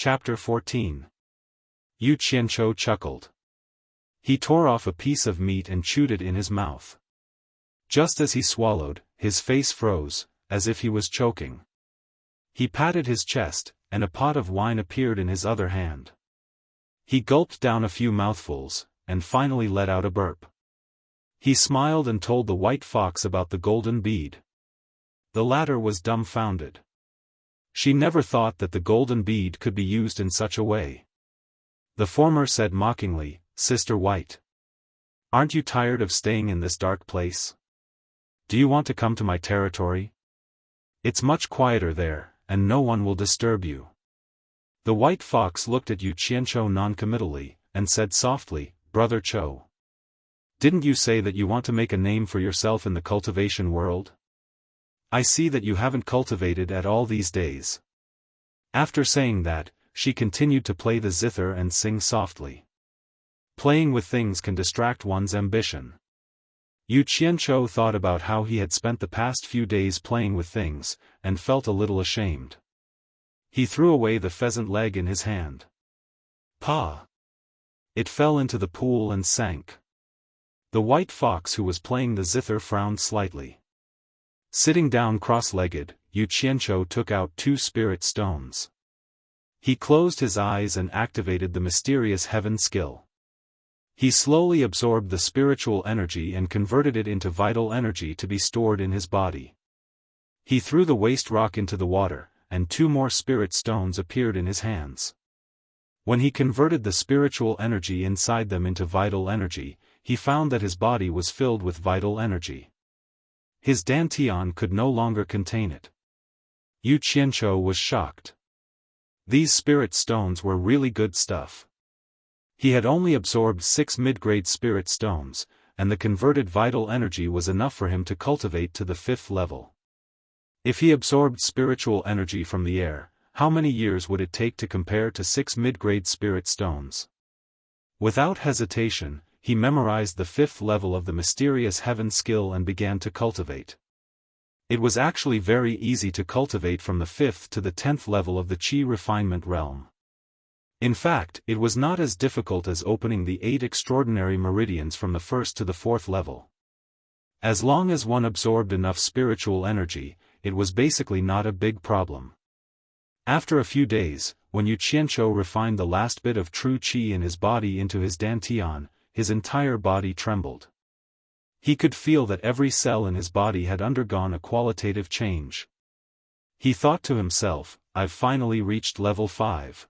Chapter 14. Yu Qianqiu chuckled. He tore off a piece of meat and chewed it in his mouth. Just as he swallowed, his face froze, as if he was choking. He patted his chest, and a pot of wine appeared in his other hand. He gulped down a few mouthfuls, and finally let out a burp. He smiled and told the white fox about the golden bead. The latter was dumbfounded. She never thought that the golden bead could be used in such a way. The former said mockingly, "Sister White, aren't you tired of staying in this dark place? Do you want to come to my territory? It's much quieter there, and no one will disturb you." The white fox looked at Yu Qianqiu noncommittally, and said softly, "Brother Chou, didn't you say that you want to make a name for yourself in the cultivation world? I see that you haven't cultivated at all these days." After saying that, she continued to play the zither and sing softly. Playing with things can distract one's ambition. Yu Qianqiu thought about how he had spent the past few days playing with things, and felt a little ashamed. He threw away the pheasant leg in his hand. "Pa!" It fell into the pool and sank. The white fox who was playing the zither frowned slightly. Sitting down cross-legged, Yu Qianqiu took out 2 spirit stones. He closed his eyes and activated the mysterious heaven skill. He slowly absorbed the spiritual energy and converted it into vital energy to be stored in his body. He threw the waste rock into the water, and 2 more spirit stones appeared in his hands. When he converted the spiritual energy inside them into vital energy, he found that his body was filled with vital energy. His dantian could no longer contain it. Yu Qianqiu was shocked. These spirit stones were really good stuff. He had only absorbed 6 mid-grade spirit stones, and the converted vital energy was enough for him to cultivate to the 5th level. If he absorbed spiritual energy from the air, how many years would it take to compare to 6 mid-grade spirit stones? Without hesitation, he memorized the 5th level of the mysterious heaven skill and began to cultivate. It was actually very easy to cultivate from the 5th to the 10th level of the Qi refinement realm. In fact, it was not as difficult as opening the 8 extraordinary meridians from the 1st to the 4th level. As long as one absorbed enough spiritual energy, it was basically not a big problem. After a few days, when Yu Qianqiu refined the last bit of true Qi in his body into his dantian, his entire body trembled. He could feel that every cell in his body had undergone a qualitative change. He thought to himself, "I've finally reached level 5.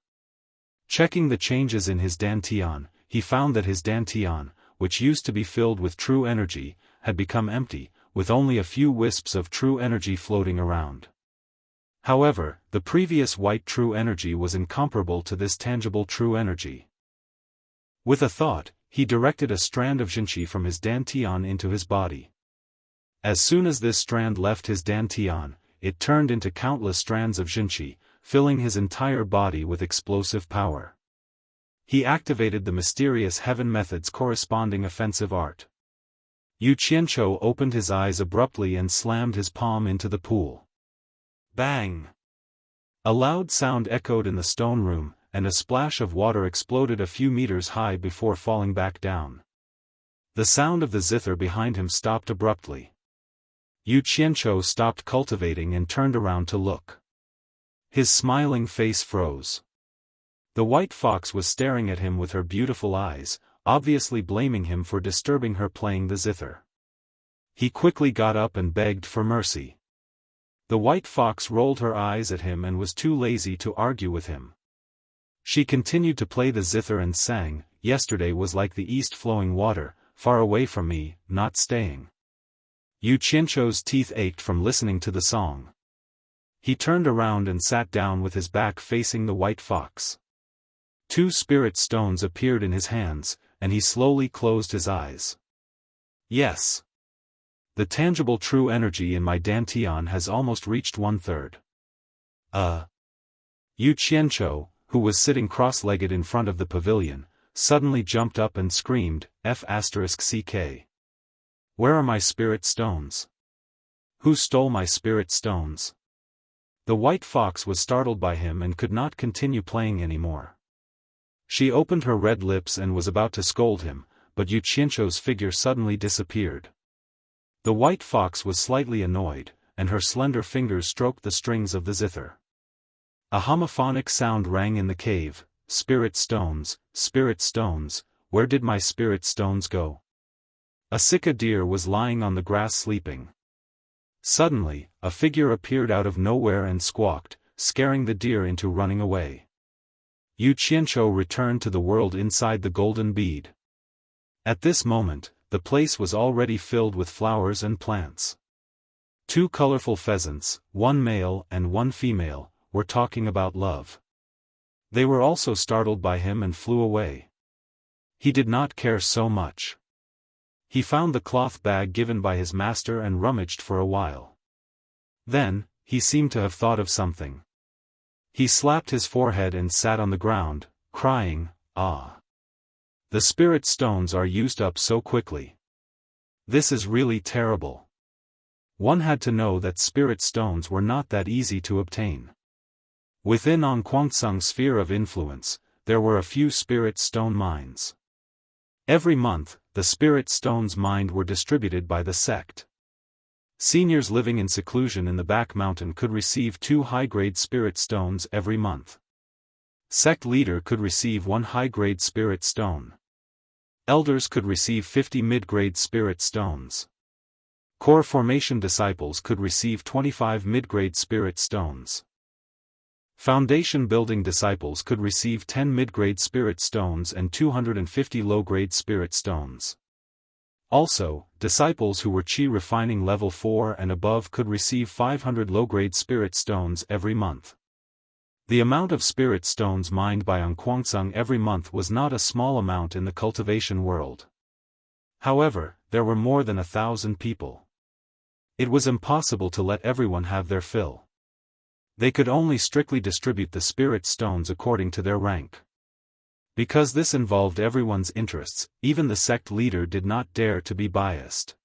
Checking the changes in his dantian, he found that his dantian, which used to be filled with true energy, had become empty, with only a few wisps of true energy floating around. However, the previous white true energy was incomparable to this tangible true energy. With a thought, he directed a strand of Jinqi from his dantian into his body. As soon as this strand left his dantian, it turned into countless strands of Jinqi, filling his entire body with explosive power. He activated the mysterious heaven method's corresponding offensive art. Yu Qianqiu opened his eyes abruptly and slammed his palm into the pool. Bang! A loud sound echoed in the stone room, and a splash of water exploded a few meters high before falling back down. The sound of the zither behind him stopped abruptly. Yu Qianqiu stopped cultivating and turned around to look. His smiling face froze. The white fox was staring at him with her beautiful eyes, obviously blaming him for disturbing her playing the zither. He quickly got up and begged for mercy. The white fox rolled her eyes at him and was too lazy to argue with him. She continued to play the zither and sang, "Yesterday was like the east flowing water, far away from me, not staying." Yu Qianqiu's teeth ached from listening to the song. He turned around and sat down with his back facing the white fox. 2 spirit stones appeared in his hands, and he slowly closed his eyes. "Yes. The tangible true energy in my dantian has almost reached 1/3. Yu Qianqiu, who was sitting cross-legged in front of the pavilion, suddenly jumped up and screamed, "F***ck. Where are my spirit stones? Who stole my spirit stones?" The white fox was startled by him and could not continue playing anymore. She opened her red lips and was about to scold him, but Yu Qianzhou's figure suddenly disappeared. The white fox was slightly annoyed, and her slender fingers stroked the strings of the zither. A homophonic sound rang in the cave, "Spirit stones, where did my spirit stones go?" A sika deer was lying on the grass sleeping. Suddenly, a figure appeared out of nowhere and squawked, scaring the deer into running away. Yu Qianzhou returned to the world inside the golden bead. At this moment, the place was already filled with flowers and plants. 2 colorful pheasants, one male and one female, were talking about love. They were also startled by him and flew away. He did not care so much. He found the cloth bag given by his master and rummaged for a while. Then, he seemed to have thought of something. He slapped his forehead and sat on the ground, crying, "Ah! The spirit stones are used up so quickly. This is really terrible." One had to know that spirit stones were not that easy to obtain. Within Onquangsung's sphere of influence, there were a few spirit stone mines. Every month, the spirit stones mined were distributed by the sect. Seniors living in seclusion in the back mountain could receive 2 high-grade spirit stones every month. Sect leader could receive 1 high-grade spirit stone. Elders could receive 50 mid-grade spirit stones. Core formation disciples could receive 25 mid-grade spirit stones. Foundation building disciples could receive 10 mid-grade spirit stones and 250 low-grade spirit stones. Also, disciples who were Qi refining level 4 and above could receive 500 low-grade spirit stones every month. The amount of spirit stones mined by Onquangsung every month was not a small amount in the cultivation world. However, there were more than 1,000 people. It was impossible to let everyone have their fill. They could only strictly distribute the spirit stones according to their rank. Because this involved everyone's interests, even the sect leader did not dare to be biased.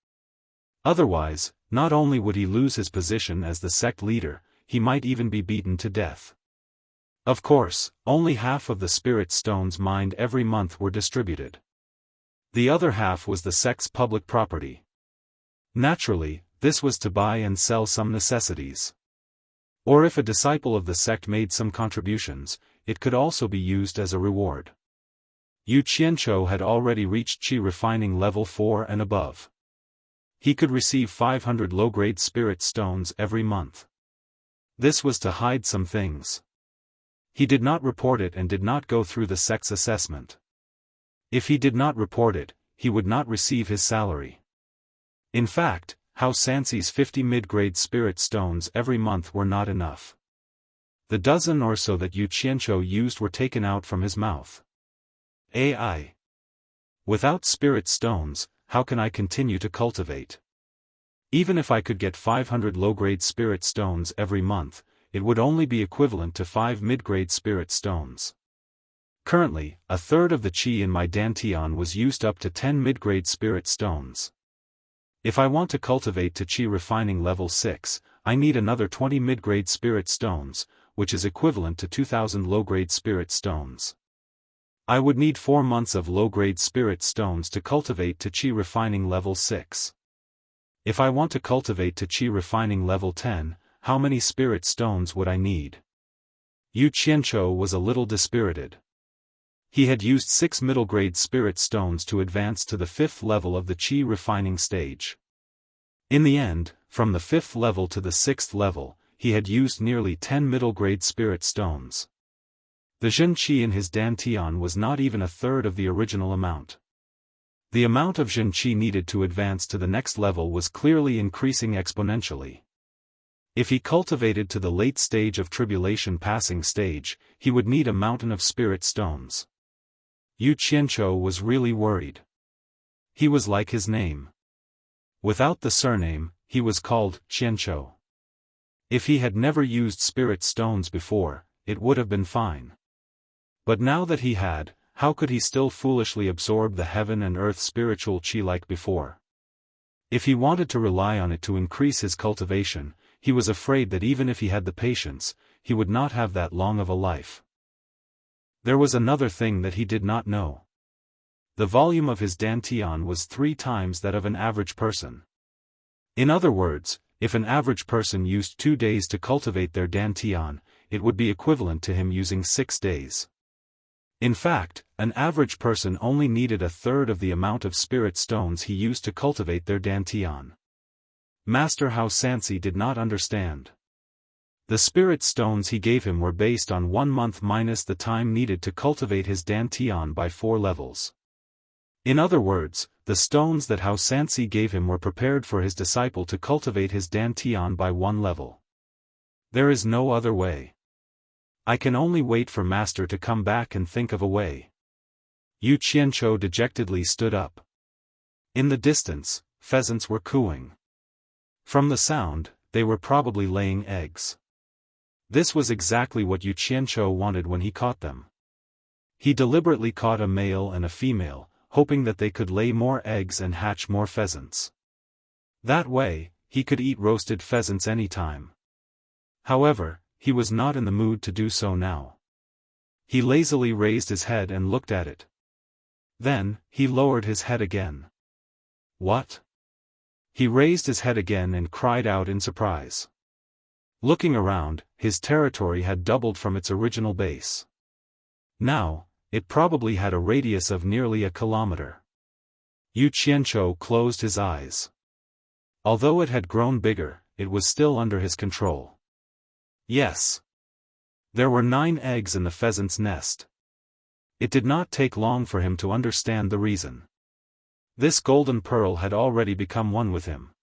Otherwise, not only would he lose his position as the sect leader, he might even be beaten to death. Of course, only half of the spirit stones mined every month were distributed. The other half was the sect's public property. Naturally, this was to buy and sell some necessities. Or if a disciple of the sect made some contributions, it could also be used as a reward. Yu Qianzhou had already reached Qi refining level 4 and above. He could receive 500 low-grade spirit stones every month. This was to hide some things. He did not report it and did not go through the sect's assessment. If he did not report it, he would not receive his salary. In fact, Hao Sanxi's 50 mid-grade spirit stones every month were not enough. The dozen or so that Yu Qianzhou used were taken out from his mouth. AI. Without spirit stones, how can I continue to cultivate? Even if I could get 500 low-grade spirit stones every month, it would only be equivalent to 5 mid-grade spirit stones. Currently, a third of the qi in my dantian was used up to 10 mid-grade spirit stones. If I want to cultivate to qi refining level 6, I need another 20 mid-grade spirit stones, which is equivalent to 2,000 low-grade spirit stones. I would need 4 months of low-grade spirit stones to cultivate to qi refining level 6. If I want to cultivate to qi refining level 10, how many spirit stones would I need? Yu Qianzhou was a little dispirited. He had used 6 middle-grade spirit stones to advance to the 5th level of the qi refining stage. In the end, from the 5th level to the 6th level, he had used nearly 10 middle-grade spirit stones. The Zhen Qi in his dantian was not even a third of the original amount. The amount of Zhen Qi needed to advance to the next level was clearly increasing exponentially. If he cultivated to the late stage of tribulation passing stage, he would need a mountain of spirit stones. Yu Qianzhou was really worried. He was like his name. Without the surname, he was called Qianzhou. If he had never used spirit stones before, it would have been fine. But now that he had, how could he still foolishly absorb the heaven and earth spiritual qi like before? If he wanted to rely on it to increase his cultivation, he was afraid that even if he had the patience, he would not have that long of a life. There was another thing that he did not know. The volume of his dantian was 3 times that of an average person. In other words, if an average person used 2 days to cultivate their dantian, it would be equivalent to him using 6 days. In fact, an average person only needed 1/3 of the amount of spirit stones he used to cultivate their dantian. Master Hao Sansi did not understand. The spirit stones he gave him were based on 1 month minus the time needed to cultivate his dantian by 4 levels. In other words, the stones that Hao Sansi gave him were prepared for his disciple to cultivate his dantian by 1 level. There is no other way. I can only wait for Master to come back and think of a way. Yu Qianqiu dejectedly stood up. In the distance, pheasants were cooing. From the sound, they were probably laying eggs. This was exactly what Yu Qianqiu wanted when he caught them. He deliberately caught a male and a female, hoping that they could lay more eggs and hatch more pheasants. That way, he could eat roasted pheasants any time. However, he was not in the mood to do so now. He lazily raised his head and looked at it. Then, he lowered his head again. What? He raised his head again and cried out in surprise. Looking around, his territory had doubled from its original base. Now, it probably had a radius of nearly 1 kilometer. Yu Qianqiu closed his eyes. Although it had grown bigger, it was still under his control. Yes. There were 9 eggs in the pheasant's nest. It did not take long for him to understand the reason. This golden pearl had already become one with him.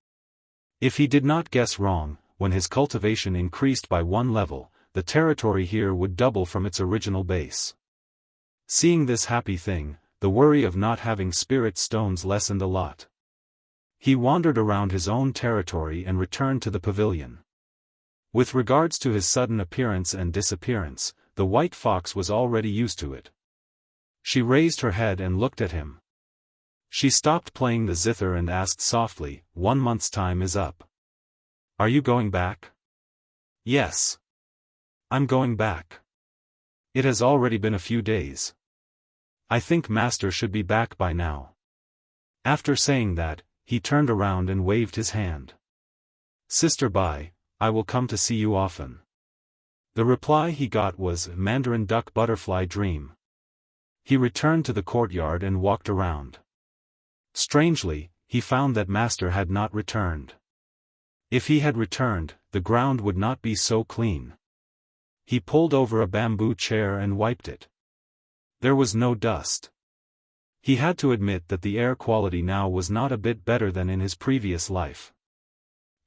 If he did not guess wrong, when his cultivation increased by 1 level, the territory here would double from its original base. Seeing this happy thing, the worry of not having spirit stones lessened a lot. He wandered around his own territory and returned to the pavilion. With regards to his sudden appearance and disappearance, the white fox was already used to it. She raised her head and looked at him. She stopped playing the zither and asked softly, 1 month's time is up. Are you going back? Yes. I'm going back. It has already been a few days. I think Master should be back by now. After saying that, he turned around and waved his hand. Sister Bai, I will come to see you often. The reply he got was Mandarin duck butterfly dream. He returned to the courtyard and walked around. Strangely, he found that Master had not returned. If he had returned, the ground would not be so clean. He pulled over a bamboo chair and wiped it. There was no dust. He had to admit that the air quality now was not a bit better than in his previous life.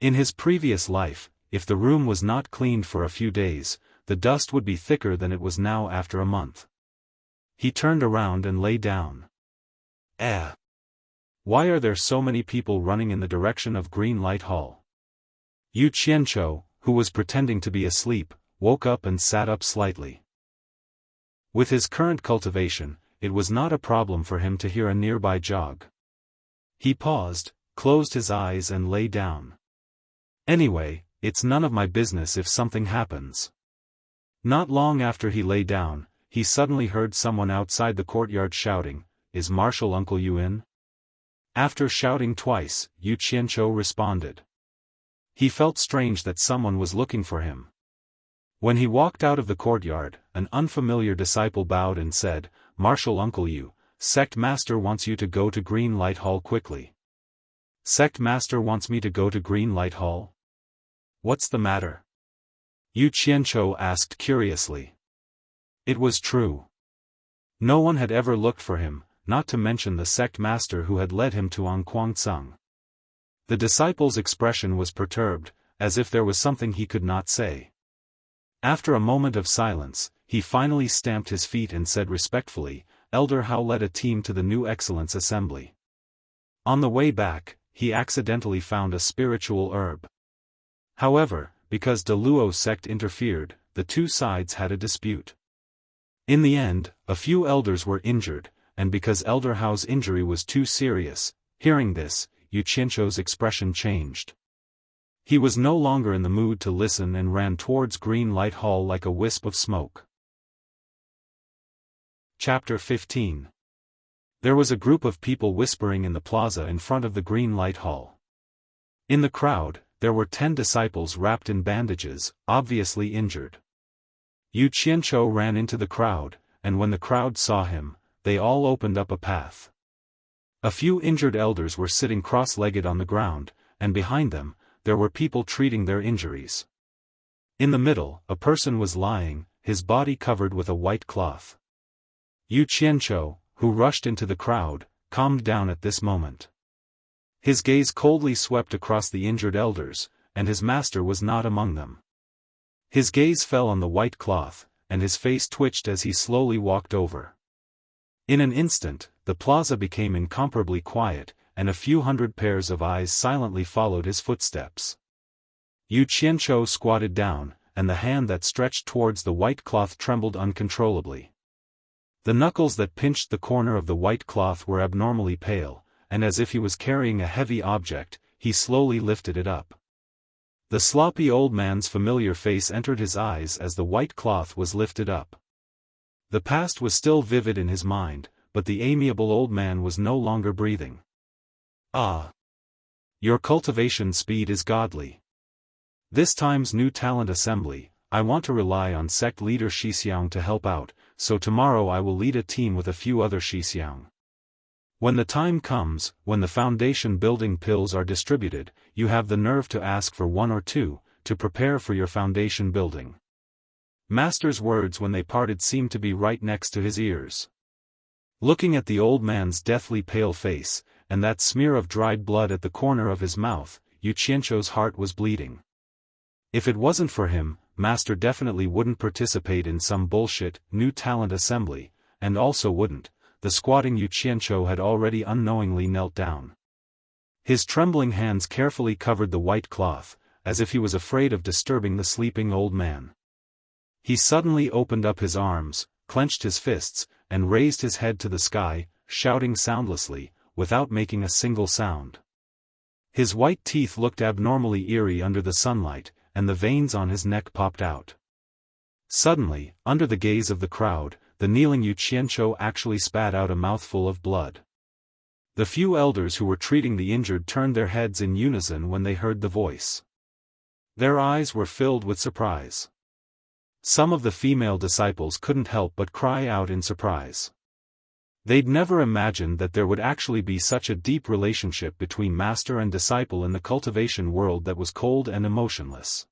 In his previous life, if the room was not cleaned for a few days, the dust would be thicker than it was now after a month. He turned around and lay down. Why are there so many people running in the direction of Green Light Hall? Yu Qianqiu, who was pretending to be asleep, woke up and sat up slightly. With his current cultivation, it was not a problem for him to hear a nearby jog. He paused, closed his eyes and lay down. Anyway, it's none of my business if something happens. Not long after he lay down, he suddenly heard someone outside the courtyard shouting, "Is Marshal Uncle Yu in?" After shouting twice, Yu Qianqiu responded. He felt strange that someone was looking for him. When he walked out of the courtyard, an unfamiliar disciple bowed and said, "Marshal Uncle Yu, Sect Master wants you to go to Green Light Hall quickly." Sect Master wants me to go to Green Light Hall? What's the matter? Yu Qianqiu asked curiously. It was true. No one had ever looked for him, not to mention the sect master who had led him to Anquangceng. The disciple's expression was perturbed, as if there was something he could not say. After a moment of silence, he finally stamped his feet and said respectfully, "Elder Hao led a team to the New Excellence Assembly. On the way back, he accidentally found a spiritual herb. However, because the Luo sect interfered, the two sides had a dispute. In the end, a few elders were injured, and because Elder Hao's injury was too serious, hearing this, Yu Qianqiu's expression changed. He was no longer in the mood to listen and ran towards Green Light Hall like a wisp of smoke. Chapter 15. There was a group of people whispering in the plaza in front of the Green Light Hall. In the crowd, there were 10 disciples wrapped in bandages, obviously injured. Yu Qianzhou ran into the crowd, and when the crowd saw him, they all opened up a path. A few injured elders were sitting cross-legged on the ground, and behind them, there were people treating their injuries. In the middle, a person was lying, his body covered with a white cloth. Yu Qianzhou, who rushed into the crowd, calmed down at this moment. His gaze coldly swept across the injured elders, and his master was not among them. His gaze fell on the white cloth, and his face twitched as he slowly walked over. In an instant, the plaza became incomparably quiet, and a few hundred pairs of eyes silently followed his footsteps. Yu Qianzhou squatted down, and the hand that stretched towards the white cloth trembled uncontrollably. The knuckles that pinched the corner of the white cloth were abnormally pale, and as if he was carrying a heavy object, he slowly lifted it up. The sloppy old man's familiar face entered his eyes as the white cloth was lifted up. The past was still vivid in his mind, but the amiable old man was no longer breathing. Ah! Your cultivation speed is godly. This time's new talent assembly, I want to rely on sect leader Xixiang to help out, so tomorrow I will lead a team with a few other Xixiang. When the time comes, when the foundation building pills are distributed, you have the nerve to ask for 1 or 2, to prepare for your foundation building. Master's words when they parted seemed to be right next to his ears. Looking at the old man's deathly pale face, and that smear of dried blood at the corner of his mouth, Yu Qianzhou's heart was bleeding. If it wasn't for him, Master definitely wouldn't participate in some bullshit, new talent assembly, and also wouldn't. The squatting Yu Qianzhou had already unknowingly knelt down. His trembling hands carefully covered the white cloth, as if he was afraid of disturbing the sleeping old man. He suddenly opened up his arms, clenched his fists, and raised his head to the sky, shouting soundlessly, without making a single sound. His white teeth looked abnormally eerie under the sunlight, and the veins on his neck popped out. Suddenly, under the gaze of the crowd, the kneeling Yu Qianzhou actually spat out a mouthful of blood. The few elders who were treating the injured turned their heads in unison when they heard the voice. Their eyes were filled with surprise. Some of the female disciples couldn't help but cry out in surprise. They'd never imagined that there would actually be such a deep relationship between master and disciple in the cultivation world that was cold and emotionless.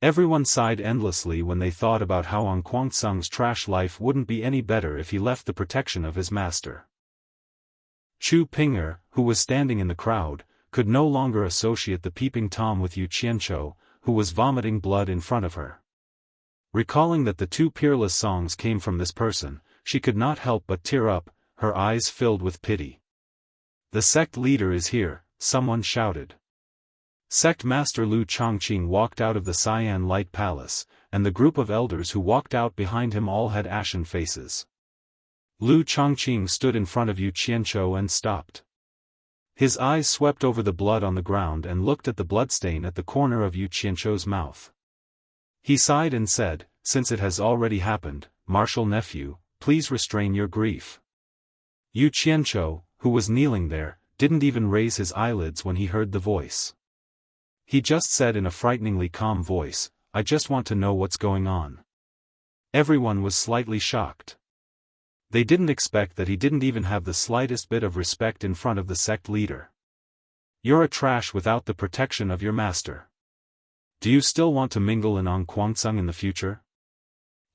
Everyone sighed endlessly when they thought about how An Kuang-tsung's trash life wouldn't be any better if he left the protection of his master. Chu Ping'er, who was standing in the crowd, could no longer associate the peeping Tom with Yu Qianzhou, who was vomiting blood in front of her. Recalling that the 2 peerless songs came from this person, she could not help but tear up, her eyes filled with pity. "The sect leader is here," someone shouted. Sect Master Lu Chongqing walked out of the Cyan Light Palace, and the group of elders who walked out behind him all had ashen faces. Lu Chongqing stood in front of Yu Qianzhou and stopped. His eyes swept over the blood on the ground and looked at the bloodstain at the corner of Yu Qianzhou's mouth. He sighed and said, "Since it has already happened, martial nephew, please restrain your grief." Yu Qianzhou, who was kneeling there, didn't even raise his eyelids when he heard the voice. He just said in a frighteningly calm voice, "I just want to know what's going on." Everyone was slightly shocked. They didn't expect that he didn't even have the slightest bit of respect in front of the sect leader. "You're a trash without the protection of your master. Do you still want to mingle in An Kuang-tsung in the future?"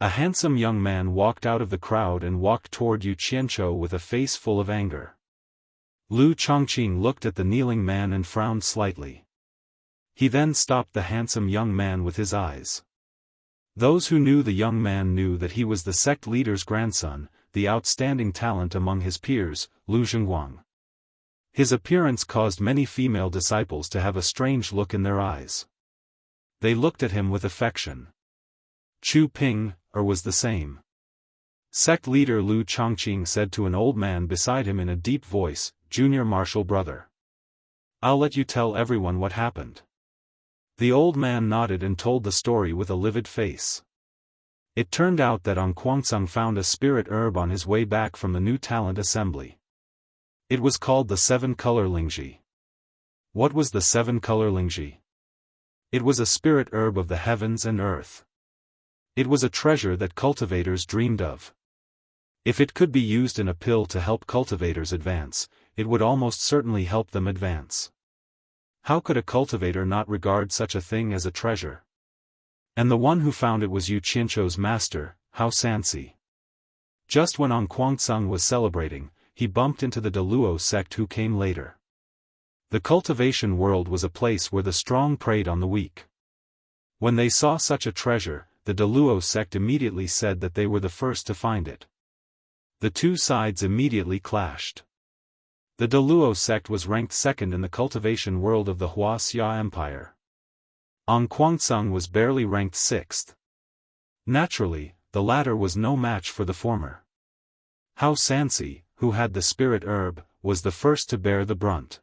A handsome young man walked out of the crowd and walked toward Yu Qianzhou with a face full of anger. Lu Chongqing looked at the kneeling man and frowned slightly. He then stopped the handsome young man with his eyes. Those who knew the young man knew that he was the sect leader's grandson, the outstanding talent among his peers, Lu Zhengguang. His appearance caused many female disciples to have a strange look in their eyes. They looked at him with affection. Chu Ping'er was the same. Sect leader Lu Chongqing said to an old man beside him in a deep voice, "Junior martial brother. I'll let you tell everyone what happened." The old man nodded and told the story with a livid face. It turned out that Kuang-tsung found a spirit herb on his way back from the new talent assembly. It was called the seven-color lingji. What was the seven-color lingji? It was a spirit herb of the heavens and earth. It was a treasure that cultivators dreamed of. If it could be used in a pill to help cultivators advance, it would almost certainly help them advance. How could a cultivator not regard such a thing as a treasure? And the one who found it was Yu Qianzhou's master, Hao Sansi. Just when Kuang-tsung was celebrating, he bumped into the Deluo sect who came later. The cultivation world was a place where the strong preyed on the weak. When they saw such a treasure, the Deluo sect immediately said that they were the first to find it. The two sides immediately clashed. The Deluo sect was ranked second in the cultivation world of the Wuxia Empire. Kuang-tsung was barely ranked sixth. Naturally, the latter was no match for the former. Hao Sansi, who had the spirit herb, was the first to bear the brunt.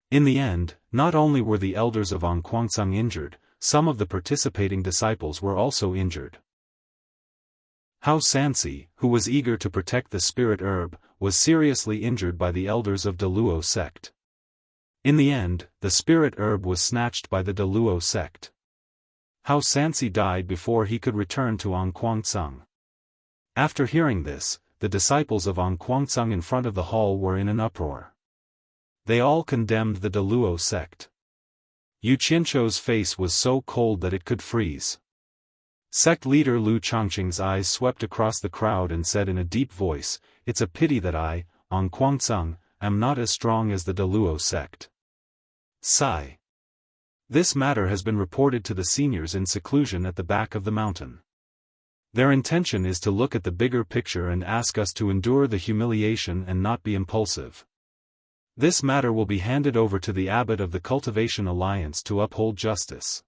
In the end, not only were the elders of Kuang-tsung injured, some of the participating disciples were also injured. Hao Sansi, who was eager to protect the spirit herb, was seriously injured by the elders of Deluo sect. In the end, the spirit herb was snatched by the Deluo sect. Hao Sansi died before he could return to Kuang-tsung. After hearing this, the disciples of Kuang-tsung in front of the hall were in an uproar. They all condemned the Deluo sect. Yu Qianzhou's face was so cold that it could freeze. Sect leader Lu Chongqing's eyes swept across the crowd and said in a deep voice, "It's a pity that I, Kuang-tsung, am not as strong as the Deluo sect." Sigh. This matter has been reported to the seniors in seclusion at the back of the mountain. Their intention is to look at the bigger picture and ask us to endure the humiliation and not be impulsive. This matter will be handed over to the abbot of the Cultivation Alliance to uphold justice.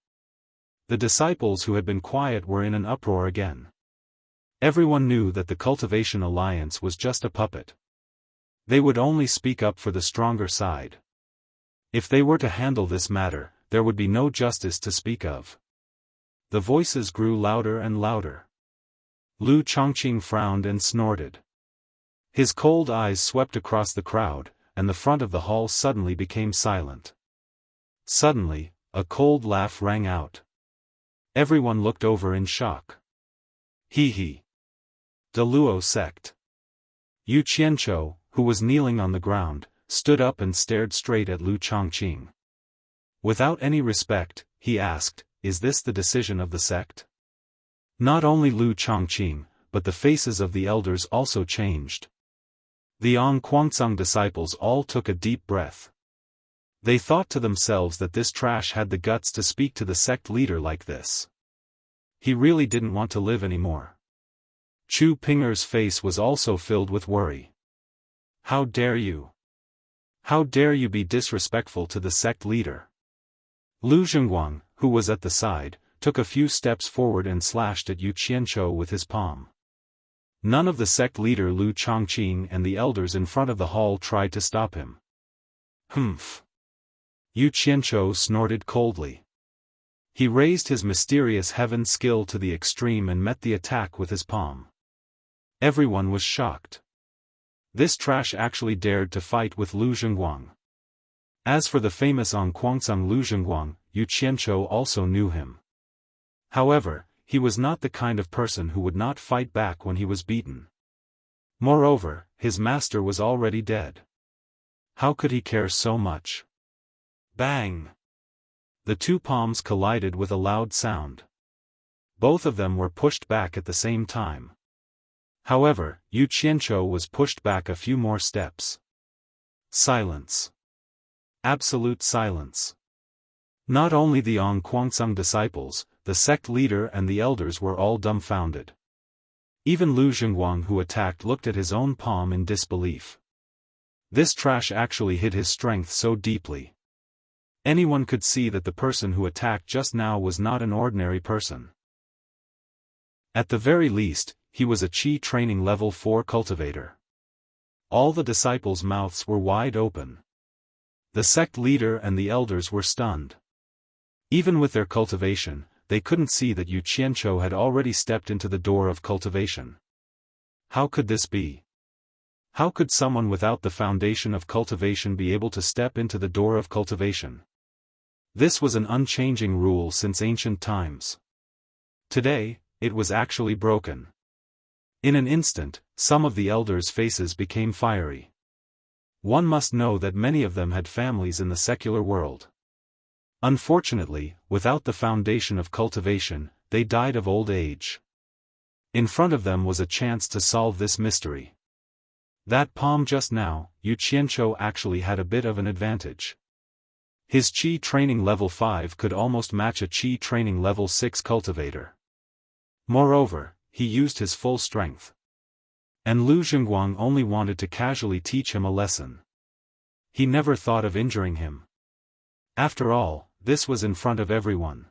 The disciples who had been quiet were in an uproar again. Everyone knew that the Cultivation Alliance was just a puppet. They would only speak up for the stronger side. If they were to handle this matter, there would be no justice to speak of. The voices grew louder and louder. Lu Chongqing frowned and snorted. His cold eyes swept across the crowd, and the front of the hall suddenly became silent. Suddenly, a cold laugh rang out. Everyone looked over in shock. Hee hee. Deluo sect. Yu Qianzhou, who was kneeling on the ground, stood up and stared straight at Lu Chongqing. Without any respect, he asked, "Is this the decision of the sect?" Not only Lu Chongqing, but the faces of the elders also changed. The Kuang-tsung disciples all took a deep breath. They thought to themselves that this trash had the guts to speak to the sect leader like this. He really didn't want to live anymore. Chu Pinger's face was also filled with worry. "How dare you? How dare you be disrespectful to the sect leader?" Lu Zhengguang, who was at the side, took a few steps forward and slashed at Yu Qianzhou with his palm. None of the sect leader Lu Chongqing and the elders in front of the hall tried to stop him. Humph. Yu Qianzhou snorted coldly. He raised his mysterious heaven skill to the extreme and met the attack with his palm. Everyone was shocked. This trash actually dared to fight with Lu Zhengguang. As for the famous Kuang-tsung Lu Zhengguang, Yu Qianzhou also knew him. However, he was not the kind of person who would not fight back when he was beaten. Moreover, his master was already dead. How could he care so much? Bang! The two palms collided with a loud sound. Both of them were pushed back at the same time. However, Yu Qianzhou was pushed back a few more steps. Silence. Absolute silence. Not only the Kuang-tsung disciples, the sect leader and the elders were all dumbfounded. Even Lu Zhengguang who attacked looked at his own palm in disbelief. This trash actually hid his strength so deeply. Anyone could see that the person who attacked just now was not an ordinary person. At the very least, he was a Qi training level 4 cultivator. All the disciples' mouths were wide open. The sect leader and the elders were stunned. Even with their cultivation, they couldn't see that Yu Qianchou had already stepped into the door of cultivation. How could this be? How could someone without the foundation of cultivation be able to step into the door of cultivation? This was an unchanging rule since ancient times. Today, it was actually broken. In an instant, some of the elders' faces became fiery. One must know that many of them had families in the secular world. Unfortunately, without the foundation of cultivation, they died of old age. In front of them was a chance to solve this mystery. That palm just now, Yu Qianchou actually had a bit of an advantage. His Qi training level 5 could almost match a Qi training level 6 cultivator. Moreover, he used his full strength. And Lu Zhengguang only wanted to casually teach him a lesson. He never thought of injuring him. After all, this was in front of everyone.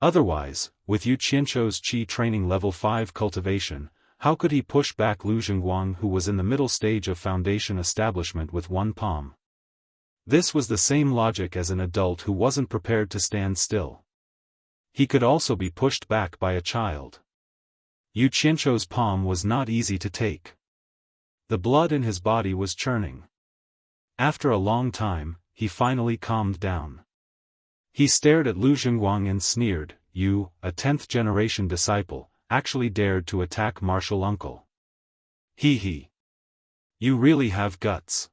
Otherwise, with Yu Qianchou's Qi training level 5 cultivation, how could he push back Lu Zhengguang, who was in the middle stage of foundation establishment with one palm? This was the same logic as an adult who wasn't prepared to stand still. He could also be pushed back by a child. Yu Qianchou's palm was not easy to take. The blood in his body was churning. After a long time, he finally calmed down. He stared at Lu Zhengguang and sneered, "You, a 10th-generation disciple, actually dared to attack martial uncle. He. You really have guts.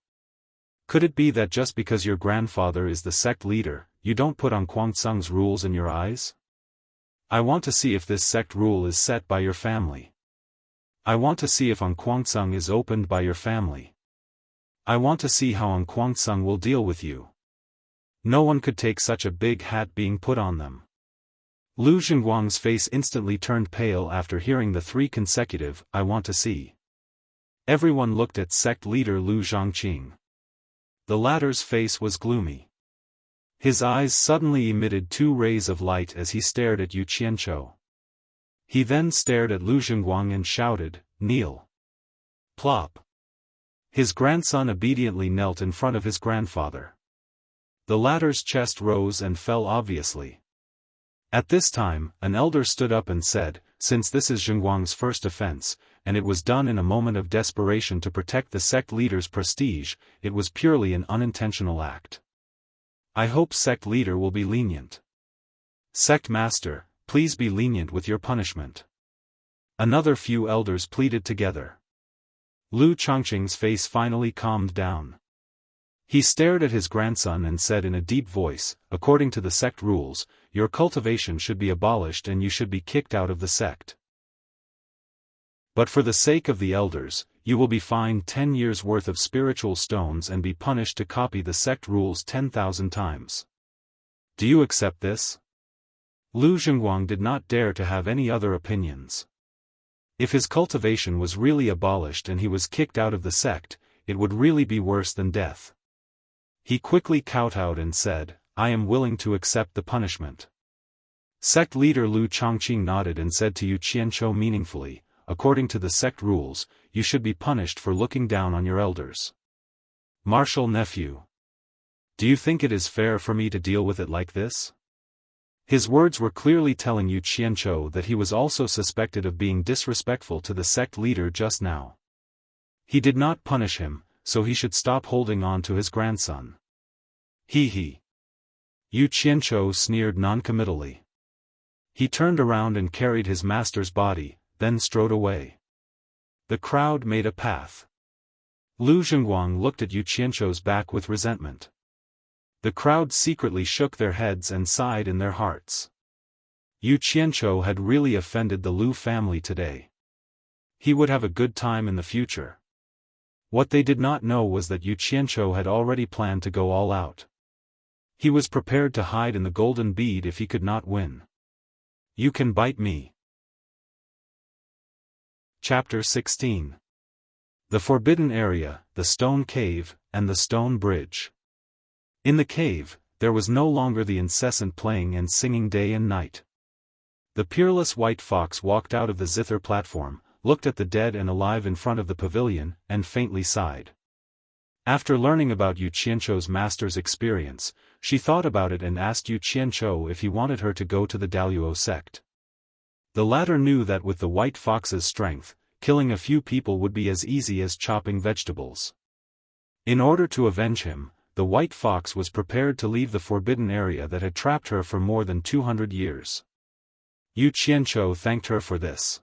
Could it be that just because your grandfather is the sect leader, you don't put on Guangceng's rules in your eyes? I want to see if this sect rule is set by your family. I want to see if Guangceng is opened by your family. I want to see how Guangceng will deal with you. No one could take such a big hat being put on them." Lu Zhengguang's face instantly turned pale after hearing the 3 consecutive, "I want to see." Everyone looked at sect leader Lu Zhongqing. The latter's face was gloomy. His eyes suddenly emitted 2 rays of light as he stared at Yu Qianchou. He then stared at Lu Zhengguang and shouted, "Kneel." Plop. His grandson obediently knelt in front of his grandfather. The latter's chest rose and fell obviously. At this time, an elder stood up and said, "Since this is Zhengguang's first offense, and it was done in a moment of desperation to protect the sect leader's prestige, it was purely an unintentional act. I hope sect leader will be lenient. Sect master, please be lenient with your punishment." Another few elders pleaded together. Lu Chongqing's face finally calmed down. He stared at his grandson and said in a deep voice, "According to the sect rules, your cultivation should be abolished and you should be kicked out of the sect. But for the sake of the elders, you will be fined 10 years' worth of spiritual stones and be punished to copy the sect rules 10,000 times. Do you accept this?" Lu Zhengguang did not dare to have any other opinions. If his cultivation was really abolished and he was kicked out of the sect, it would really be worse than death. He quickly kowtowed and said, "I am willing to accept the punishment." Sect leader Lu Chongqing nodded and said to Yu Qianchou meaningfully, "According to the sect rules, you should be punished for looking down on your elders. Martial nephew. Do you think it is fair for me to deal with it like this?" His words were clearly telling Yu Qianchou that he was also suspected of being disrespectful to the sect leader just now. He did not punish him, so he should stop holding on to his grandson. He. Yu Qianchou sneered noncommittally. He turned around and carried his master's body, then strode away. The crowd made a path. Lu Zhengguang looked at Yu Qianchou's back with resentment. The crowd secretly shook their heads and sighed in their hearts. Yu Qianchou had really offended the Lu family today. He would have a good time in the future. What they did not know was that Yu Qianchou had already planned to go all out. He was prepared to hide in the golden bead if he could not win. You can bite me. Chapter 16. The Forbidden Area, the Stone Cave, and the Stone Bridge. In the cave, there was no longer the incessant playing and singing day and night. The peerless white fox walked out of the zither platform, looked at the dead and alive in front of the pavilion, and faintly sighed. After learning about Yu Qianchou's master's experience, she thought about it and asked Yu Qianchou if he wanted her to go to the Daluo sect. The latter knew that with the white fox's strength, killing a few people would be as easy as chopping vegetables. In order to avenge him, the white fox was prepared to leave the forbidden area that had trapped her for more than 200 years. Yu Qianchou thanked her for this.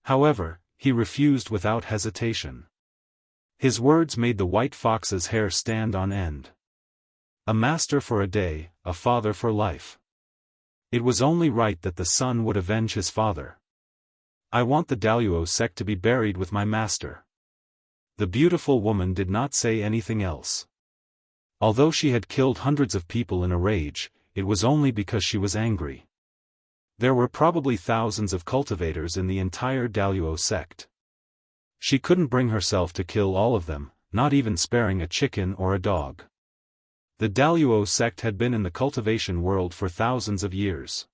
However, he refused without hesitation. His words made the white fox's hair stand on end. A master for a day, a father for life. It was only right that the son would avenge his father. I want the Daluo sect to be buried with my master. The beautiful woman did not say anything else. Although she had killed hundreds of people in a rage, it was only because she was angry. There were probably thousands of cultivators in the entire Daluo sect. She couldn't bring herself to kill all of them, not even sparing a chicken or a dog. The Daluo sect had been in the cultivation world for thousands of years.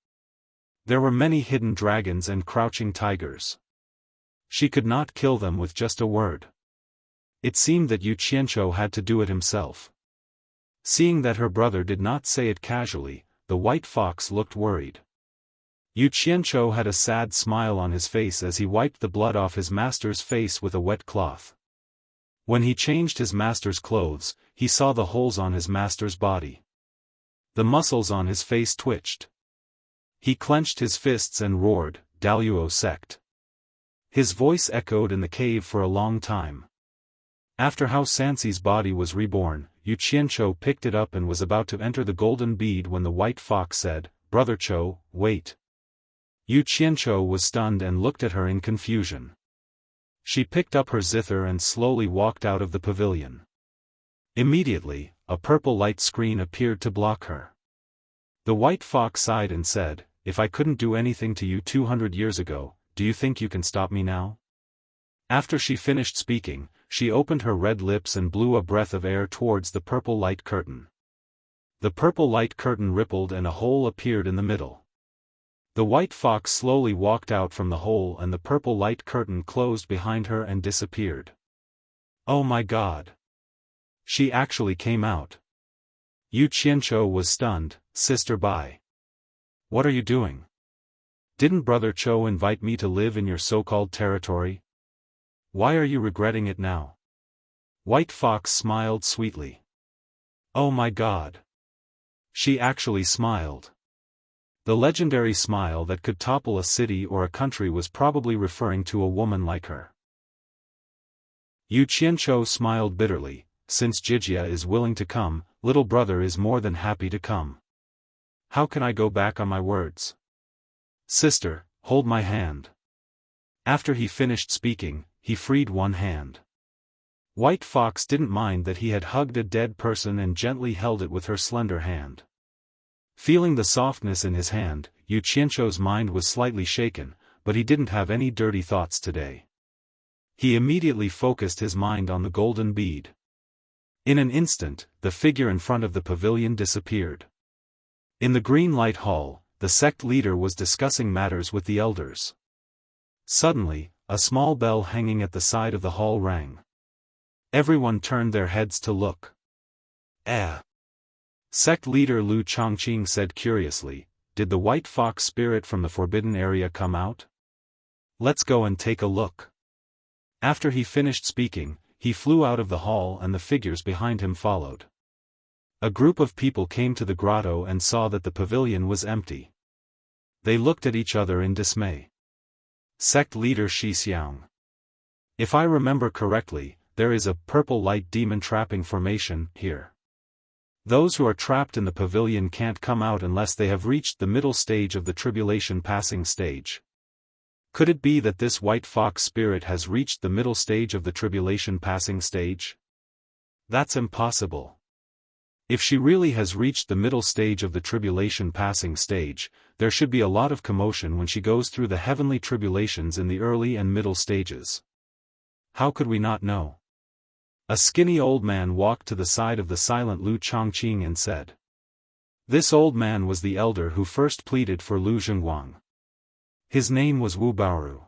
There were many hidden dragons and crouching tigers. She could not kill them with just a word. It seemed that Yu Qianchou had to do it himself. Seeing that her brother did not say it casually, the white fox looked worried. Yu Qianchou had a sad smile on his face as he wiped the blood off his master's face with a wet cloth. When he changed his master's clothes, he saw the holes on his master's body. The muscles on his face twitched. He clenched his fists and roared, "Daluo sect." His voice echoed in the cave for a long time. After Hao Sanxi's body was reborn, Yu Qianchou picked it up and was about to enter the golden bead when the white fox said, "Brother Chou, wait." Yu Qianchou was stunned and looked at her in confusion. She picked up her zither and slowly walked out of the pavilion. Immediately, a purple light screen appeared to block her. The white fox sighed and said, "If I couldn't do anything to you 200 years ago, do you think you can stop me now?" After she finished speaking, she opened her red lips and blew a breath of air towards the purple light curtain. The purple light curtain rippled and a hole appeared in the middle. The white fox slowly walked out from the hole and the purple light curtain closed behind her and disappeared. Oh my God! She actually came out. Yu Qianchou was stunned. "Sister Bai. What are you doing? Didn't Brother Chou invite me to live in your so-called territory? Why are you regretting it now?" White Fox smiled sweetly. Oh my God! She actually smiled. The legendary smile that could topple a city or a country was probably referring to a woman like her. Yu Qianchou smiled bitterly. "Since Jijia is willing to come, little brother is more than happy to come. How can I go back on my words? Sister, hold my hand." After he finished speaking, he freed one hand. White Fox didn't mind that he had hugged a dead person and gently held it with her slender hand. Feeling the softness in his hand, Yu Qianchou's mind was slightly shaken, but he didn't have any dirty thoughts today. He immediately focused his mind on the golden bead. In an instant, the figure in front of the pavilion disappeared. In the green light hall, the sect leader was discussing matters with the elders. Suddenly, a small bell hanging at the side of the hall rang. Everyone turned their heads to look. Sect leader Lu Chongqing said curiously, "Did the white fox spirit from the forbidden area come out? Let's go and take a look." After he finished speaking, he flew out of the hall and the figures behind him followed. A group of people came to the grotto and saw that the pavilion was empty. They looked at each other in dismay. Sect leader Shi Xiang. "If I remember correctly, there is a purple light demon trapping formation here. Those who are trapped in the pavilion can't come out unless they have reached the middle stage of the tribulation passing stage. Could it be that this white fox spirit has reached the middle stage of the tribulation passing stage? That's impossible. If she really has reached the middle stage of the tribulation passing stage, there should be a lot of commotion when she goes through the heavenly tribulations in the early and middle stages. How could we not know?" A skinny old man walked to the side of the silent Lu Chongqing and said. This old man was the elder who first pleaded for Lu Zhengguang. His name was Wu Baoru.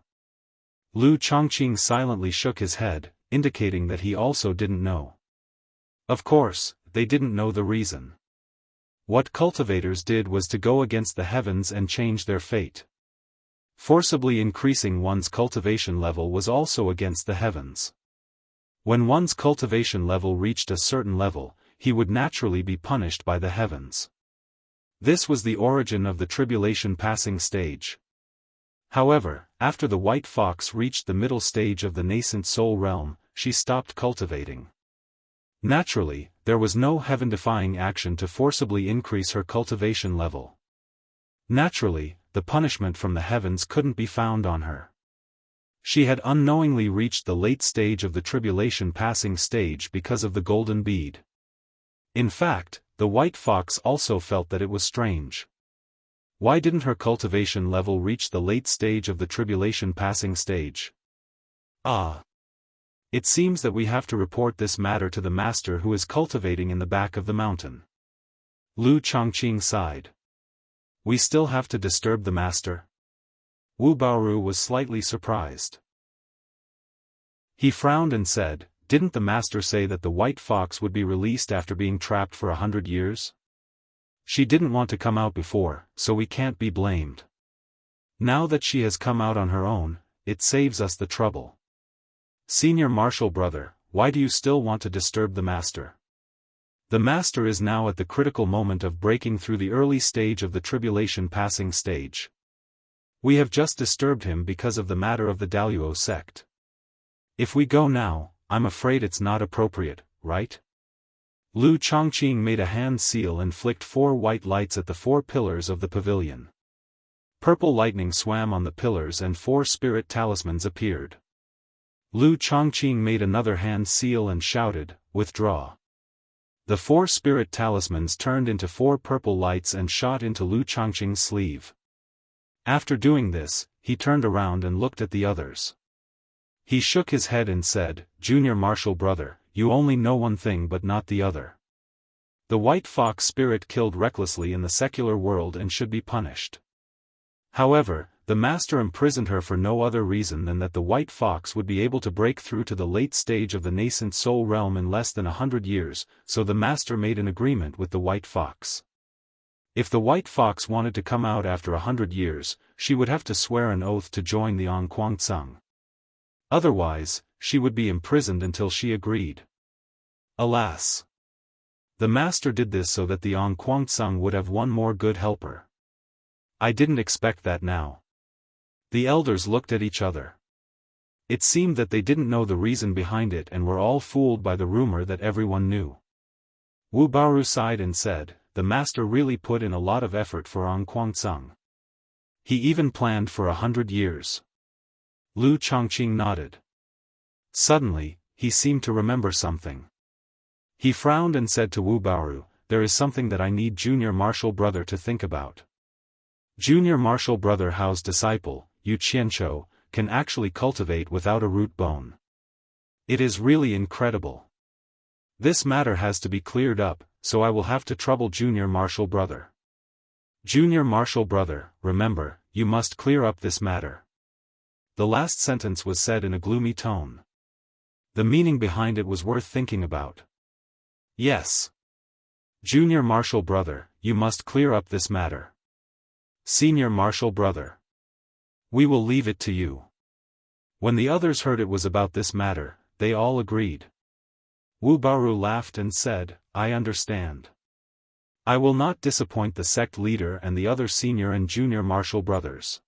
Lu Chongqing silently shook his head, indicating that he also didn't know. Of course, they didn't know the reason. What cultivators did was to go against the heavens and change their fate. Forcibly increasing one's cultivation level was also against the heavens. When one's cultivation level reached a certain level, he would naturally be punished by the heavens. This was the origin of the tribulation passing stage. However, after the white fox reached the middle stage of the nascent soul realm, she stopped cultivating. Naturally, there was no heaven-defying action to forcibly increase her cultivation level. Naturally, the punishment from the heavens couldn't be found on her. She had unknowingly reached the late stage of the tribulation passing stage because of the golden bead. In fact, the white fox also felt that it was strange. Why didn't her cultivation level reach the late stage of the tribulation passing stage? It seems that we have to report this matter to the master who is cultivating in the back of the mountain. Lu Chongqing sighed. We still have to disturb the master? Wu Baoru was slightly surprised. He frowned and said, didn't the master say that the white fox would be released after being trapped for 100 years? She didn't want to come out before, so we can't be blamed. Now that she has come out on her own, it saves us the trouble. Senior Marshal Brother, why do you still want to disturb the master? The master is now at the critical moment of breaking through the early stage of the tribulation passing stage. We have just disturbed him because of the matter of the Daluo sect. If we go now, I'm afraid it's not appropriate, right? Lu Chongqing made a hand seal and flicked 4 white lights at the 4 pillars of the pavilion. Purple lightning swam on the pillars and 4 spirit talismans appeared. Lu Chongqing made another hand seal and shouted, withdraw. The 4 spirit talismans turned into 4 purple lights and shot into Lu Chongqing's sleeve. After doing this, he turned around and looked at the others. He shook his head and said, Junior Marshal Brother, you only know one thing but not the other. The white fox spirit killed recklessly in the secular world and should be punished. However, the master imprisoned her for no other reason than that the white fox would be able to break through to the late stage of the nascent soul realm in less than 100 years, so the master made an agreement with the white fox. If the white fox wanted to come out after 100 years, she would have to swear an oath to join the Onquang. Otherwise, she would be imprisoned until she agreed. Alas! The master did this so that the Onquang would have one more good helper. I didn't expect that now. The elders looked at each other. It seemed that they didn't know the reason behind it and were all fooled by the rumor that everyone knew. Wu Baoru sighed and said, the master really put in a lot of effort for Onquang. He even planned for 100 years. Lu Chongqing nodded. Suddenly, he seemed to remember something. He frowned and said to Wu Baoru, there is something that I need Junior Marshal Brother to think about. Junior Marshal Brother Hao's disciple, Yu Qianqiu, can actually cultivate without a root bone. It is really incredible. This matter has to be cleared up, so I will have to trouble Junior Marshal Brother. Junior Marshal Brother, remember, you must clear up this matter. The last sentence was said in a gloomy tone. The meaning behind it was worth thinking about. Yes. Junior Marshal Brother, you must clear up this matter. Senior Marshal Brother. We will leave it to you. When the others heard it was about this matter, they all agreed. Wu Baoru laughed and said, I understand. I will not disappoint the sect leader and the other senior and junior marshal brothers.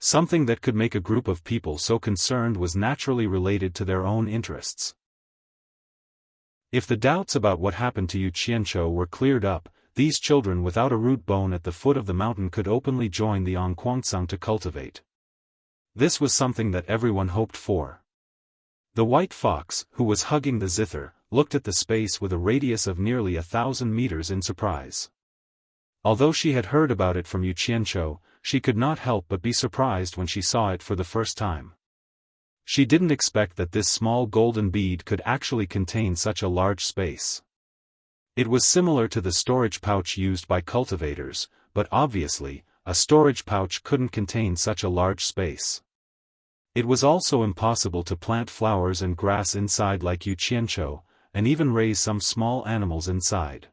Something that could make a group of people so concerned was naturally related to their own interests. If the doubts about what happened to Yu Qianqiu were cleared up, these children without a root bone at the foot of the mountain could openly join the Onquang to cultivate. This was something that everyone hoped for. The white fox, who was hugging the zither, looked at the space with a radius of nearly 1,000 meters in surprise. Although she had heard about it from Yu Qianqiu, she could not help but be surprised when she saw it for the first time. She didn't expect that this small golden bead could actually contain such a large space. It was similar to the storage pouch used by cultivators, but obviously, a storage pouch couldn't contain such a large space. It was also impossible to plant flowers and grass inside like Yu Qianqiu, and even raise some small animals inside.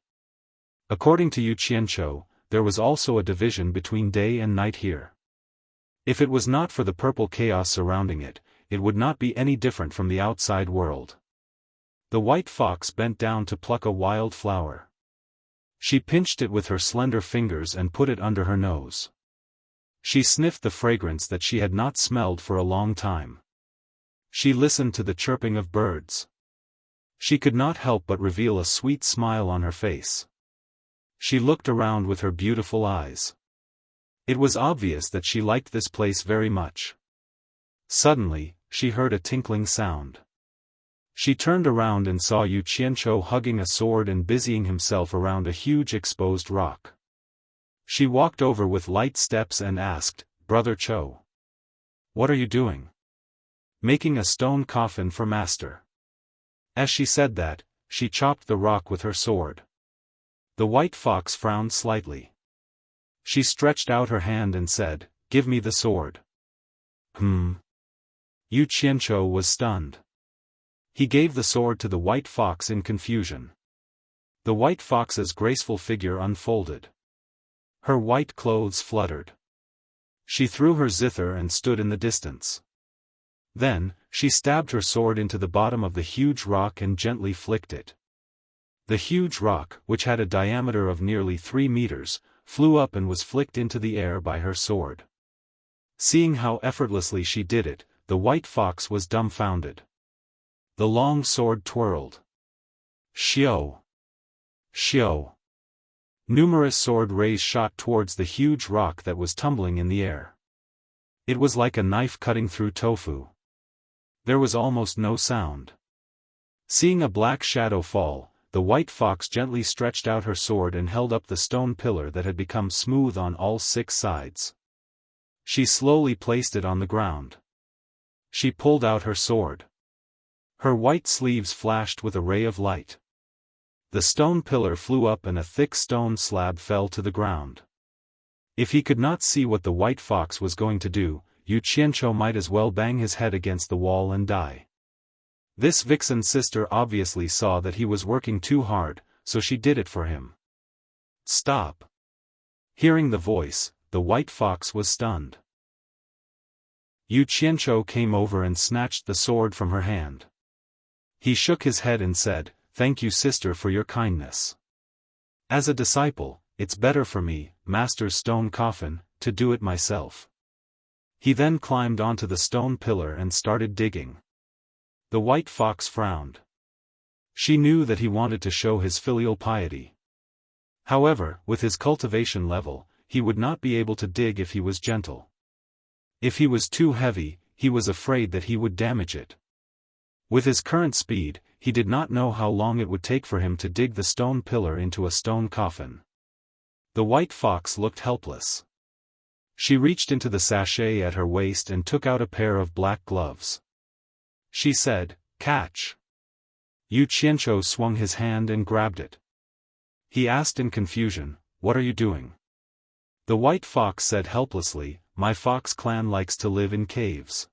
According to Yu Qianqiu, there was also a division between day and night here. If it was not for the purple chaos surrounding it, it would not be any different from the outside world. The white fox bent down to pluck a wild flower. She pinched it with her slender fingers and put it under her nose. She sniffed the fragrance that she had not smelled for a long time. She listened to the chirping of birds. She could not help but reveal a sweet smile on her face. She looked around with her beautiful eyes. It was obvious that she liked this place very much. Suddenly, she heard a tinkling sound. She turned around and saw Yu Qianqiu hugging a sword and busying himself around a huge exposed rock. She walked over with light steps and asked, "Brother Chou, what are you doing?" "Making a stone coffin for master." As she said that, she chopped the rock with her sword. The white fox frowned slightly. She stretched out her hand and said, "Give me the sword." Yu Qianqiu was stunned. He gave the sword to the white fox in confusion. The white fox's graceful figure unfolded. Her white clothes fluttered. She threw her zither and stood in the distance. Then, she stabbed her sword into the bottom of the huge rock and gently flicked it. The huge rock, which had a diameter of nearly 3 meters, flew up and was flicked into the air by her sword. Seeing how effortlessly she did it, the white fox was dumbfounded. The long sword twirled. Xiao! Xiao! Numerous sword rays shot towards the huge rock that was tumbling in the air. It was like a knife cutting through tofu. There was almost no sound. Seeing a black shadow fall, the white fox gently stretched out her sword and held up the stone pillar that had become smooth on all 6 sides. She slowly placed it on the ground. She pulled out her sword. Her white sleeves flashed with a ray of light. The stone pillar flew up and a thick stone slab fell to the ground. If he could not see what the white fox was going to do, Yu Qianqiu might as well bang his head against the wall and die. This vixen sister obviously saw that he was working too hard, so she did it for him. "Stop!" Hearing the voice, the white fox was stunned. Yu Qianqiu came over and snatched the sword from her hand. He shook his head and said, "Thank you, sister, for your kindness. As a disciple, it's better for me, master's stone coffin, to do it myself." He then climbed onto the stone pillar and started digging. The white fox frowned. She knew that he wanted to show his filial piety. However, with his cultivation level, he would not be able to dig if he was gentle. If he was too heavy, he was afraid that he would damage it. With his current speed, he did not know how long it would take for him to dig the stone pillar into a stone coffin. The white fox looked helpless. She reached into the sachet at her waist and took out a pair of black gloves. She said, "Catch." Yu Qianqiu swung his hand and grabbed it. He asked in confusion, "What are you doing?" The white fox said helplessly, "My fox clan likes to live in caves.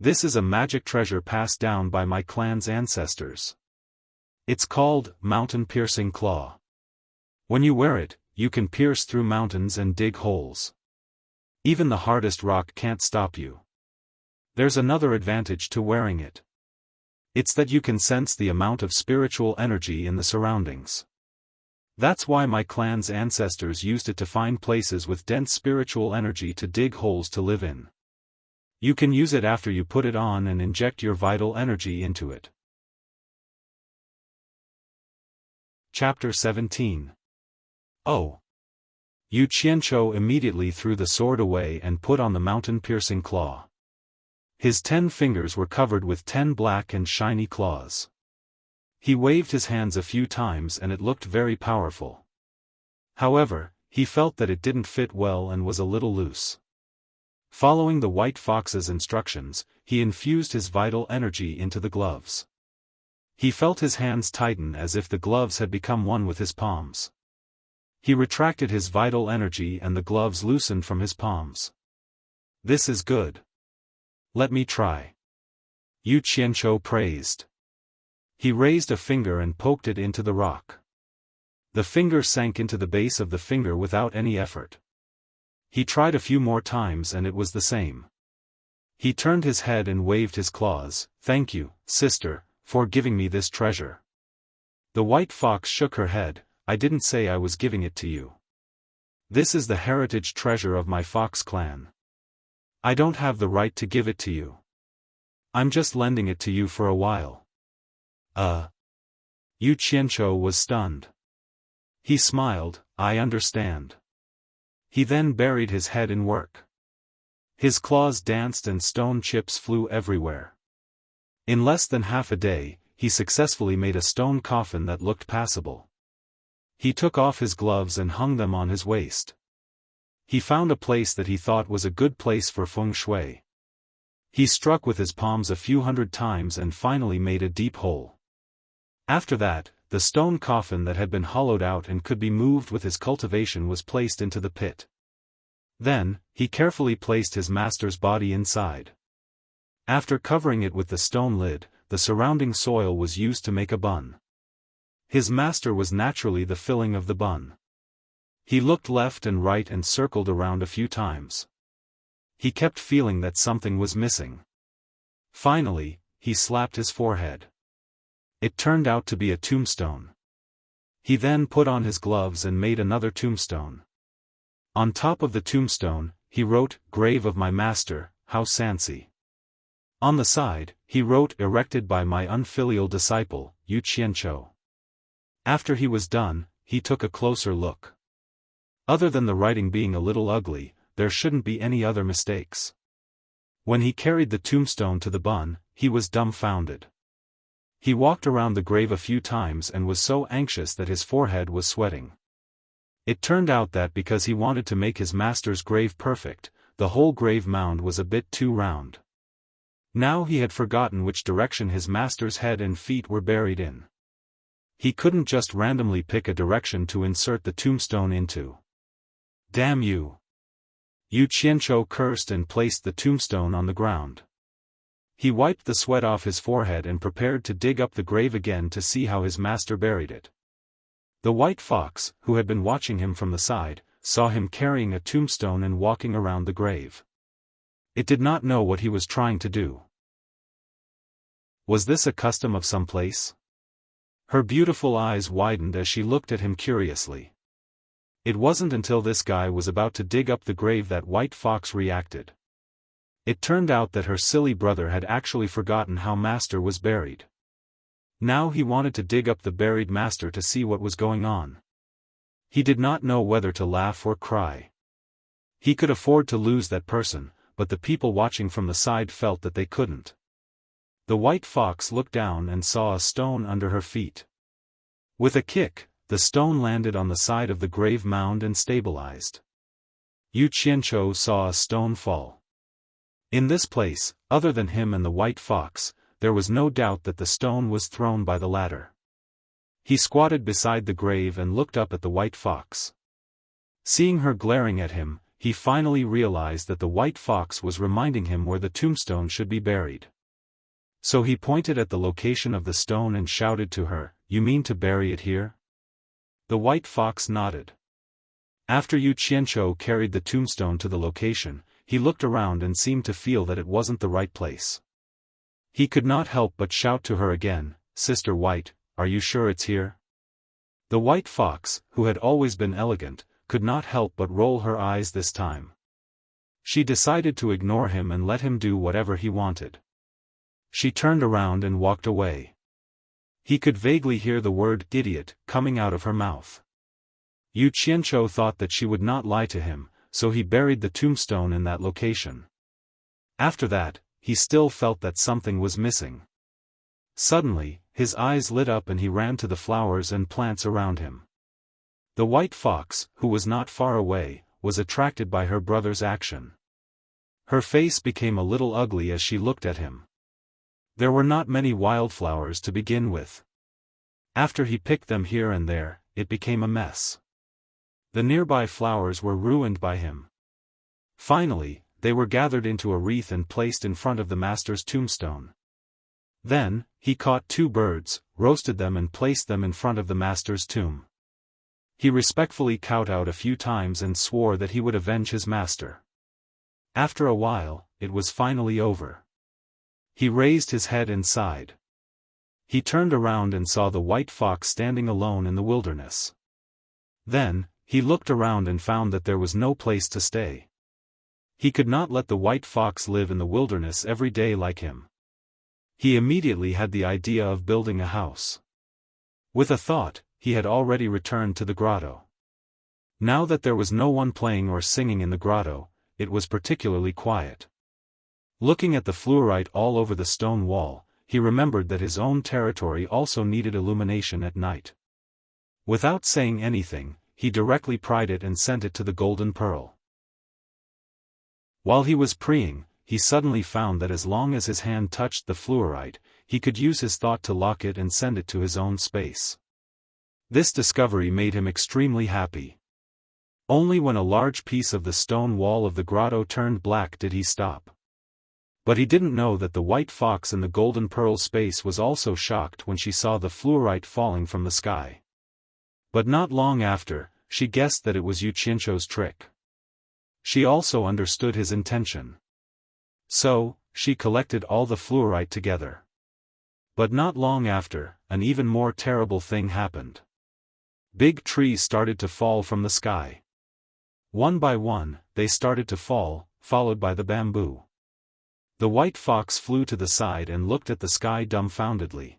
This is a magic treasure passed down by my clan's ancestors. It's called mountain-piercing claw. When you wear it, you can pierce through mountains and dig holes. Even the hardest rock can't stop you. There's another advantage to wearing it. It's that you can sense the amount of spiritual energy in the surroundings. That's why my clan's ancestors used it to find places with dense spiritual energy to dig holes to live in. You can use it after you put it on and inject your vital energy into it." Chapter 17. Oh! Yu Qianqiu immediately threw the sword away and put on the mountain-piercing claw. His 10 fingers were covered with 10 black and shiny claws. He waved his hands a few times and it looked very powerful. However, he felt that it didn't fit well and was a little loose. Following the white fox's instructions, he infused his vital energy into the gloves. He felt his hands tighten as if the gloves had become one with his palms. He retracted his vital energy and the gloves loosened from his palms. "This is good. Let me try." Yu Qianqiu praised. He raised a finger and poked it into the rock. The finger sank into the base of the finger without any effort. He tried a few more times and it was the same. He turned his head and waved his claws. "Thank you, sister, for giving me this treasure." The white fox shook her head. "I didn't say I was giving it to you. This is the heritage treasure of my fox clan. I don't have the right to give it to you. I'm just lending it to you for a while." Yu Qianqiu was stunned. He smiled. "I understand." He then buried his head in work. His claws danced and stone chips flew everywhere. In less than half a day, he successfully made a stone coffin that looked passable. He took off his gloves and hung them on his waist. He found a place that he thought was a good place for feng shui. He struck with his palms a few hundred times and finally made a deep hole. After that, the stone coffin that had been hollowed out and could be moved with his cultivation was placed into the pit. Then, he carefully placed his master's body inside. After covering it with the stone lid, the surrounding soil was used to make a bun. His master was naturally the filling of the bun. He looked left and right and circled around a few times. He kept feeling that something was missing. Finally, he slapped his forehead. It turned out to be a tombstone. He then put on his gloves and made another tombstone. On top of the tombstone, he wrote, "Grave of my master, Hao Sansi." On the side, he wrote, "Erected by my unfilial disciple, Yu Qianqiu." After he was done, he took a closer look. Other than the writing being a little ugly, there shouldn't be any other mistakes. When he carried the tombstone to the bun, he was dumbfounded. He walked around the grave a few times and was so anxious that his forehead was sweating. It turned out that because he wanted to make his master's grave perfect, the whole grave mound was a bit too round. Now he had forgotten which direction his master's head and feet were buried in. He couldn't just randomly pick a direction to insert the tombstone into. "Damn you!" Yu Qianqiu cursed and placed the tombstone on the ground. He wiped the sweat off his forehead and prepared to dig up the grave again to see how his master buried it. The white fox, who had been watching him from the side, saw him carrying a tombstone and walking around the grave. It did not know what he was trying to do. Was this a custom of some place? Her beautiful eyes widened as she looked at him curiously. It wasn't until this guy was about to dig up the grave that white fox reacted. It turned out that her silly brother had actually forgotten how master was buried. Now he wanted to dig up the buried master to see what was going on. He did not know whether to laugh or cry. He could afford to lose that person, but the people watching from the side felt that they couldn't. The white fox looked down and saw a stone under her feet. With a kick, the stone landed on the side of the grave mound and stabilized. Yu Qianqiu saw a stone fall. In this place, other than him and the white fox, there was no doubt that the stone was thrown by the latter. He squatted beside the grave and looked up at the white fox. Seeing her glaring at him, he finally realized that the white fox was reminding him where the tombstone should be buried. So he pointed at the location of the stone and shouted to her, "You mean to bury it here?" The white fox nodded. After Yu Qianqiu carried the tombstone to the location, he looked around and seemed to feel that it wasn't the right place. He could not help but shout to her again, "Sister White, are you sure it's here?" The white fox, who had always been elegant, could not help but roll her eyes this time. She decided to ignore him and let him do whatever he wanted. She turned around and walked away. He could vaguely hear the word "idiot" coming out of her mouth. Yu Qianqiu thought that she would not lie to him, so he buried the tombstone in that location. After that, he still felt that something was missing. Suddenly, his eyes lit up and he ran to the flowers and plants around him. The white fox, who was not far away, was attracted by her brother's action. Her face became a little ugly as she looked at him. There were not many wildflowers to begin with. After he picked them here and there, it became a mess. The nearby flowers were ruined by him. Finally, they were gathered into a wreath and placed in front of the master's tombstone. Then, he caught 2 birds, roasted them and placed them in front of the master's tomb. He respectfully kowtowed a few times and swore that he would avenge his master. After a while, it was finally over. He raised his head and sighed. He turned around and saw the white fox standing alone in the wilderness. Then, he looked around and found that there was no place to stay. He could not let the white fox live in the wilderness every day like him. He immediately had the idea of building a house. With a thought, he had already returned to the grotto. Now that there was no one playing or singing in the grotto, it was particularly quiet. Looking at the fluorite all over the stone wall, he remembered that his own territory also needed illumination at night. Without saying anything, he directly pried it and sent it to the golden pearl. While he was praying, he suddenly found that as long as his hand touched the fluorite, he could use his thought to lock it and send it to his own space. This discovery made him extremely happy. Only when a large piece of the stone wall of the grotto turned black did he stop. But he didn't know that the white fox in the golden pearl space was also shocked when she saw the fluorite falling from the sky. But not long after, she guessed that it was Yu Qianzhou's trick. She also understood his intention. So, she collected all the fluorite together. But not long after, an even more terrible thing happened. Big trees started to fall from the sky. One by one, they started to fall, followed by the bamboo. The white fox flew to the side and looked at the sky dumbfoundedly.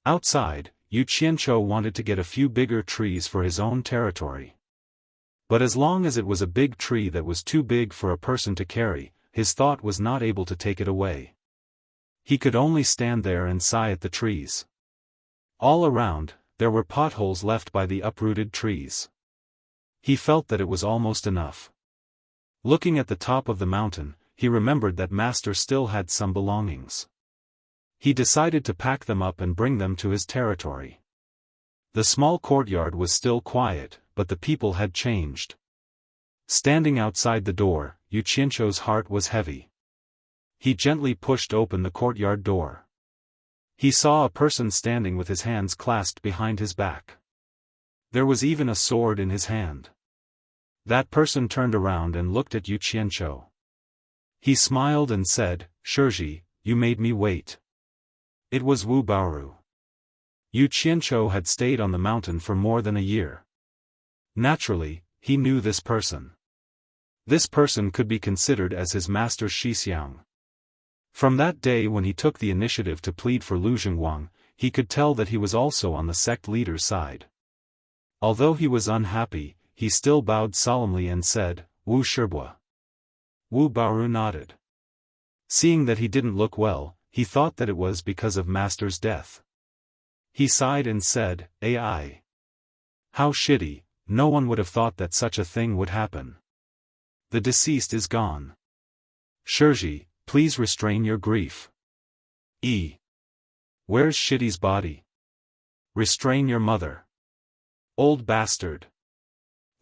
Outside, Yu Qianzhou wanted to get a few bigger trees for his own territory. But as long as it was a big tree that was too big for a person to carry, his thought was not able to take it away. He could only stand there and sigh at the trees. All around, there were potholes left by the uprooted trees. He felt that it was almost enough. Looking at the top of the mountain, he remembered that Master still had some belongings. He decided to pack them up and bring them to his territory. The small courtyard was still quiet, but the people had changed. Standing outside the door, Yu Qianzhou's heart was heavy. He gently pushed open the courtyard door. He saw a person standing with his hands clasped behind his back. There was even a sword in his hand. That person turned around and looked at Yu Qianzhou. He smiled and said, "Shiji, you made me wait." It was Wu Baoru. Yu Qianzhou had stayed on the mountain for more than a year. Naturally, he knew this person. This person could be considered as his master Shixiang. From that day when he took the initiative to plead for Lu Zhengwang, he could tell that he was also on the sect leader's side. Although he was unhappy, he still bowed solemnly and said, "Wu Shibua." Wu Baoru nodded. Seeing that he didn't look well, he thought that it was because of Master's death. He sighed and said, "Ai. How shitty, no one would have thought that such a thing would happen. The deceased is gone. Shiji, please restrain your grief. Where's Shidi's body? Restrain your mother. Old bastard.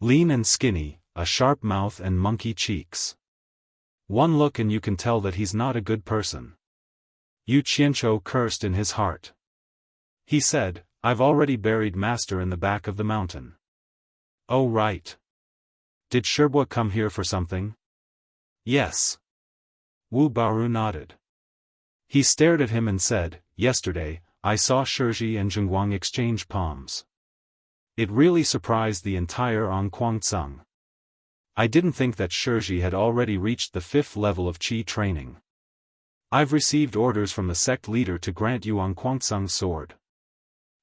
Lean and skinny, a sharp mouth and monkey cheeks. One look and you can tell that he's not a good person." Yu Qianzhou cursed in his heart. He said, "I've already buried Master in the back of the mountain." "Oh right. Did Shibua come here for something?" "Yes." Wu Baoru nodded. He stared at him and said, "Yesterday, I saw Shiji and Zhengwang exchange palms. It really surprised the entire Anquangtsung. I didn't think that Shiji had already reached the 5th level of Qi training. I've received orders from the sect leader to grant you Anquangtsung's sword.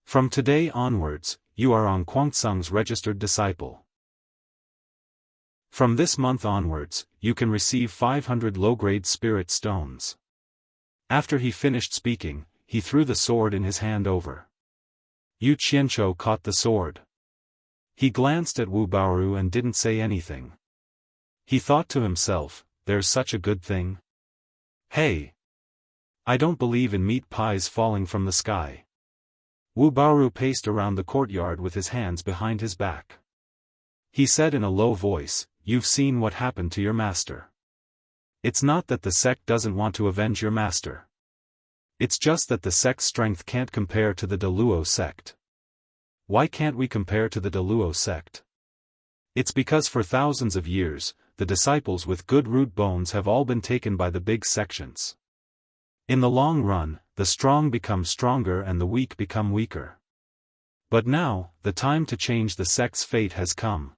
From today onwards, you are Anquangtsung's registered disciple. From this month onwards, you can receive 500 low-grade spirit stones." After he finished speaking, he threw the sword in his hand over. Yu Qianzhou caught the sword. He glanced at Wu Baoru and didn't say anything. He thought to himself, "There's such a good thing. Hey! I don't believe in meat pies falling from the sky." Wu Baoru paced around the courtyard with his hands behind his back. He said in a low voice, "You've seen what happened to your master. It's not that the sect doesn't want to avenge your master. It's just that the sect's strength can't compare to the Deluo sect. Why can't we compare to the Deluo sect? It's because for thousands of years, the disciples with good root bones have all been taken by the big sections. In the long run, the strong become stronger and the weak become weaker. But now, the time to change the sect's fate has come.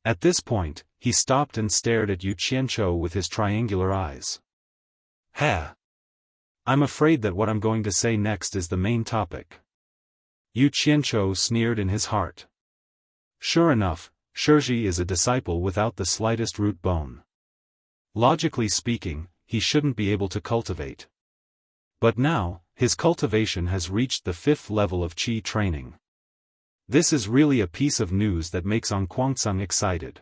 At this point, he stopped and stared at Yu Qianzhou with his triangular eyes. Ha! I'm afraid that what I'm going to say next is the main topic. Yu Qianzhou sneered in his heart. Sure enough, Shiji is a disciple without the slightest root bone. Logically speaking, he shouldn't be able to cultivate. But now, his cultivation has reached the 5th level of qi training. This is really a piece of news that makes An Kuang-tsung excited.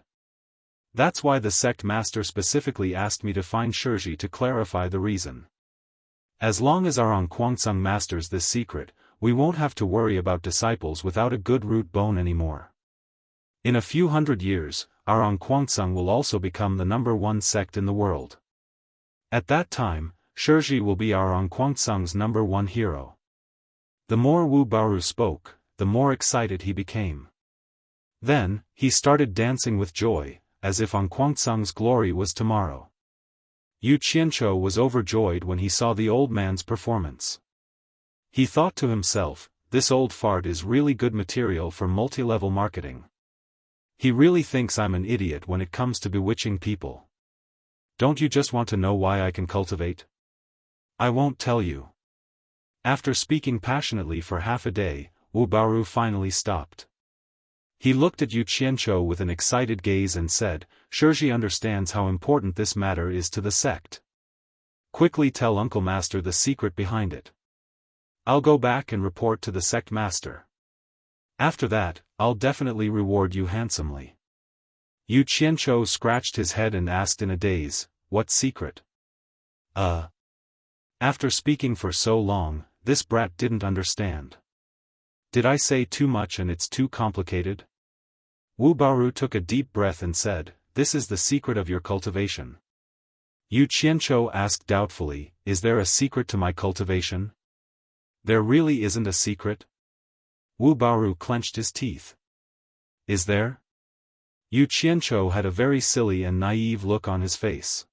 That's why the sect master specifically asked me to find Shiji to clarify the reason. As long as our An Kuang-tsung masters this secret, we won't have to worry about disciples without a good root bone anymore. In a few hundred years, our An Kuang-tsung will also become the #1 sect in the world. At that time, Shiji will be our An Kuang-tsung's #1 hero. The more Wu Baoru spoke, the more excited he became. Then, he started dancing with joy, as if An Kuang-tsung's glory was tomorrow. Yu Qianzhou was overjoyed when he saw the old man's performance. He thought to himself, this old fart is really good material for multi-level marketing. He really thinks I'm an idiot when it comes to bewitching people. Don't you just want to know why I can cultivate? I won't tell you. After speaking passionately for half a day, Wu Baoru finally stopped. He looked at Yu Qianzhou with an excited gaze and said, Shiji understands how important this matter is to the sect. Quickly tell Uncle Master the secret behind it. I'll go back and report to the sect master. After that, I'll definitely reward you handsomely. Yu Qianzhou scratched his head and asked in a daze, what secret? After speaking for so long, this brat didn't understand. Did I say too much and it's too complicated? Wu Baoru took a deep breath and said, this is the secret of your cultivation. Yu Qianzhou asked doubtfully, is there a secret to my cultivation? There really isn't a secret? Wu Baoru clenched his teeth. Is there? Yu Qianzhou had a very silly and naive look on his face.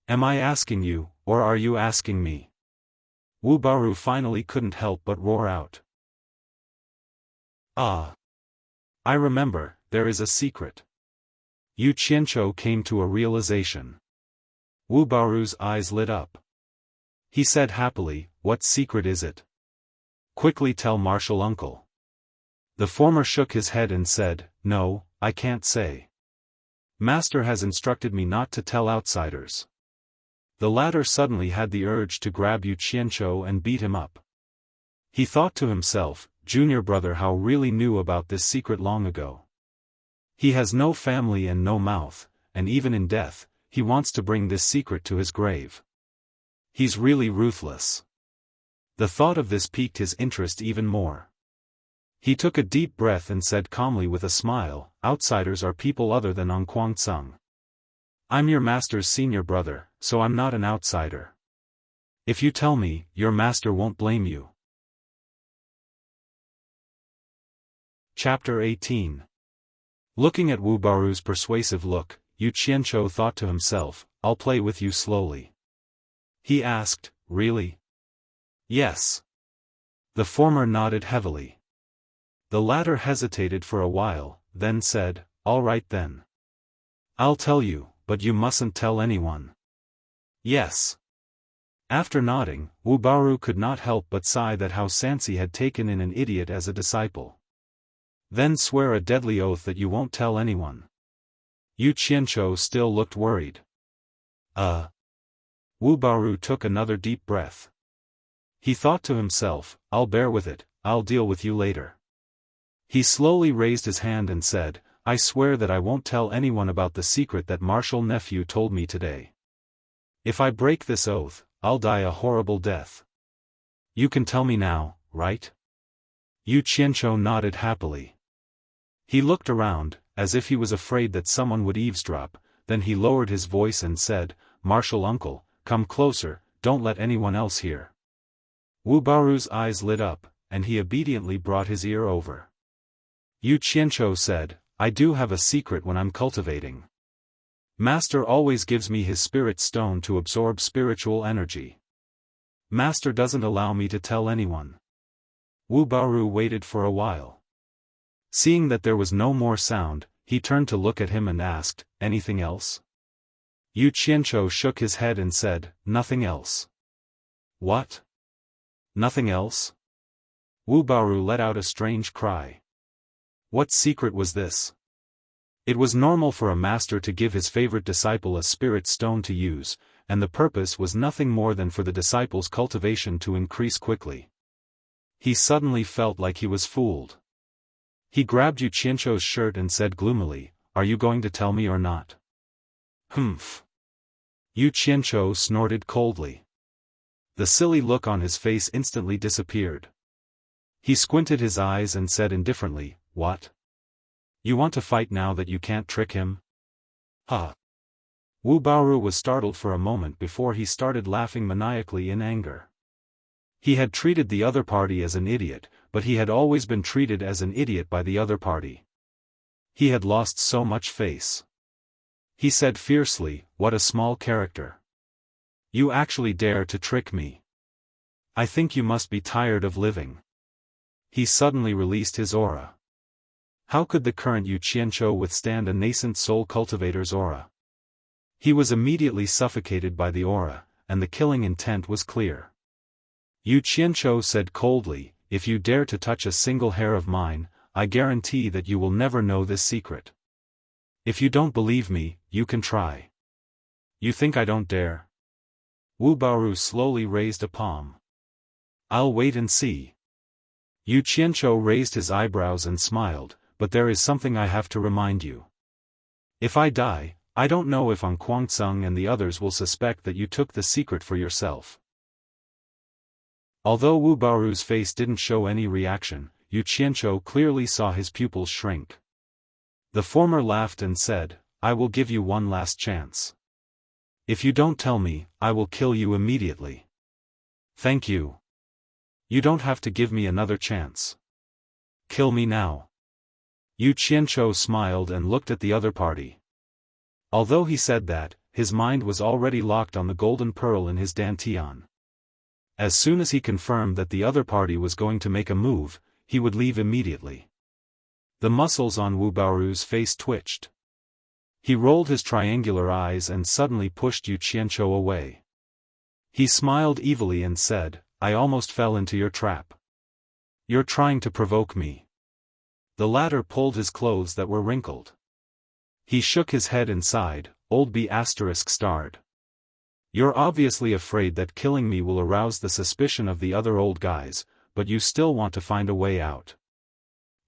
Am I asking you, or are you asking me? Wu Baoru finally couldn't help but roar out. Ah! I remember, there is a secret. Yu Qianzhou came to a realization. Wu Baoru's eyes lit up. He said happily, what secret is it? Quickly tell Martial Uncle. The former shook his head and said, no, I can't say. Master has instructed me not to tell outsiders. The latter suddenly had the urge to grab Yu Qianzhou and beat him up. He thought to himself, junior brother how really knew about this secret long ago. He has no family and no mouth, and even in death, he wants to bring this secret to his grave. He's really ruthless. The thought of this piqued his interest even more. He took a deep breath and said calmly with a smile, outsiders are people other than An Kuang-tsung. I'm your master's senior brother, so I'm not an outsider. If you tell me, your master won't blame you. Chapter 18. Looking at Wu Baoru's persuasive look, Yu Qianzhou thought to himself, I'll play with you slowly. He asked, really? Yes. The former nodded heavily. The latter hesitated for a while, then said, all right then. I'll tell you, but you mustn't tell anyone. Yes. After nodding, Wu Baoru could not help but sigh that how Sansi had taken in an idiot as a disciple. Then swear a deadly oath that you won't tell anyone. Yu Qianzhou still looked worried. Wu Baoru took another deep breath. He thought to himself, I'll bear with it, I'll deal with you later. He slowly raised his hand and said, I swear that I won't tell anyone about the secret that Martial Nephew told me today. If I break this oath, I'll die a horrible death. You can tell me now, right? Yu Qianzhou nodded happily. He looked around, as if he was afraid that someone would eavesdrop, then he lowered his voice and said, Martial Uncle, come closer, don't let anyone else hear. Wu Baoru's eyes lit up, and he obediently brought his ear over. Yu Qianzhou said, I do have a secret when I'm cultivating. Master always gives me his spirit stone to absorb spiritual energy. Master doesn't allow me to tell anyone. Wu Baoru waited for a while. Seeing that there was no more sound, he turned to look at him and asked, anything else? Yu Qianzhou shook his head and said, nothing else. What? Nothing else? Wu Baoru let out a strange cry. What secret was this? It was normal for a master to give his favorite disciple a spirit stone to use, and the purpose was nothing more than for the disciple's cultivation to increase quickly. He suddenly felt like he was fooled. He grabbed Yu Qianzhou's shirt and said gloomily, are you going to tell me or not? Humph. Yu Qianzhou snorted coldly. The silly look on his face instantly disappeared. He squinted his eyes and said indifferently, what? You want to fight now that you can't trick him? Ha! Wu Baoru was startled for a moment before he started laughing maniacally in anger. He had treated the other party as an idiot, but he had always been treated as an idiot by the other party. He had lost so much face. He said fiercely, what a small character. You actually dare to trick me. I think you must be tired of living. He suddenly released his aura. How could the current Yu Qianzhou withstand a nascent soul cultivator's aura? He was immediately suffocated by the aura, and the killing intent was clear. Yu Qianzhou said coldly, if you dare to touch a single hair of mine, I guarantee that you will never know this secret. If you don't believe me, you can try. You think I don't dare? Wu Baoru slowly raised a palm. I'll wait and see. Yu Qianzhou raised his eyebrows and smiled, but there is something I have to remind you. If I die, I don't know if Kuang-tsung and the others will suspect that you took the secret for yourself. Although Wu Baoru's face didn't show any reaction, Yu Qianzhou clearly saw his pupils shrink. The former laughed and said, I will give you one last chance. If you don't tell me, I will kill you immediately. Thank you. You don't have to give me another chance. Kill me now. Yu Qianzhou smiled and looked at the other party. Although he said that, his mind was already locked on the golden pearl in his dantian. As soon as he confirmed that the other party was going to make a move, he would leave immediately. The muscles on Wu Baoru's face twitched. He rolled his triangular eyes and suddenly pushed Yu Qianzhou away. He smiled evilly and said, I almost fell into your trap. You're trying to provoke me. The latter pulled his clothes that were wrinkled. He shook his head and sighed, old B*****. You're obviously afraid that killing me will arouse the suspicion of the other old guys, but you still want to find a way out.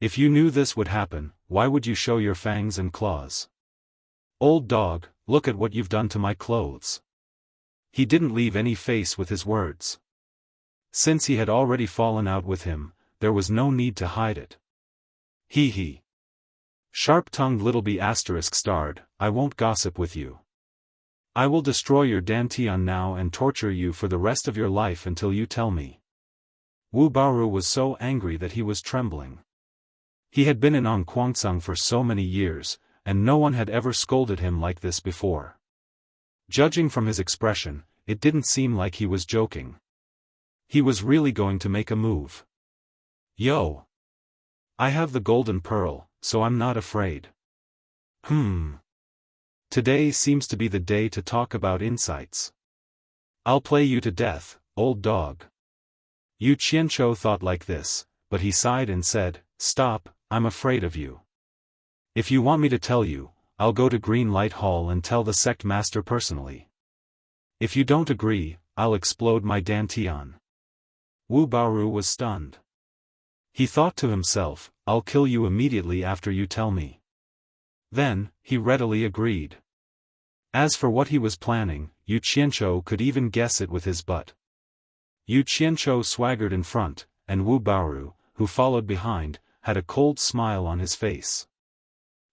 If you knew this would happen, why would you show your fangs and claws? Old dog, look at what you've done to my clothes. He didn't leave any face with his words. Since he had already fallen out with him, there was no need to hide it. He. Sharp-tongued little B*****, I won't gossip with you. I will destroy your dantian now and torture you for the rest of your life until you tell me. Wu Baoru was so angry that he was trembling. He had been in Kuang-tsung for so many years, and no one had ever scolded him like this before. Judging from his expression, it didn't seem like he was joking. He was really going to make a move. Yo! I have the golden pearl, so I'm not afraid. Today seems to be the day to talk about insights. I'll play you to death, old dog. Yu Qianzhou thought like this, but he sighed and said, stop, I'm afraid of you. If you want me to tell you, I'll go to Green Light Hall and tell the sect master personally. If you don't agree, I'll explode my dantian. Wu Baoru was stunned. He thought to himself, I'll kill you immediately after you tell me. Then, he readily agreed. As for what he was planning, Yu Qianzhou could even guess it with his butt. Yu Qianzhou swaggered in front, and Wu Baoru, who followed behind, had a cold smile on his face.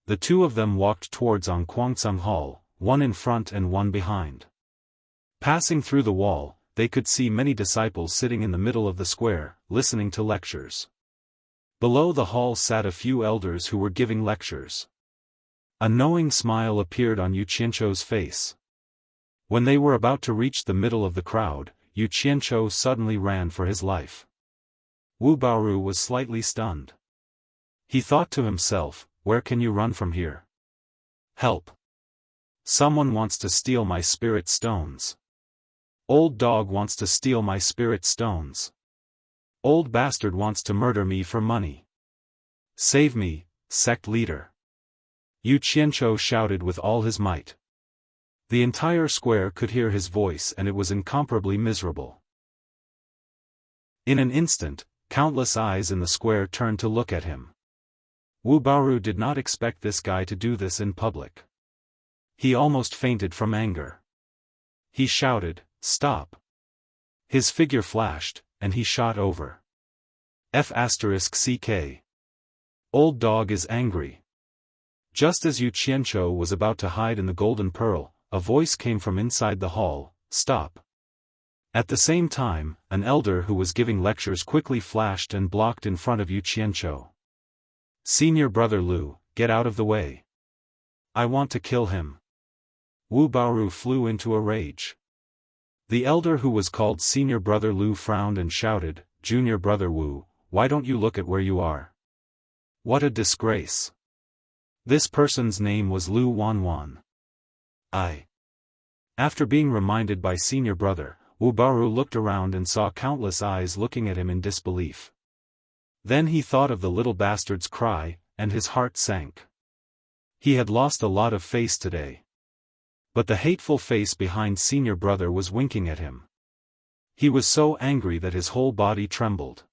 The two of them walked towards Kuang-tsung Hall, one in front and one behind. Passing through the wall, they could see many disciples sitting in the middle of the square, listening to lectures. Below the hall sat a few elders who were giving lectures. A knowing smile appeared on Yu Qianzhou's face. When they were about to reach the middle of the crowd, Yu Qianzhou suddenly ran for his life. Wu Baoru was slightly stunned. He thought to himself, where can you run from here? Help! Someone wants to steal my spirit stones. Old dog wants to steal my spirit stones. Old bastard wants to murder me for money. Save me, sect leader! Yu Qianzhou shouted with all his might. The entire square could hear his voice and it was incomparably miserable. In an instant, countless eyes in the square turned to look at him. Wu Baoru did not expect this guy to do this in public. He almost fainted from anger. He shouted, "Stop!" His figure flashed, and he shot over. F***CK. Old dog is angry. Just as Yu Qianzhou was about to hide in the golden pearl, a voice came from inside the hall, "Stop!" At the same time, an elder who was giving lectures quickly flashed and blocked in front of Yu Qianzhou. "Senior brother Lu, get out of the way. I want to kill him." Wu Baoru flew into a rage. The elder who was called Senior Brother Lu frowned and shouted, "Junior Brother Wu, why don't you look at where you are? What a disgrace." This person's name was Lu Wanwan. After being reminded by Senior Brother, Wu Baoru looked around and saw countless eyes looking at him in disbelief. Then he thought of the little bastard's cry, and his heart sank. He had lost a lot of face today. But the hateful face behind Senior Brother was winking at him. He was so angry that his whole body trembled.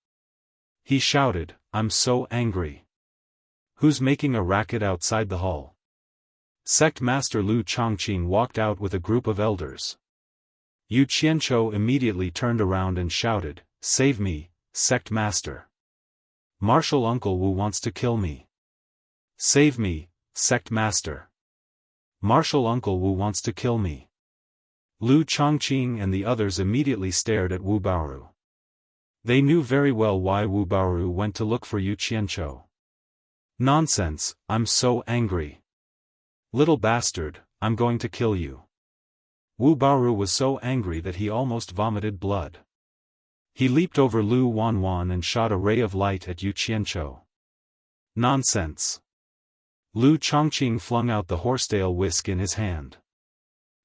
He shouted, "I'm so angry. Who's making a racket outside the hall?" Sect Master Lu Chongqing walked out with a group of elders. Yu Qianzhou immediately turned around and shouted, "Save me, Sect Master. Martial Uncle Wu wants to kill me. Save me, Sect Master. Martial Uncle Wu wants to kill me." Lu Chongqing and the others immediately stared at Wu Baoru. They knew very well why Wu Baoru went to look for Yu Qianzhou. "Nonsense, I'm so angry. Little bastard, I'm going to kill you." Wu Baoru was so angry that he almost vomited blood. He leaped over Lu Wanwan and shot a ray of light at Yu Qianzhou. "Nonsense." Lu Chongqing flung out the horsetail whisk in his hand.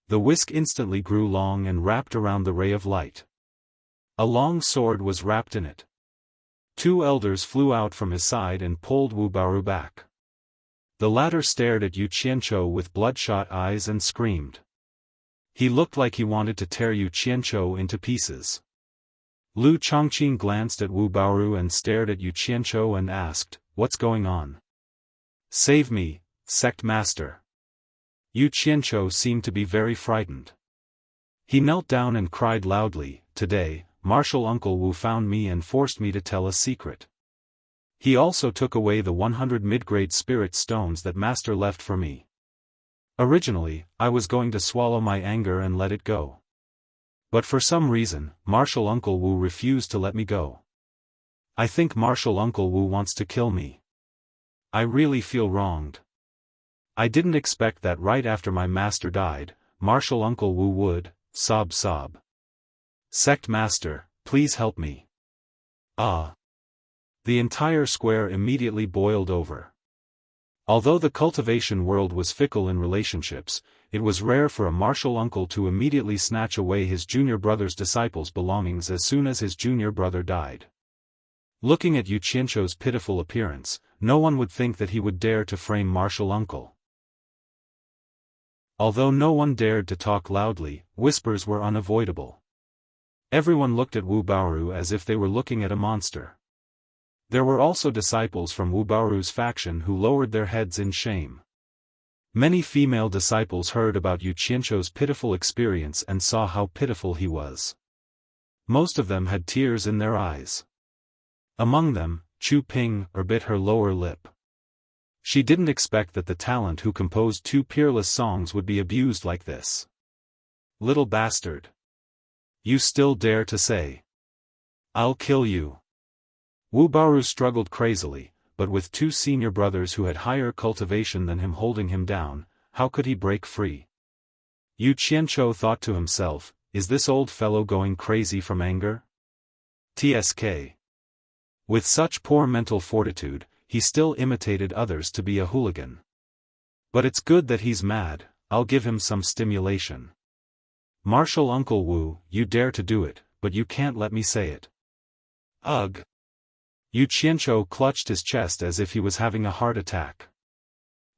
The whisk instantly grew long and wrapped around the ray of light. A long sword was wrapped in it. Two elders flew out from his side and pulled Wu Baoru back. The latter stared at Yu Qianzhou with bloodshot eyes and screamed. He looked like he wanted to tear Yu Qianzhou into pieces. Lu Chongqing glanced at Wu Baoru and stared at Yu Qianzhou and asked, "What's going on?" "Save me, Sect Master." Yu Qianzhou seemed to be very frightened. He knelt down and cried loudly, "Today, Martial Uncle Wu found me and forced me to tell a secret. He also took away the 100 mid-grade spirit stones that Master left for me. Originally, I was going to swallow my anger and let it go. But for some reason, Martial Uncle Wu refused to let me go. I think Martial Uncle Wu wants to kill me. I really feel wronged. I didn't expect that right after my master died, Martial Uncle Wu would, sob. Sect Master, please help me." The entire square immediately boiled over. Although the cultivation world was fickle in relationships, it was rare for a martial uncle to immediately snatch away his junior brother's disciples' belongings as soon as his junior brother died. Looking at Yu Qianzhou's pitiful appearance, no one would think that he would dare to frame martial uncle. Although no one dared to talk loudly, whispers were unavoidable. Everyone looked at Wu Baoru as if they were looking at a monster. There were also disciples from Wu Baoru's faction who lowered their heads in shame. Many female disciples heard about Yu Qianzhou's pitiful experience and saw how pitiful he was. Most of them had tears in their eyes. Among them, Chu Ping bit her lower lip. She didn't expect that the talent who composed two peerless songs would be abused like this. "Little bastard. You still dare to say, "I'll kill you"? Wu Baoru struggled crazily, but with two senior brothers who had higher cultivation than him holding him down, how could he break free? Yu Qianzhou thought to himself, is this old fellow going crazy from anger? TSK. With such poor mental fortitude, he still imitated others to be a hooligan. But it's good that he's mad, I'll give him some stimulation. Martial Uncle Wu, you dare to do it, but you can't let me say it. Ugh. Yu Qianzhou clutched his chest as if he was having a heart attack.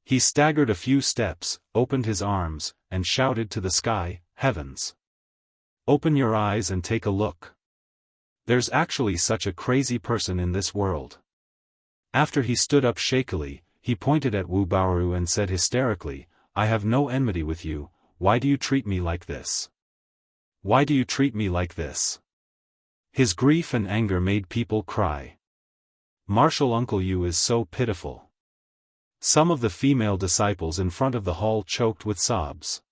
He staggered a few steps, opened his arms, and shouted to the sky, "Heavens! Open your eyes and take a look. There's actually such a crazy person in this world." After he stood up shakily, he pointed at Wu Baoru and said hysterically, "I have no enmity with you, why do you treat me like this? Why do you treat me like this?" His grief and anger made people cry. Martial Uncle Yu is so pitiful. Some of the female disciples in front of the hall choked with sobs.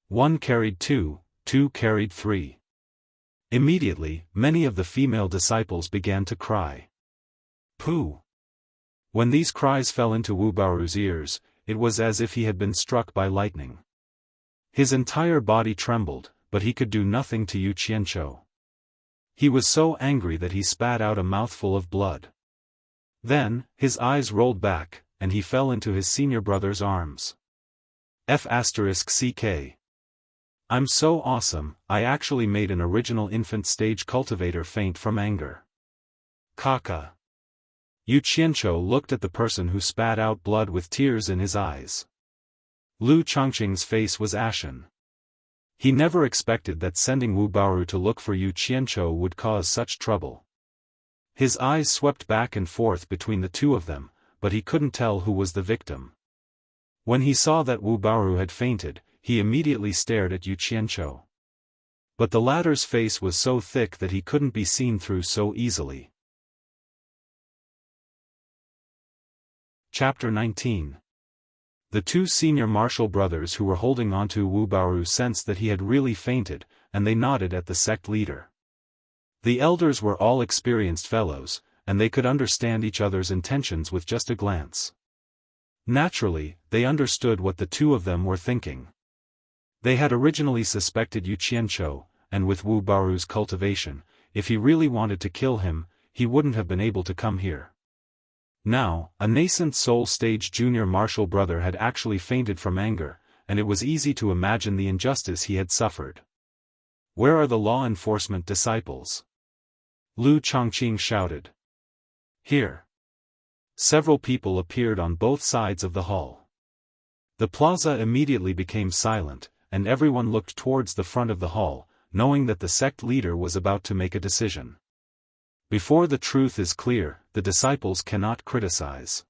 One carried two carried three. Immediately, many of the female disciples began to cry. Pooh! When these cries fell into Wu Baoru's ears, it was as if he had been struck by lightning. His entire body trembled, but he could do nothing to Yu Qianzhou. He was so angry that he spat out a mouthful of blood. Then, his eyes rolled back, and he fell into his senior brother's arms. F***ck. I'm so awesome, I actually made an original infant stage cultivator faint from anger. Kaka. Yu Qianzhou looked at the person who spat out blood with tears in his eyes. Lu Chongqing's face was ashen. He never expected that sending Wu Baoru to look for Yu Qianzhou would cause such trouble. His eyes swept back and forth between the two of them, but he couldn't tell who was the victim. When he saw that Wu Baoru had fainted, he immediately stared at Yu Qianzhou. But the latter's face was so thick that he couldn't be seen through so easily. Chapter 19. The two senior martial brothers who were holding onto Wu Baoru sensed that he had really fainted, and they nodded at the sect leader. The elders were all experienced fellows, and they could understand each other's intentions with just a glance. Naturally, they understood what the two of them were thinking. They had originally suspected Yu Qianzhou, and with Wu Baoru's cultivation, if he really wanted to kill him, he wouldn't have been able to come here. Now, a nascent soul-stage junior martial brother had actually fainted from anger, and it was easy to imagine the injustice he had suffered. Where are the law enforcement disciples? Lu Chongqing shouted. Here. Several people appeared on both sides of the hall. The plaza immediately became silent, and everyone looked towards the front of the hall, knowing that the sect leader was about to make a decision. Before the truth is clear, the disciples cannot criticize.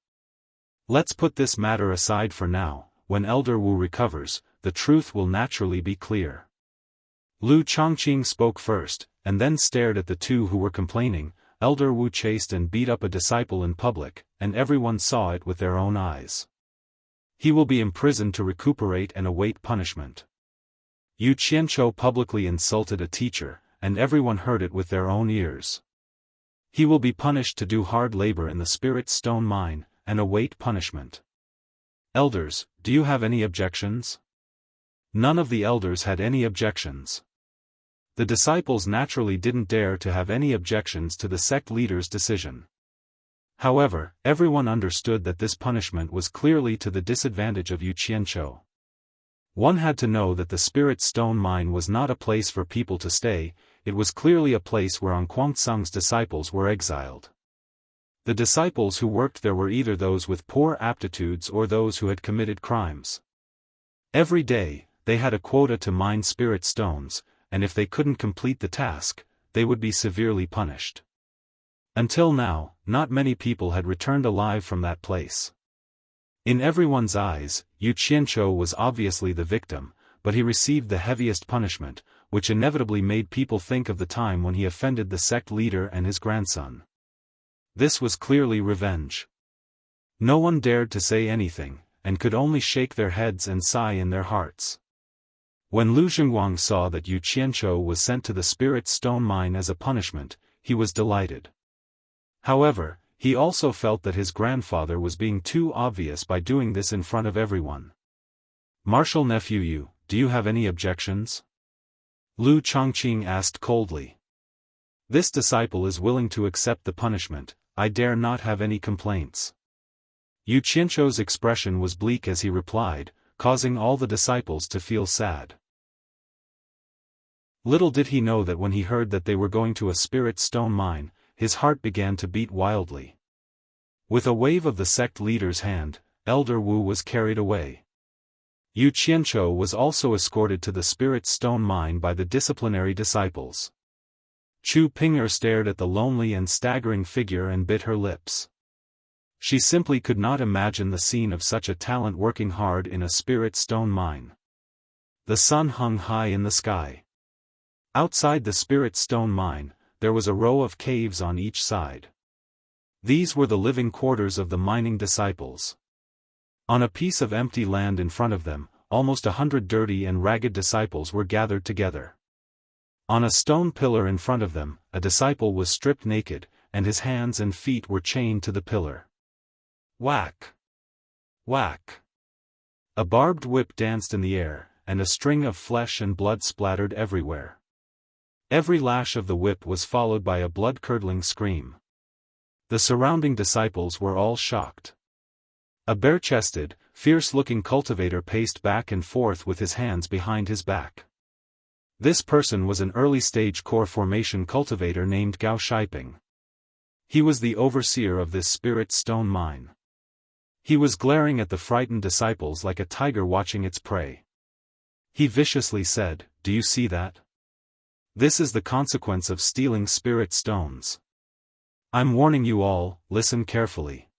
Let's put this matter aside for now. When Elder Wu recovers, the truth will naturally be clear. Lu Chongqing spoke first, and then stared at the two who were complaining. Elder Wu chased and beat up a disciple in public, and everyone saw it with their own eyes. He will be imprisoned to recuperate and await punishment. Yu Qianzhou publicly insulted a teacher, and everyone heard it with their own ears. He will be punished to do hard labor in the spirit stone mine, and await punishment. Elders, do you have any objections? None of the elders had any objections. The disciples naturally didn't dare to have any objections to the sect leader's decision. However, everyone understood that this punishment was clearly to the disadvantage of Yu Qianzhou. One had to know that the spirit stone mine was not a place for people to stay, it was clearly a place where Kuang-tsung's disciples were exiled. The disciples who worked there were either those with poor aptitudes or those who had committed crimes. Every day, they had a quota to mine spirit stones, and if they couldn't complete the task, they would be severely punished. Until now, not many people had returned alive from that place. In everyone's eyes, Yu Qianzhou was obviously the victim, but he received the heaviest punishment, which inevitably made people think of the time when he offended the sect leader and his grandson. This was clearly revenge. No one dared to say anything, and could only shake their heads and sigh in their hearts. When Lu Zhengguang saw that Yu Qianzhou was sent to the spirit stone mine as a punishment, he was delighted. However, he also felt that his grandfather was being too obvious by doing this in front of everyone. "Martial nephew Yu, do you have any objections?" Lu Chongqing asked coldly. "This disciple is willing to accept the punishment, I dare not have any complaints." Yu Qianzhou's expression was bleak as he replied, causing all the disciples to feel sad. Little did he know that when he heard that they were going to a spirit stone mine, his heart began to beat wildly. With a wave of the sect leader's hand, Elder Wu was carried away. Yu Qianzhou was also escorted to the spirit stone mine by the disciplinary disciples. Chu Ping'er stared at the lonely and staggering figure and bit her lips. She simply could not imagine the scene of such a talent working hard in a spirit stone mine. The sun hung high in the sky. Outside the spirit stone mine, there was a row of caves on each side. These were the living quarters of the mining disciples. On a piece of empty land in front of them, almost 100 dirty and ragged disciples were gathered together. On a stone pillar in front of them, a disciple was stripped naked, and his hands and feet were chained to the pillar. Whack! Whack! A barbed whip danced in the air, and a string of flesh and blood splattered everywhere. Every lash of the whip was followed by a blood-curdling scream. The surrounding disciples were all shocked. A bare-chested, fierce-looking cultivator paced back and forth with his hands behind his back. This person was an early-stage core formation cultivator named Gao Shiping. He was the overseer of this spirit stone mine. He was glaring at the frightened disciples like a tiger watching its prey. He viciously said, "Do you see that? This is the consequence of stealing spirit stones. I'm warning you all, listen carefully.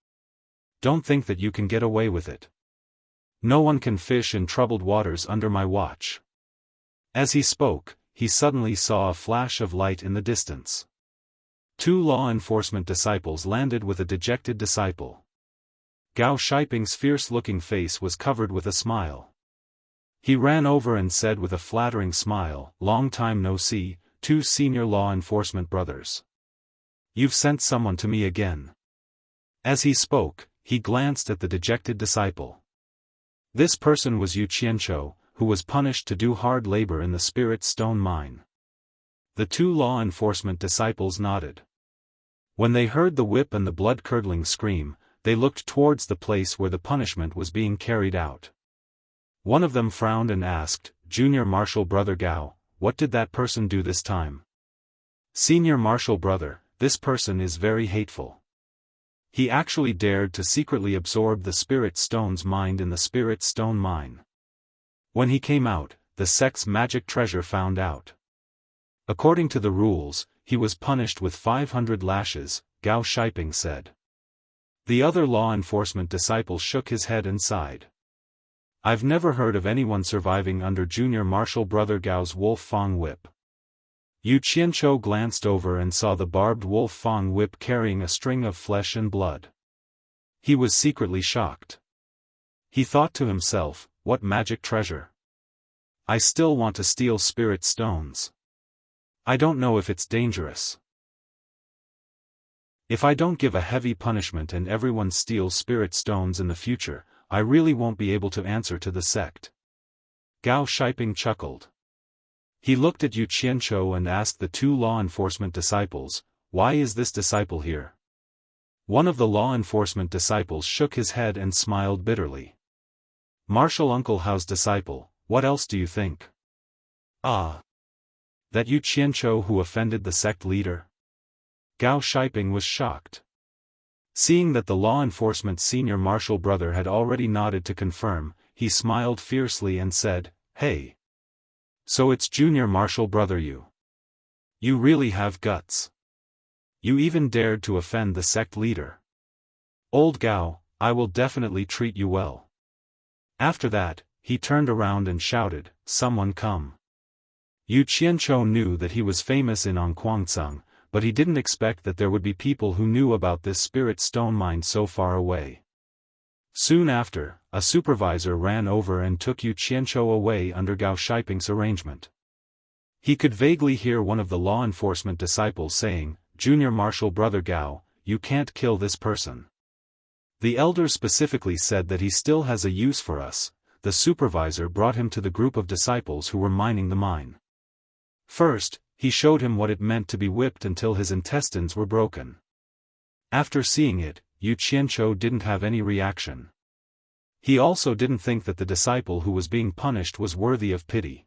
Don't think that you can get away with it. No one can fish in troubled waters under my watch." As he spoke, he suddenly saw a flash of light in the distance. 2 law enforcement disciples landed with a dejected disciple. Gao Shiping's fierce-looking face was covered with a smile. He ran over and said with a flattering smile, "Long time no see, 2 senior law enforcement brothers. You've sent someone to me again." As he spoke, he glanced at the dejected disciple. This person was Yu Qianzhou, who was punished to do hard labor in the spirit stone mine. The 2 law enforcement disciples nodded. When they heard the whip and the blood-curdling scream, they looked towards the place where the punishment was being carried out. One of them frowned and asked, "Junior Marshal Brother Gao, what did that person do this time?" "Senior Marshal Brother, this person is very hateful. He actually dared to secretly absorb the spirit stone's mind in the spirit stone mine. When he came out, the sect's magic treasure found out. According to the rules, he was punished with 500 lashes," Gao Shiping said. The other law enforcement disciple shook his head and sighed. "I've never heard of anyone surviving under Junior Marshal Brother Gao's Wolf Fang whip." Yu Qianzhou glanced over and saw the barbed Wolf Fang whip carrying a string of flesh and blood. He was secretly shocked. He thought to himself, "What magic treasure! I still want to steal spirit stones. I don't know if it's dangerous. If I don't give a heavy punishment and everyone steals spirit stones in the future, I really won't be able to answer to the sect." Gao Shiping chuckled. He looked at Yu Qianzhou and asked the 2 law enforcement disciples, "Why is this disciple here?" One of the law enforcement disciples shook his head and smiled bitterly. "Marshal Uncle Hao's disciple, what else do you think?" "Ah. That Yu Qianzhou who offended the sect leader?" Gao Shiping was shocked. Seeing that the law enforcement senior marshal brother had already nodded to confirm, he smiled fiercely and said, "Hey. So it's Junior Marshal Brother Yu. You really have guts. You even dared to offend the sect leader. Old Gao, I will definitely treat you well." After that, he turned around and shouted, "Someone come." Yu Qianzhou knew that he was famous in Onquancang, but he didn't expect that there would be people who knew about this spirit stone mine so far away. Soon after, a supervisor ran over and took Yu Qianzhou away under Gao Shiping's arrangement. He could vaguely hear one of the law enforcement disciples saying, "Junior Marshal Brother Gao, you can't kill this person. The elders specifically said that he still has a use for us." The supervisor brought him to the group of disciples who were mining the mine. First, he showed him what it meant to be whipped until his intestines were broken. After seeing it, Yu Qianzhou didn't have any reaction. He also didn't think that the disciple who was being punished was worthy of pity.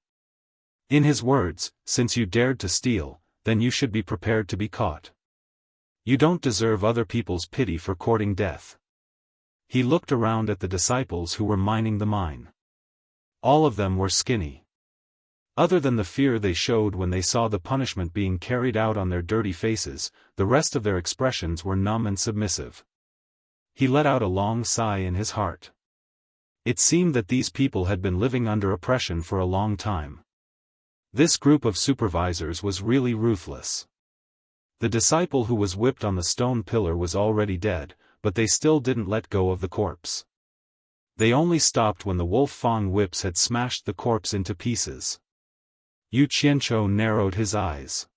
In his words, "Since you dared to steal, then you should be prepared to be caught. You don't deserve other people's pity for courting death." He looked around at the disciples who were mining the mine. All of them were skinny. Other than the fear they showed when they saw the punishment being carried out on their dirty faces, the rest of their expressions were numb and submissive. He let out a long sigh in his heart. It seemed that these people had been living under oppression for a long time. This group of supervisors was really ruthless. The disciple who was whipped on the stone pillar was already dead, but they still didn't let go of the corpse. They only stopped when the wolf fang whips had smashed the corpse into pieces. Yu Qianzhou narrowed his eyes.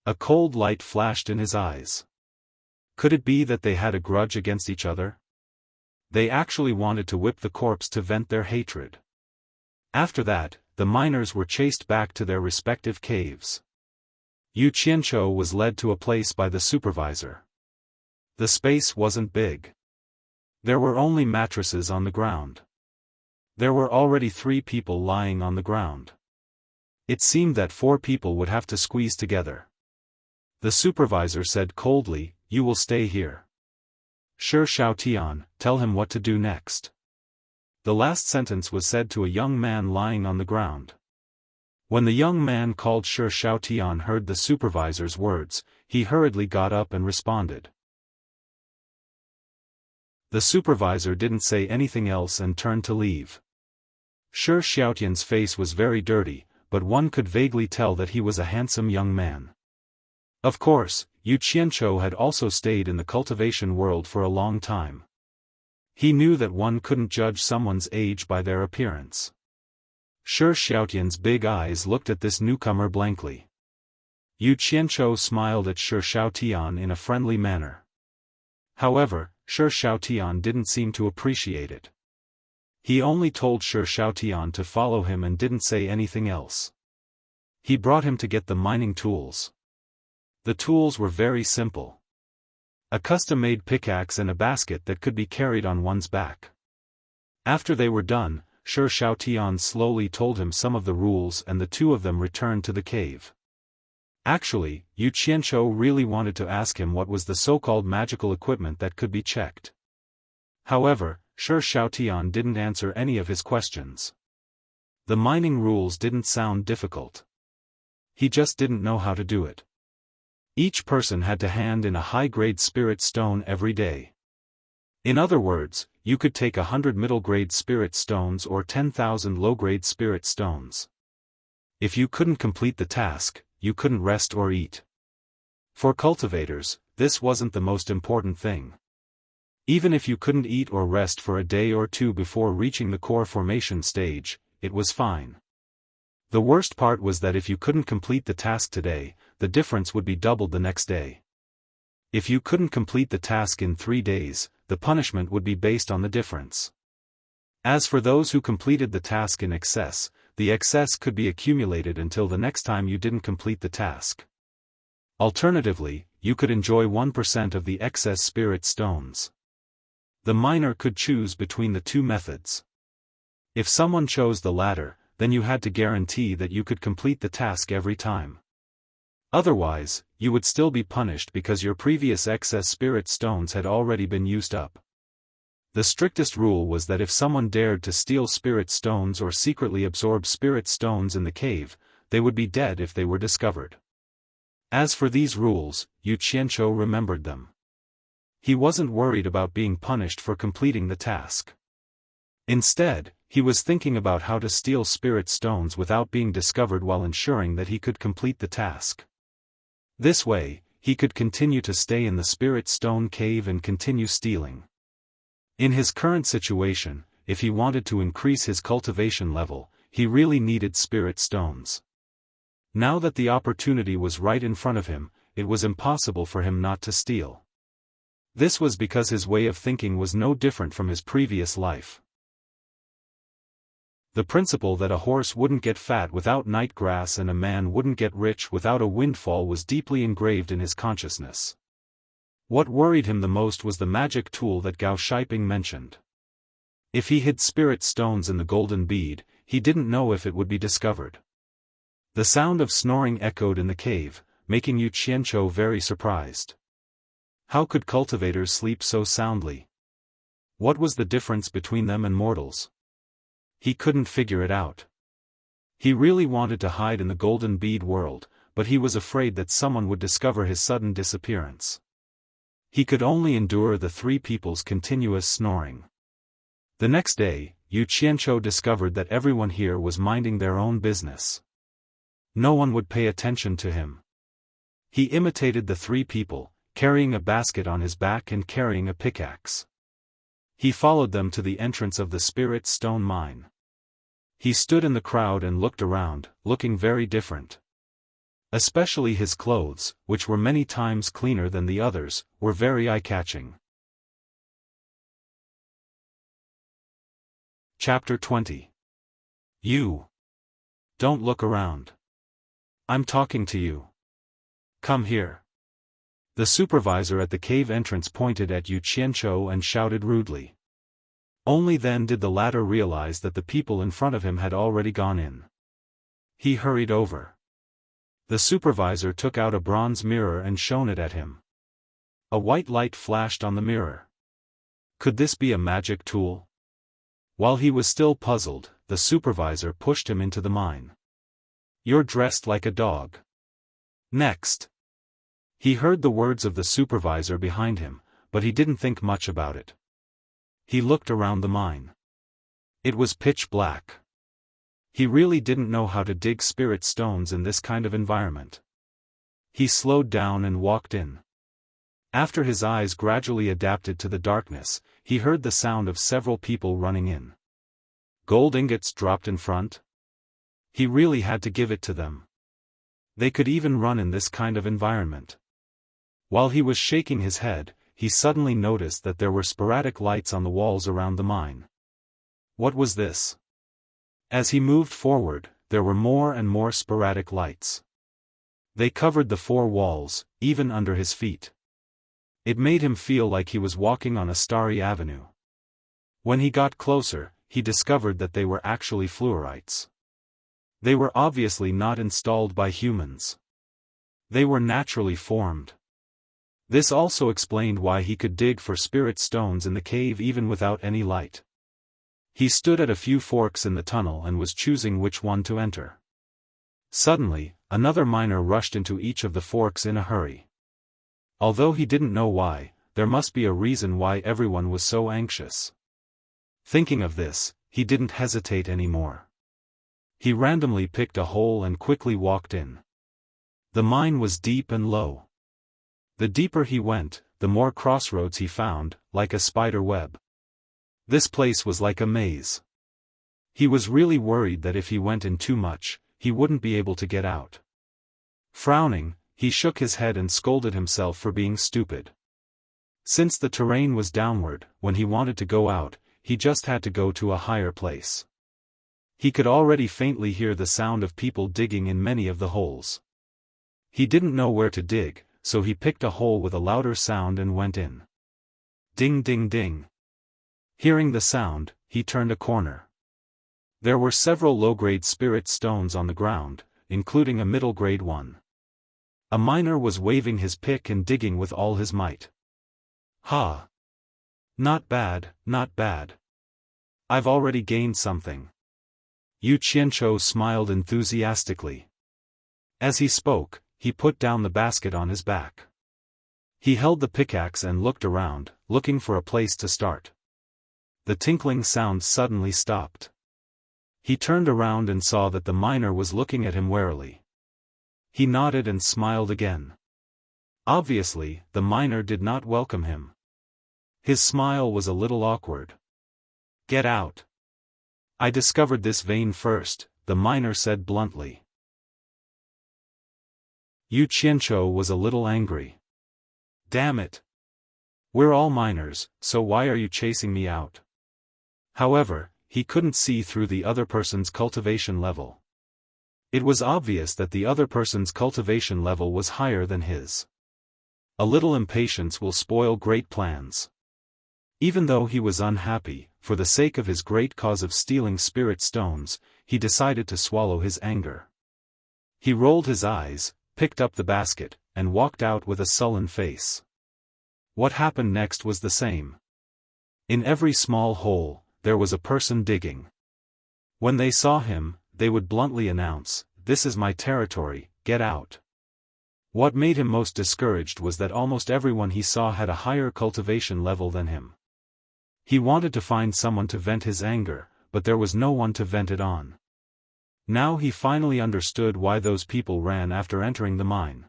A cold light flashed in his eyes. Could it be that they had a grudge against each other? They actually wanted to whip the corpse to vent their hatred. After that, the miners were chased back to their respective caves. Yu Qianzhou was led to a place by the supervisor. The space wasn't big. There were only mattresses on the ground. There were already 3 people lying on the ground. It seemed that 4 people would have to squeeze together. The supervisor said coldly, "You will stay here. Shi Xiaotian, tell him what to do next." The last sentence was said to a young man lying on the ground. When the young man called Shi Xiaotian heard the supervisor's words, he hurriedly got up and responded. The supervisor didn't say anything else and turned to leave. Shi Xiaotian's face was very dirty, but one could vaguely tell that he was a handsome young man. Of course, Yu Qianzhou had also stayed in the cultivation world for a long time. He knew that one couldn't judge someone's age by their appearance. Shi Xiaotian's big eyes looked at this newcomer blankly. Yu Qianzhou smiled at Shi Xiaotian in a friendly manner. However, Shi Xiaotian didn't seem to appreciate it. He only told Shi Xiaotian to follow him and didn't say anything else. He brought him to get the mining tools. The tools were very simple. A custom-made pickaxe and a basket that could be carried on one's back. After they were done, Shi Xiaotian slowly told him some of the rules and the 2 of them returned to the cave. Actually, Yu Qianzhou really wanted to ask him what was the so-called magical equipment that could be checked. However, Shi Xiaotian didn't answer any of his questions. The mining rules didn't sound difficult. He just didn't know how to do it. Each person had to hand in a high-grade spirit stone every day. In other words, you could take 100 middle-grade spirit stones or 10,000 low-grade spirit stones. If you couldn't complete the task, you couldn't rest or eat. For cultivators, this wasn't the most important thing. Even if you couldn't eat or rest for a day or 2 before reaching the core formation stage, it was fine. The worst part was that if you couldn't complete the task today, the difference would be doubled the next day. If you couldn't complete the task in 3 days, the punishment would be based on the difference. As for those who completed the task in excess, the excess could be accumulated until the next time you didn't complete the task. Alternatively, you could enjoy 1% of the excess spirit stones. The miner could choose between the 2 methods. If someone chose the latter, then you had to guarantee that you could complete the task every time. Otherwise, you would still be punished because your previous excess spirit stones had already been used up. The strictest rule was that if someone dared to steal spirit stones or secretly absorb spirit stones in the cave, they would be dead if they were discovered. As for these rules, Yu Qianzhou remembered them. He wasn't worried about being punished for completing the task. Instead, he was thinking about how to steal spirit stones without being discovered while ensuring that he could complete the task. This way, he could continue to stay in the spirit stone cave and continue stealing. In his current situation, if he wanted to increase his cultivation level, he really needed spirit stones. Now that the opportunity was right in front of him, it was impossible for him not to steal. This was because his way of thinking was no different from his previous life. The principle that a horse wouldn't get fat without night grass and a man wouldn't get rich without a windfall was deeply engraved in his consciousness. What worried him the most was the magic tool that Gao Shiping mentioned. If he hid spirit stones in the golden bead, he didn't know if it would be discovered. The sound of snoring echoed in the cave, making Yu Qianqiu very surprised. How could cultivators sleep so soundly? What was the difference between them and mortals? He couldn't figure it out. He really wanted to hide in the golden bead world, but he was afraid that someone would discover his sudden disappearance. He could only endure the three people's continuous snoring. The next day, Yu Qianqiu discovered that everyone here was minding their own business. No one would pay attention to him. He imitated the three people, carrying a basket on his back and carrying a pickaxe. He followed them to the entrance of the spirit stone mine. He stood in the crowd and looked around, looking very different. Especially his clothes, which were many times cleaner than the others, were very eye-catching. Chapter 20. You. Don't look around. I'm talking to you. Come here. The supervisor at the cave entrance pointed at Yu Qianqiu and shouted rudely. Only then did the latter realize that the people in front of him had already gone in. He hurried over. The supervisor took out a bronze mirror and shone it at him. A white light flashed on the mirror. Could this be a magic tool? While he was still puzzled, the supervisor pushed him into the mine. You're dressed like a dog. Next. He heard the words of the supervisor behind him, but he didn't think much about it. He looked around the mine. It was pitch black. He really didn't know how to dig spirit stones in this kind of environment. He slowed down and walked in. After his eyes gradually adapted to the darkness, he heard the sound of several people running in. Gold ingots dropped in front? He really had to give it to them. They could even run in this kind of environment. While he was shaking his head, he suddenly noticed that there were sporadic lights on the walls around the mine. What was this? As he moved forward, there were more and more sporadic lights. They covered the four walls, even under his feet. It made him feel like he was walking on a starry avenue. When he got closer, he discovered that they were actually fluorites. They were obviously not installed by humans. They were naturally formed. This also explained why he could dig for spirit stones in the cave even without any light. He stood at a few forks in the tunnel and was choosing which one to enter. Suddenly, another miner rushed into each of the forks in a hurry. Although he didn't know why, there must be a reason why everyone was so anxious. Thinking of this, he didn't hesitate anymore. He randomly picked a hole and quickly walked in. The mine was deep and low. The deeper he went, the more crossroads he found, like a spider web. This place was like a maze. He was really worried that if he went in too much, he wouldn't be able to get out. Frowning, he shook his head and scolded himself for being stupid. Since the terrain was downward, when he wanted to go out, he just had to go to a higher place. He could already faintly hear the sound of people digging in many of the holes. He didn't know where to dig, so he picked a hole with a louder sound and went in. Ding ding ding. Hearing the sound, he turned a corner. There were several low-grade spirit stones on the ground, including a middle-grade one. A miner was waving his pick and digging with all his might. Ha! Not bad, not bad. I've already gained something. Yu Qianqiu smiled enthusiastically. As he spoke, he put down the basket on his back. He held the pickaxe and looked around, looking for a place to start. The tinkling sound suddenly stopped. He turned around and saw that the miner was looking at him warily. He nodded and smiled again. Obviously, the miner did not welcome him. His smile was a little awkward. "Get out. I discovered this vein first," the miner said bluntly. Yu Qianzhou was a little angry. "Damn it. We're all miners, so why are you chasing me out?" However, he couldn't see through the other person's cultivation level. It was obvious that the other person's cultivation level was higher than his. A little impatience will spoil great plans. Even though he was unhappy, for the sake of his great cause of stealing spirit stones, he decided to swallow his anger. He rolled his eyes, picked up the basket, and walked out with a sullen face. What happened next was the same. In every small hole, there was a person digging. When they saw him, they would bluntly announce, "This is my territory, get out." What made him most discouraged was that almost everyone he saw had a higher cultivation level than him. He wanted to find someone to vent his anger, but there was no one to vent it on. Now he finally understood why those people ran after entering the mine.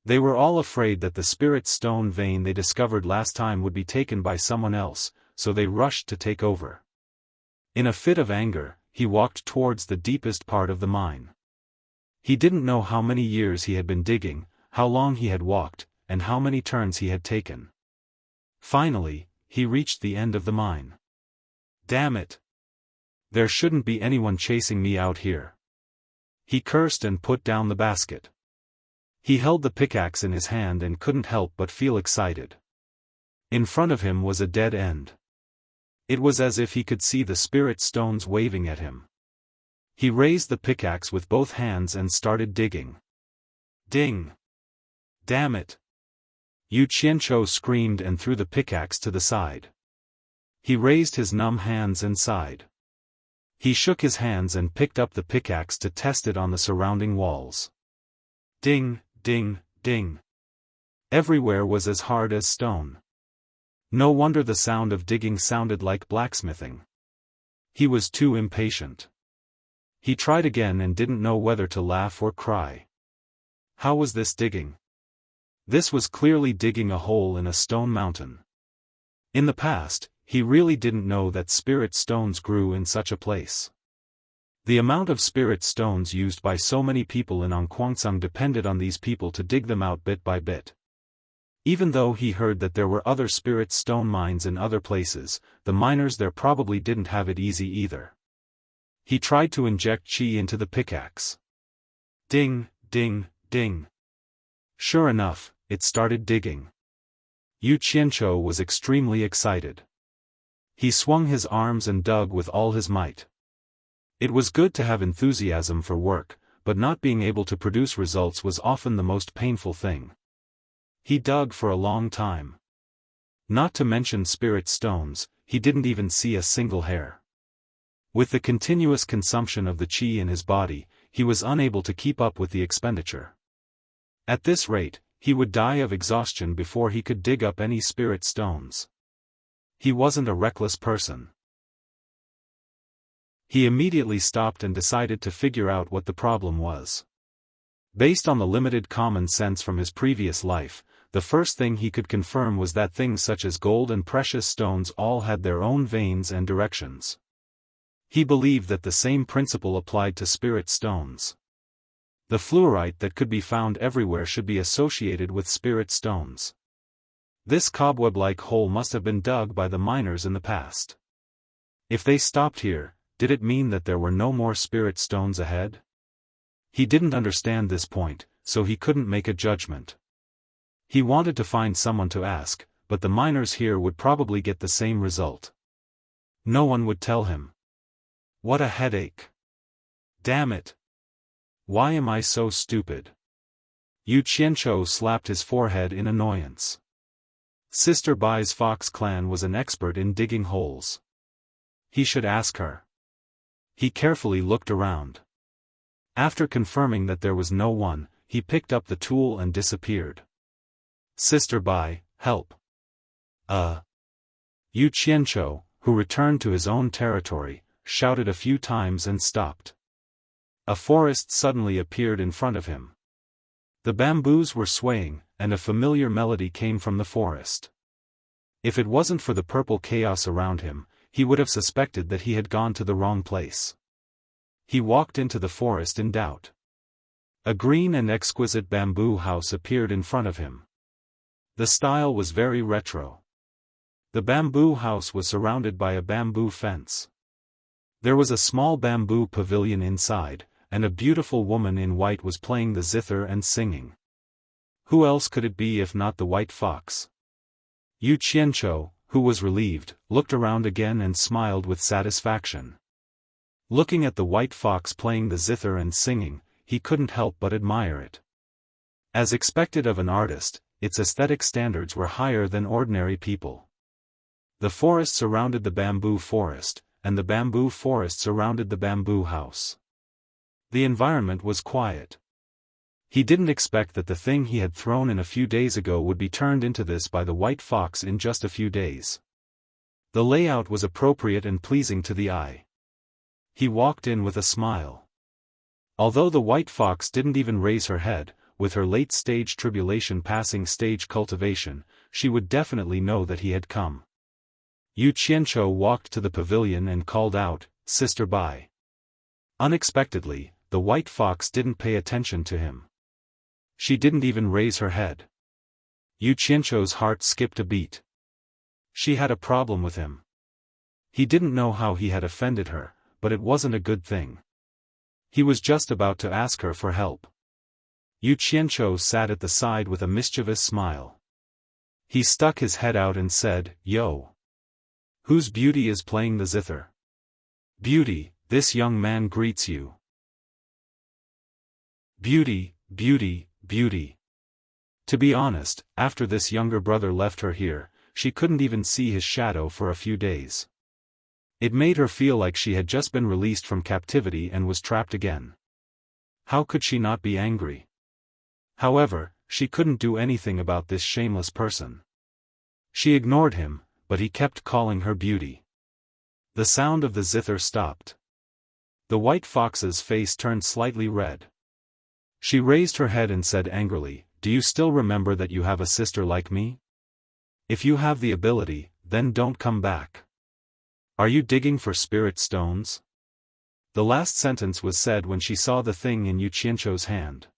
They were all afraid that the spirit stone vein they discovered last time would be taken by someone else, so they rushed to take over. In a fit of anger, he walked towards the deepest part of the mine. He didn't know how many years he had been digging, how long he had walked, and how many turns he had taken. Finally, he reached the end of the mine. "Damn it! There shouldn't be anyone chasing me out here." He cursed and put down the basket. He held the pickaxe in his hand and couldn't help but feel excited. In front of him was a dead end. It was as if he could see the spirit stones waving at him. He raised the pickaxe with both hands and started digging. Ding! "Damn it!" Yu Qianzhou screamed and threw the pickaxe to the side. He raised his numb hands and sighed. He shook his hands and picked up the pickaxe to test it on the surrounding walls. Ding, ding, ding. Everywhere was as hard as stone. No wonder the sound of digging sounded like blacksmithing. He was too impatient. He tried again and didn't know whether to laugh or cry. How was this digging? This was clearly digging a hole in a stone mountain. In the past, he really didn't know that spirit stones grew in such a place. The amount of spirit stones used by so many people in Ongquangsang depended on these people to dig them out bit by bit. Even though he heard that there were other spirit stone mines in other places, the miners there probably didn't have it easy either. He tried to inject qi into the pickaxe. Ding, ding, ding. Sure enough, it started digging. Yu Qianzhou was extremely excited. He swung his arms and dug with all his might. It was good to have enthusiasm for work, but not being able to produce results was often the most painful thing. He dug for a long time. Not to mention spirit stones, he didn't even see a single hair. With the continuous consumption of the qi in his body, he was unable to keep up with the expenditure. At this rate, he would die of exhaustion before he could dig up any spirit stones. He wasn't a reckless person. He immediately stopped and decided to figure out what the problem was. Based on the limited common sense from his previous life, the first thing he could confirm was that things such as gold and precious stones all had their own veins and directions. He believed that the same principle applied to spirit stones. The fluorite that could be found everywhere should be associated with spirit stones. This cobweb-like hole must have been dug by the miners in the past. If they stopped here, did it mean that there were no more spirit stones ahead? He didn't understand this point, so he couldn't make a judgment. He wanted to find someone to ask, but the miners here would probably get the same result. No one would tell him. What a headache. Damn it. Why am I so stupid? Yu Qianzhou slapped his forehead in annoyance. Sister Bai's fox clan was an expert in digging holes. He should ask her. He carefully looked around. After confirming that there was no one, he picked up the tool and disappeared. Sister Bai, help. Yu Qianzhou, who returned to his own territory, shouted a few times and stopped. A forest suddenly appeared in front of him. The bamboos were swaying, and a familiar melody came from the forest. If it wasn't for the purple chaos around him, he would have suspected that he had gone to the wrong place. He walked into the forest in doubt. A green and exquisite bamboo house appeared in front of him. The style was very retro. The bamboo house was surrounded by a bamboo fence. There was a small bamboo pavilion inside, and a beautiful woman in white was playing the zither and singing. Who else could it be if not the white fox? Yu Qianqiu, who was relieved, looked around again and smiled with satisfaction. Looking at the white fox playing the zither and singing, he couldn't help but admire it. As expected of an artist, its aesthetic standards were higher than ordinary people. The forest surrounded the bamboo forest, and the bamboo forest surrounded the bamboo house. The environment was quiet. He didn't expect that the thing he had thrown in a few days ago would be turned into this by the white fox in just a few days. The layout was appropriate and pleasing to the eye. He walked in with a smile. Although the white fox didn't even raise her head, with her late-stage tribulation passing stage cultivation, she would definitely know that he had come. Yu Qianqiu walked to the pavilion and called out, "Sister Bai." Unexpectedly, the white fox didn't pay attention to him. She didn't even raise her head. Yu Qianqiu's heart skipped a beat. She had a problem with him. He didn't know how he had offended her, but it wasn't a good thing. He was just about to ask her for help. Yu Qianqiu sat at the side with a mischievous smile. He stuck his head out and said, "Yo. Whose beauty is playing the zither?" "Beauty, this young man greets you." Beauty, beauty, beauty. To be honest, after this younger brother left her here, she couldn't even see his shadow for a few days. It made her feel like she had just been released from captivity and was trapped again. How could she not be angry? However, she couldn't do anything about this shameless person. She ignored him, but he kept calling her beauty. The sound of the zither stopped. The white fox's face turned slightly red. She raised her head and said angrily, "Do you still remember that you have a sister like me? If you have the ability, then don't come back. Are you digging for spirit stones?" The last sentence was said when she saw the thing in Yu Qianqiu's hand.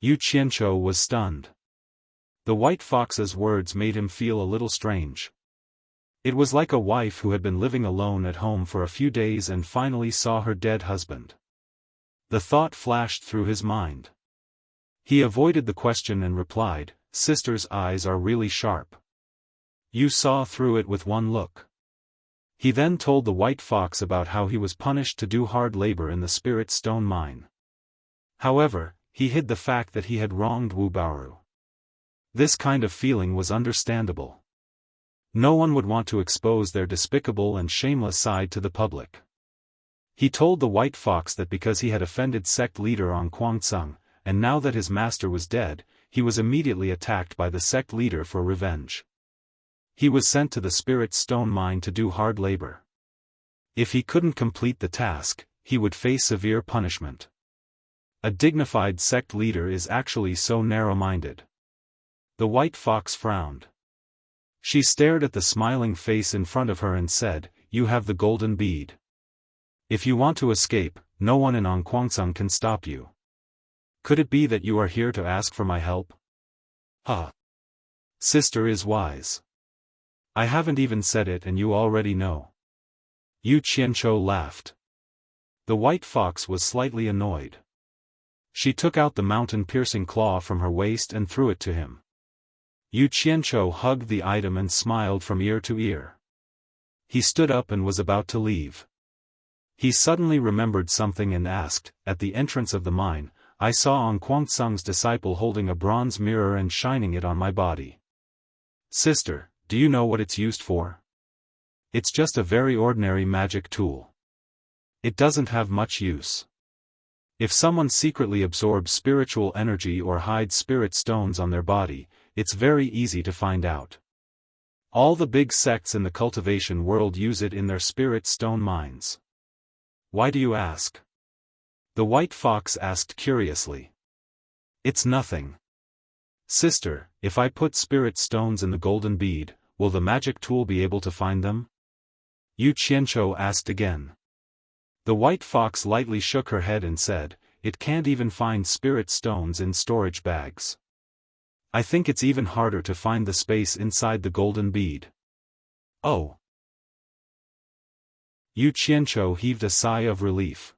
Yu Qianqiu was stunned. The white fox's words made him feel a little strange. It was like a wife who had been living alone at home for a few days and finally saw her dead husband. The thought flashed through his mind. He avoided the question and replied, "Sister's eyes are really sharp. You saw through it with one look." He then told the white fox about how he was punished to do hard labor in the spirit stone mine. However, he hid the fact that he had wronged Wu Baoru. This kind of feeling was understandable. No one would want to expose their despicable and shameless side to the public. He told the white fox that because he had offended sect leader on Guangcang, and now that his master was dead, he was immediately attacked by the sect leader for revenge. He was sent to the spirit stone mine to do hard labor. If he couldn't complete the task, he would face severe punishment. A dignified sect leader is actually so narrow-minded. The white fox frowned. She stared at the smiling face in front of her and said, "You have the golden bead. If you want to escape, no one in Guangcang can stop you. Could it be that you are here to ask for my help?" "Huh. Sister is wise. I haven't even said it and you already know." Yu Qianqiu laughed. The white fox was slightly annoyed. She took out the mountain-piercing claw from her waist and threw it to him. Yu Qianqiu hugged the item and smiled from ear to ear. He stood up and was about to leave. He suddenly remembered something and asked, "At the entrance of the mine, I saw Guangcang's disciple holding a bronze mirror and shining it on my body. Sister, do you know what it's used for?" "It's just a very ordinary magic tool. It doesn't have much use. If someone secretly absorbs spiritual energy or hides spirit stones on their body, it's very easy to find out. All the big sects in the cultivation world use it in their spirit stone mines." "Why do you ask?" the white fox asked curiously. "It's nothing. Sister, if I put spirit stones in the golden bead, will the magic tool be able to find them? Yu Qianqiu asked again. The white fox lightly shook her head and said, "It can't even find spirit stones in storage bags. I think it's even harder to find the space inside the golden bead." Oh. Yu Qianqiu heaved a sigh of relief.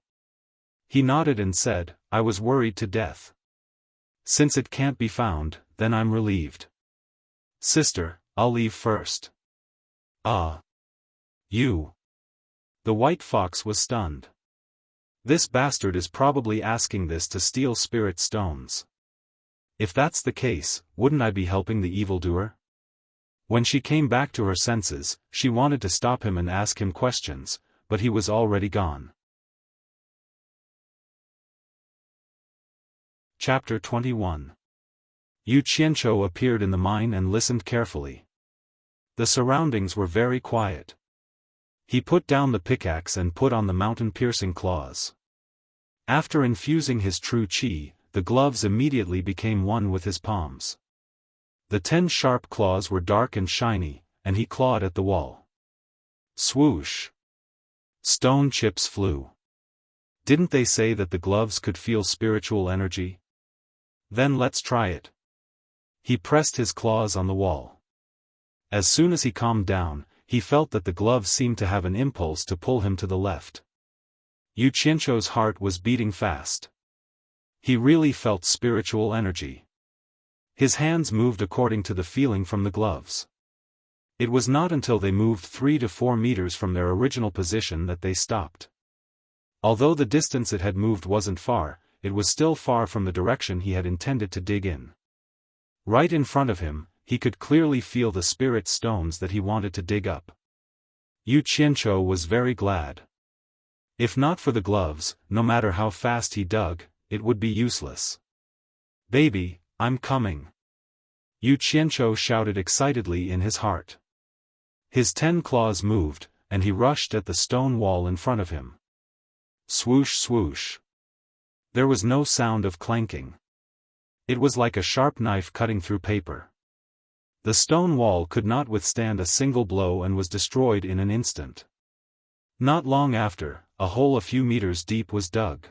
He nodded and said, "I was worried to death. Since it can't be found, then I'm relieved. Sister, I'll leave first." "Ah. You." The white fox was stunned. This bastard is probably asking this to steal spirit stones. If that's the case, wouldn't I be helping the evildoer? When she came back to her senses, she wanted to stop him and ask him questions, but he was already gone. Chapter 21. Yu Qianqiu appeared in the mine and listened carefully. The surroundings were very quiet. He put down the pickaxe and put on the mountain-piercing claws. After infusing his true qi, the gloves immediately became one with his palms. The 10 sharp claws were dark and shiny, and he clawed at the wall. Swoosh! Stone chips flew. Didn't they say that the gloves could feel spiritual energy? Then let's try it. He pressed his claws on the wall. As soon as he calmed down, he felt that the gloves seemed to have an impulse to pull him to the left. Yu Qianqiu's heart was beating fast. He really felt spiritual energy. His hands moved according to the feeling from the gloves. It was not until they moved 3 to 4 meters from their original position that they stopped. Although the distance it had moved wasn't far, it was still far from the direction he had intended to dig in. Right in front of him, he could clearly feel the spirit stones that he wanted to dig up. Yu Qianqiu was very glad. If not for the gloves, no matter how fast he dug, it would be useless. "Baby, I'm coming!" Yu Qianqiu shouted excitedly in his heart. His 10 claws moved, and he rushed at the stone wall in front of him. Swoosh swoosh. There was no sound of clanking. It was like a sharp knife cutting through paper. The stone wall could not withstand a single blow and was destroyed in an instant. Not long after, a hole a few meters deep was dug.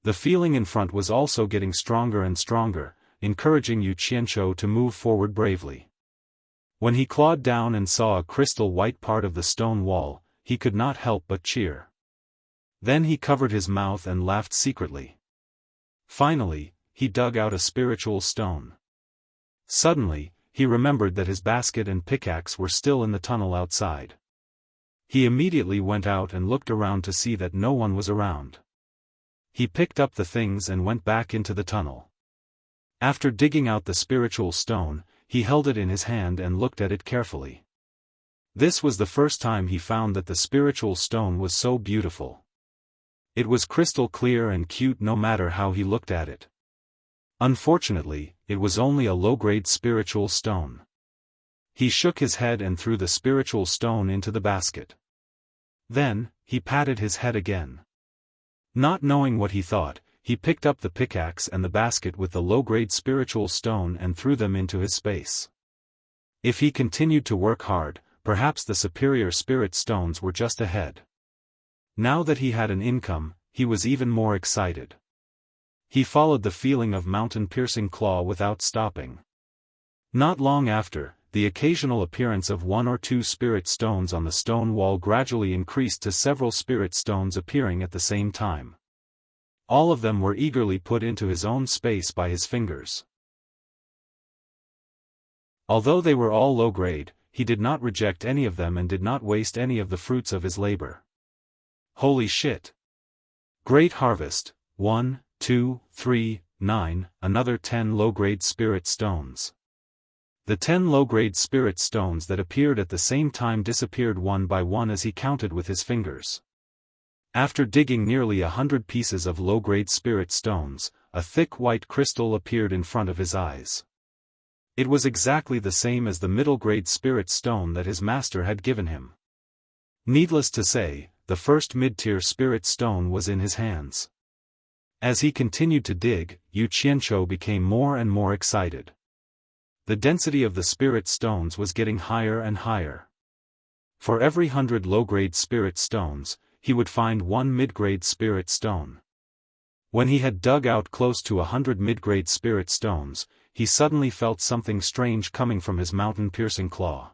The feeling in front was also getting stronger and stronger, encouraging Yu Qianqiu to move forward bravely. When he clawed down and saw a crystal white part of the stone wall, he could not help but cheer. Then he covered his mouth and laughed secretly. Finally, he dug out a spiritual stone. Suddenly, he remembered that his basket and pickaxe were still in the tunnel outside. He immediately went out and looked around to see that no one was around. He picked up the things and went back into the tunnel. After digging out the spiritual stone, he held it in his hand and looked at it carefully. This was the first time he found that the spiritual stone was so beautiful. It was crystal clear and cute no matter how he looked at it. Unfortunately, it was only a low-grade spiritual stone. He shook his head and threw the spiritual stone into the basket. Then, he patted his head again. Not knowing what he thought, he picked up the pickaxe and the basket with the low-grade spiritual stone and threw them into his space. If he continued to work hard, perhaps the superior spirit stones were just ahead. Now that he had an income, he was even more excited. He followed the feeling of mountain-piercing claw without stopping. Not long after, the occasional appearance of 1 or 2 spirit stones on the stone wall gradually increased to several spirit stones appearing at the same time. All of them were eagerly put into his own space by his fingers. Although they were all low-grade, he did not reject any of them and did not waste any of the fruits of his labor. Holy shit! Great harvest, 1, 2, 3, 9, another 10 low-grade spirit stones. The 10 low-grade spirit stones that appeared at the same time disappeared one by one as he counted with his fingers. After digging nearly 100 pieces of low-grade spirit stones, a thick white crystal appeared in front of his eyes. It was exactly the same as the middle-grade spirit stone that his master had given him. Needless to say, the first mid-tier spirit stone was in his hands. As he continued to dig, Yu Qianqiu became more and more excited. The density of the spirit stones was getting higher and higher. For every 100 low-grade spirit stones, he would find one mid-grade spirit stone. When he had dug out close to 100 mid-grade spirit stones, he suddenly felt something strange coming from his mountain-piercing claw.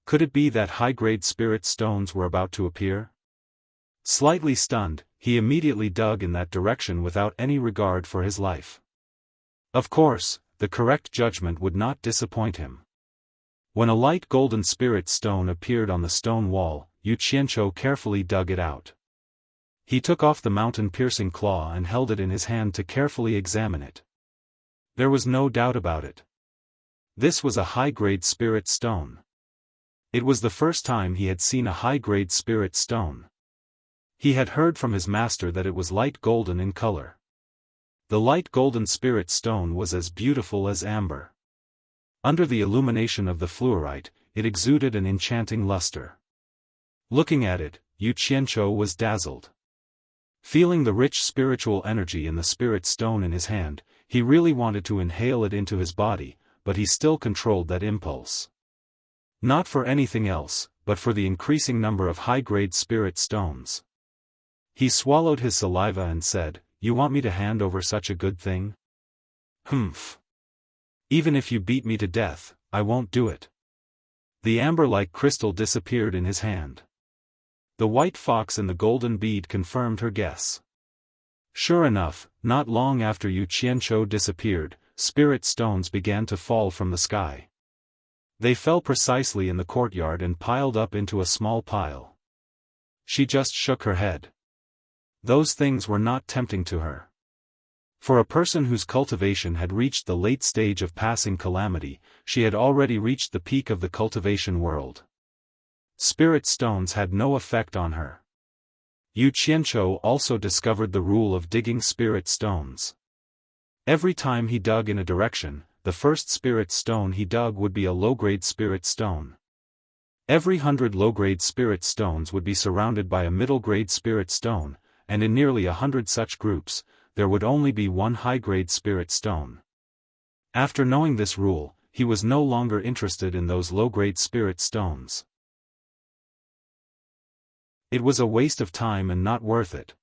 Could it be that high-grade spirit stones were about to appear? Slightly stunned, he immediately dug in that direction without any regard for his life. Of course, the correct judgment would not disappoint him. When a light golden spirit stone appeared on the stone wall, Yu Qianqiu carefully dug it out. He took off the mountain-piercing claw and held it in his hand to carefully examine it. There was no doubt about it. This was a high-grade spirit stone. It was the first time he had seen a high-grade spirit stone. He had heard from his master that it was light golden in color. The light golden spirit stone was as beautiful as amber. Under the illumination of the fluorite, it exuded an enchanting luster. Looking at it, Yu Qianqiu was dazzled. Feeling the rich spiritual energy in the spirit stone in his hand, he really wanted to inhale it into his body, but he still controlled that impulse. Not for anything else, but for the increasing number of high-grade spirit stones. He swallowed his saliva and said, "You want me to hand over such a good thing? Humph. Even if you beat me to death, I won't do it." The amber-like crystal disappeared in his hand. The white fox and the golden bead confirmed her guess. Sure enough, not long after Yu Qianqiu disappeared, spirit stones began to fall from the sky. They fell precisely in the courtyard and piled up into a small pile. She just shook her head. Those things were not tempting to her. For a person whose cultivation had reached the late stage of passing calamity, she had already reached the peak of the cultivation world. Spirit stones had no effect on her. Yu Qianqiu also discovered the rule of digging spirit stones. Every time he dug in a direction, the first spirit stone he dug would be a low-grade spirit stone. Every 100 low-grade spirit stones would be surrounded by a middle-grade spirit stone, and in nearly 100 such groups, there would only be one high-grade spirit stone. After knowing this rule, he was no longer interested in those low-grade spirit stones. It was a waste of time and not worth it.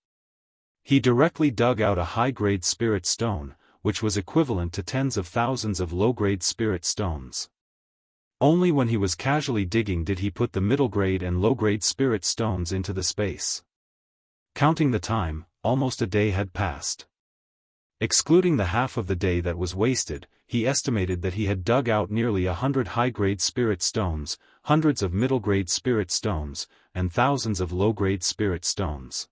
He directly dug out a high-grade spirit stone, which was equivalent to tens of thousands of low-grade spirit stones. Only when he was casually digging did he put the middle-grade and low-grade spirit stones into the space. Counting the time, almost a day had passed. Excluding the half of the day that was wasted, he estimated that he had dug out nearly 100 high-grade spirit stones, hundreds of middle-grade spirit stones, and thousands of low-grade spirit stones.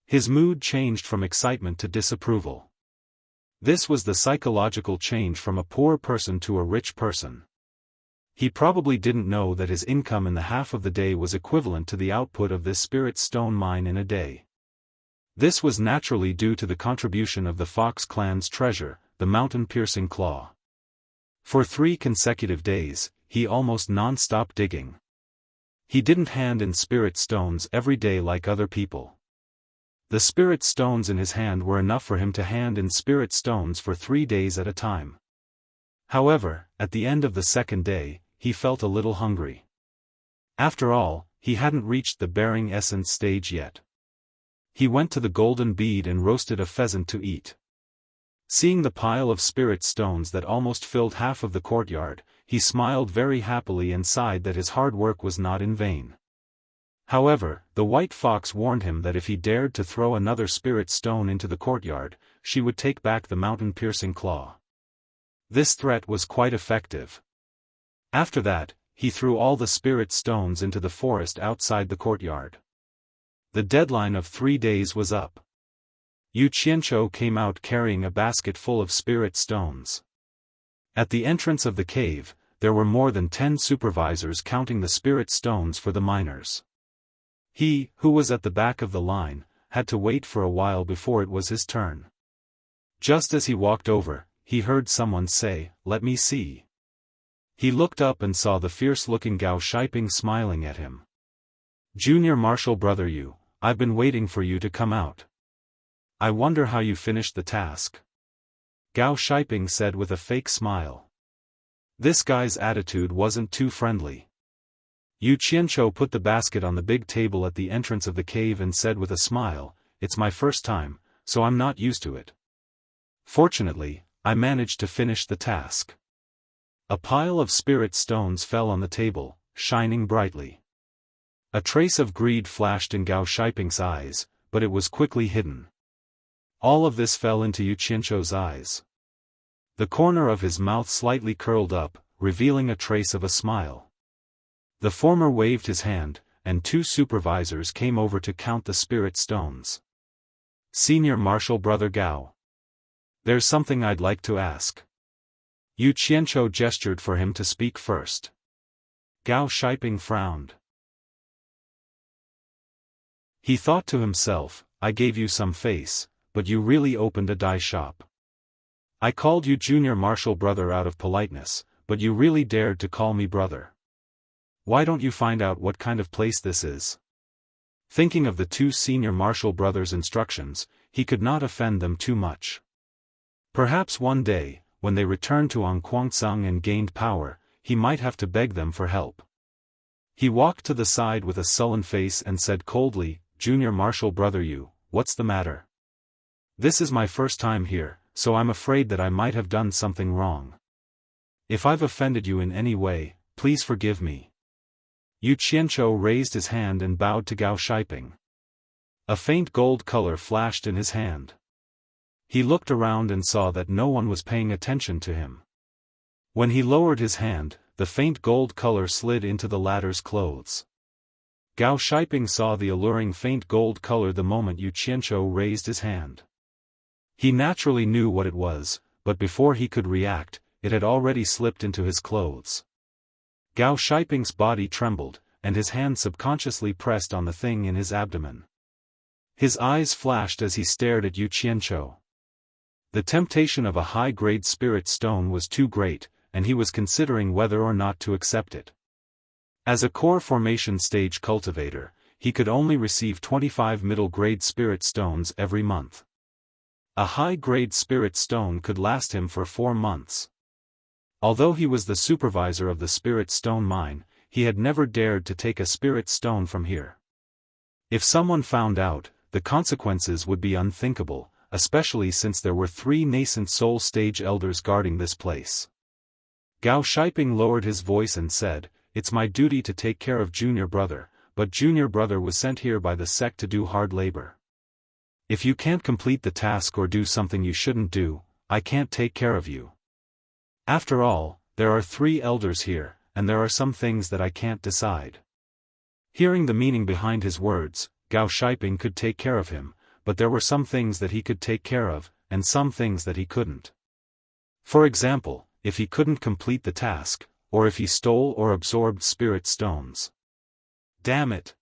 His mood changed from excitement to disapproval. This was the psychological change from a poor person to a rich person. He probably didn't know that his income in the half of the day was equivalent to the output of this spirit stone mine in a day. This was naturally due to the contribution of the Fox clan's treasure, the mountain-piercing claw. For 3 consecutive days, he almost non-stop digging. He didn't hand in spirit stones every day like other people. The spirit stones in his hand were enough for him to hand in spirit stones for 3 days at a time. However, at the end of the second day, he felt a little hungry. After all, he hadn't reached the bearing essence stage yet. He went to the golden bead and roasted a pheasant to eat. Seeing the pile of spirit stones that almost filled half of the courtyard, he smiled very happily and sighed that his hard work was not in vain. However, the white fox warned him that if he dared to throw another spirit stone into the courtyard, she would take back the mountain-piercing claw. This threat was quite effective. After that, he threw all the spirit stones into the forest outside the courtyard. The deadline of 3 days was up. Yu Qianqiu came out carrying a basket full of spirit stones. At the entrance of the cave, there were more than 10 supervisors counting the spirit stones for the miners. He, who was at the back of the line, had to wait for a while before it was his turn. Just as he walked over, he heard someone say, "Let me see." He looked up and saw the fierce-looking Gao Shiping smiling at him. "Junior Marshal Brother Yu, I've been waiting for you to come out. I wonder how you finished the task," Gao Shiping said with a fake smile. This guy's attitude wasn't too friendly. Yu Qianqiu put the basket on the big table at the entrance of the cave and said with a smile, "It's my first time, so I'm not used to it. Fortunately, I managed to finish the task." A pile of spirit stones fell on the table, shining brightly. A trace of greed flashed in Gao Shiping's eyes, but it was quickly hidden. All of this fell into Yu Qianqiu's eyes. The corner of his mouth slightly curled up, revealing a trace of a smile. The former waved his hand, and two supervisors came over to count the spirit stones. "Senior Marshal Brother Gao. There's something I'd like to ask." Yu Qianqiu gestured for him to speak first. Gao Shiping frowned. He thought to himself, "I gave you some face, but you really opened a dye shop. I called you Junior Marshal Brother out of politeness, but you really dared to call me brother. Why don't you find out what kind of place this is?" Thinking of the two senior marshal brothers' instructions, he could not offend them too much. Perhaps one day, when they returned to Angquangsang and gained power, he might have to beg them for help. He walked to the side with a sullen face and said coldly, "Junior Marshal Brother Yu, what's the matter? This is my first time here, so I'm afraid that I might have done something wrong. If I've offended you in any way, please forgive me." Yu Qianqiu raised his hand and bowed to Gao Shiping. A faint gold color flashed in his hand. He looked around and saw that no one was paying attention to him. When he lowered his hand, the faint gold color slid into the latter's clothes. Gao Shiping saw the alluring faint gold color the moment Yu Qianqiu raised his hand. He naturally knew what it was, but before he could react, it had already slipped into his clothes. Gao Shiping's body trembled, and his hand subconsciously pressed on the thing in his abdomen. His eyes flashed as he stared at Yu Qianqiu. The temptation of a high-grade spirit stone was too great, and he was considering whether or not to accept it. As a core formation stage cultivator, he could only receive 25 middle-grade spirit stones every month. A high-grade spirit stone could last him for 4 months. Although he was the supervisor of the spirit stone mine, he had never dared to take a spirit stone from here. If someone found out, the consequences would be unthinkable, especially since there were 3 nascent soul stage elders guarding this place. Gao Shiping lowered his voice and said, "It's my duty to take care of Junior Brother, but Junior Brother was sent here by the sect to do hard labor. If you can't complete the task or do something you shouldn't do, I can't take care of you. After all, there are 3 elders here, and there are some things that I can't decide." Hearing the meaning behind his words, Gao Shiping could take care of him, but there were some things that he could take care of, and some things that he couldn't. For example, if he couldn't complete the task, or if he stole or absorbed spirit stones. Damn it!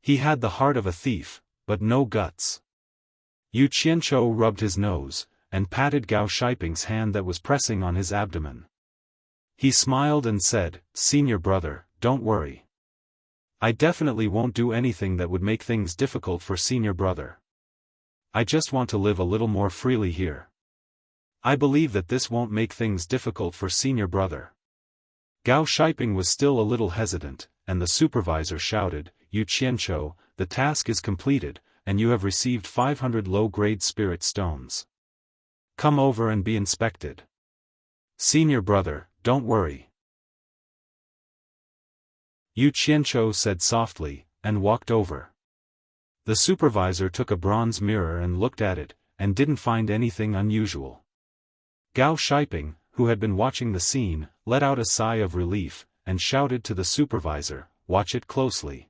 He had the heart of a thief, but no guts. Yu Qianqiu rubbed his nose, and patted Gao Shiping's hand that was pressing on his abdomen. He smiled and said, "Senior Brother, don't worry. I definitely won't do anything that would make things difficult for Senior Brother. I just want to live a little more freely here. I believe that this won't make things difficult for Senior Brother." Gao Shiping was still a little hesitant, and the supervisor shouted, "Yu Qianqiu, the task is completed, and you have received 500 low-grade spirit stones. Come over and be inspected. Senior Brother, don't worry." Yu Qianqiu said softly, and walked over. The supervisor took a bronze mirror and looked at it, and didn't find anything unusual. Gao Shiping, who had been watching the scene, let out a sigh of relief, and shouted to the supervisor, "Watch it closely."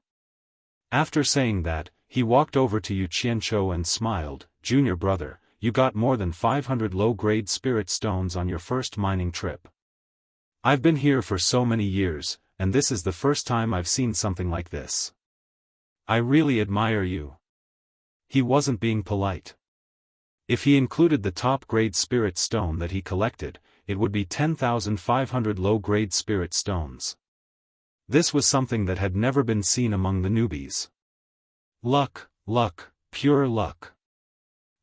After saying that, he walked over to Yu Qianqiu and smiled, "Junior Brother, you got more than 500 low-grade spirit stones on your first mining trip. I've been here for so many years, and this is the first time I've seen something like this. I really admire you." He wasn't being polite. If he included the top-grade spirit stone that he collected, it would be 10,500 low-grade spirit stones. This was something that had never been seen among the newbies. Luck, luck, pure luck.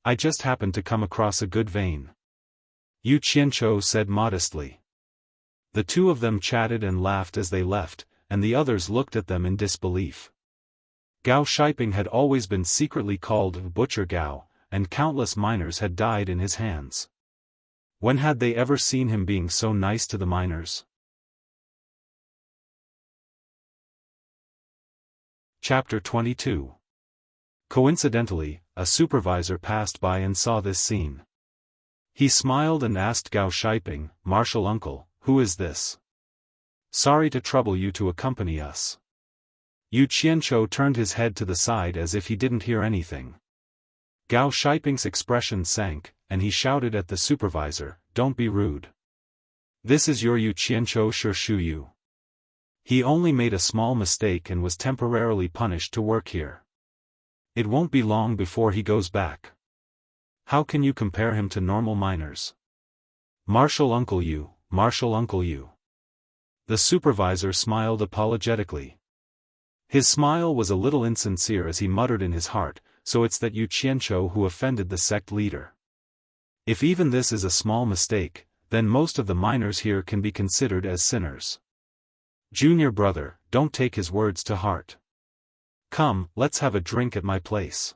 I just happened to come across a good vein. Yu Qianqiu said modestly. The two of them chatted and laughed as they left, and the others looked at them in disbelief. Gao Shiping had always been secretly called Butcher Gao, and countless miners had died in his hands. When had they ever seen him being so nice to the miners? Chapter 22. Coincidentally, a supervisor passed by and saw this scene. He smiled and asked Gao Shiping, "Martial uncle, who is this? Sorry to trouble you to accompany us." Yu Qianzhou turned his head to the side as if he didn't hear anything. Gao Shiping's expression sank, and he shouted at the supervisor, "Don't be rude. This is your Yu Qianzhou Shu. He only made a small mistake and was temporarily punished to work here. It won't be long before he goes back. How can you compare him to normal miners? Martial uncle Yu, Martial uncle Yu." The supervisor smiled apologetically. His smile was a little insincere as he muttered in his heart, "So it's that Yu Qianzhou who offended the sect leader. If even this is a small mistake, then most of the miners here can be considered as sinners. Junior brother, don't take his words to heart. Come, let's have a drink at my place."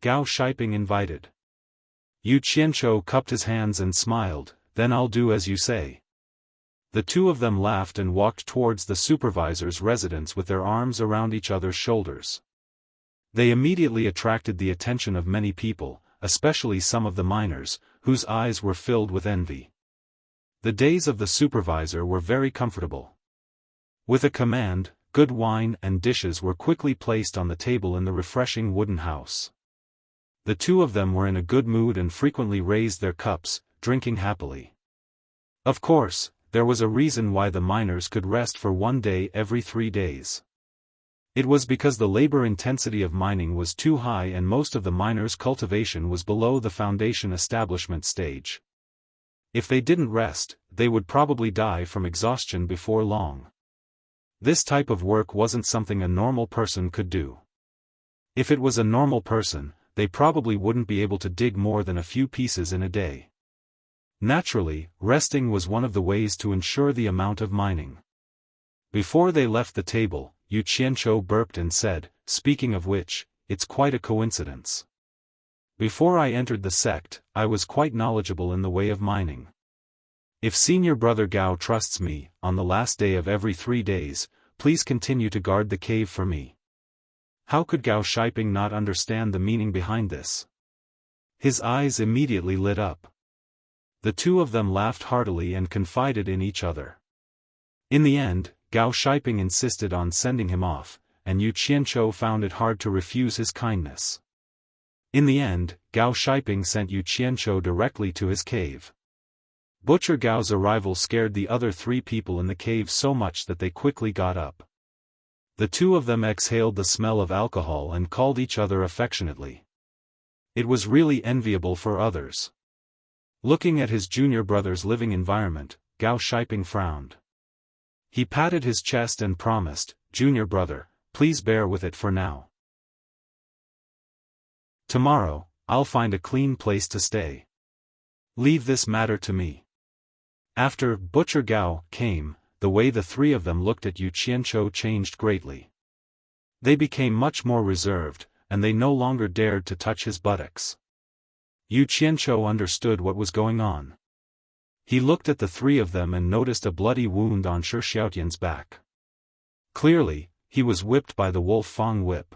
Gao Shiping invited. Yu Qianzhou cupped his hands and smiled, "Then I'll do as you say." The two of them laughed and walked towards the supervisor's residence with their arms around each other's shoulders. They immediately attracted the attention of many people, especially some of the miners, whose eyes were filled with envy. The days of the supervisor were very comfortable. With a command, good wine and dishes were quickly placed on the table in the refreshing wooden house. The two of them were in a good mood and frequently raised their cups, drinking happily. Of course, there was a reason why the miners could rest for 1 day every 3 days. It was because the labor intensity of mining was too high and most of the miners' cultivation was below the foundation establishment stage. If they didn't rest, they would probably die from exhaustion before long. This type of work wasn't something a normal person could do. If it was a normal person, they probably wouldn't be able to dig more than a few pieces in a day. Naturally, resting was one of the ways to ensure the amount of mining. Before they left the table, Yu Qianzhou burped and said, "Speaking of which, it's quite a coincidence. Before I entered the sect, I was quite knowledgeable in the way of mining. If senior brother Gao trusts me, on the last day of every 3 days, please continue to guard the cave for me." How could Gao Shiping not understand the meaning behind this? His eyes immediately lit up. The two of them laughed heartily and confided in each other. In the end, Gao Shiping insisted on sending him off, and Yu Qianzhou found it hard to refuse his kindness. In the end, Gao Shiping sent Yu Qianzhou directly to his cave. Butcher Gao's arrival scared the other 3 people in the cave so much that they quickly got up. The two of them exhaled the smell of alcohol and called each other affectionately. It was really enviable for others. Looking at his junior brother's living environment, Gao Shiping frowned. He patted his chest and promised, "Junior brother, please bear with it for now. Tomorrow, I'll find a clean place to stay. Leave this matter to me." After Butcher Gao came, the way the 3 of them looked at Yu Qianzhou changed greatly. They became much more reserved, and they no longer dared to touch his buttocks. Yu Qianzhou understood what was going on. He looked at the 3 of them and noticed a bloody wound on Shi Xiaotian's back. Clearly, he was whipped by the Wolf Fang whip.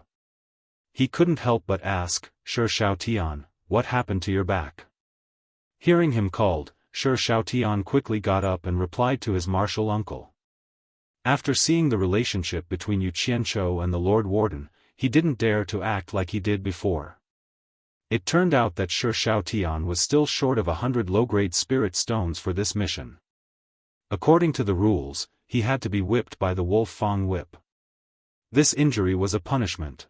He couldn't help but ask, "Shi Xiaotian, what happened to your back?" Hearing him called, Shi Xiaotian quickly got up and replied to his martial uncle. After seeing the relationship between Yu Qianzhou and the Lord Warden, he didn't dare to act like he did before. It turned out that Shi Xiaotian was still short of 100 low-grade spirit stones for this mission. According to the rules, he had to be whipped by the Wolf Fang whip. This injury was a punishment.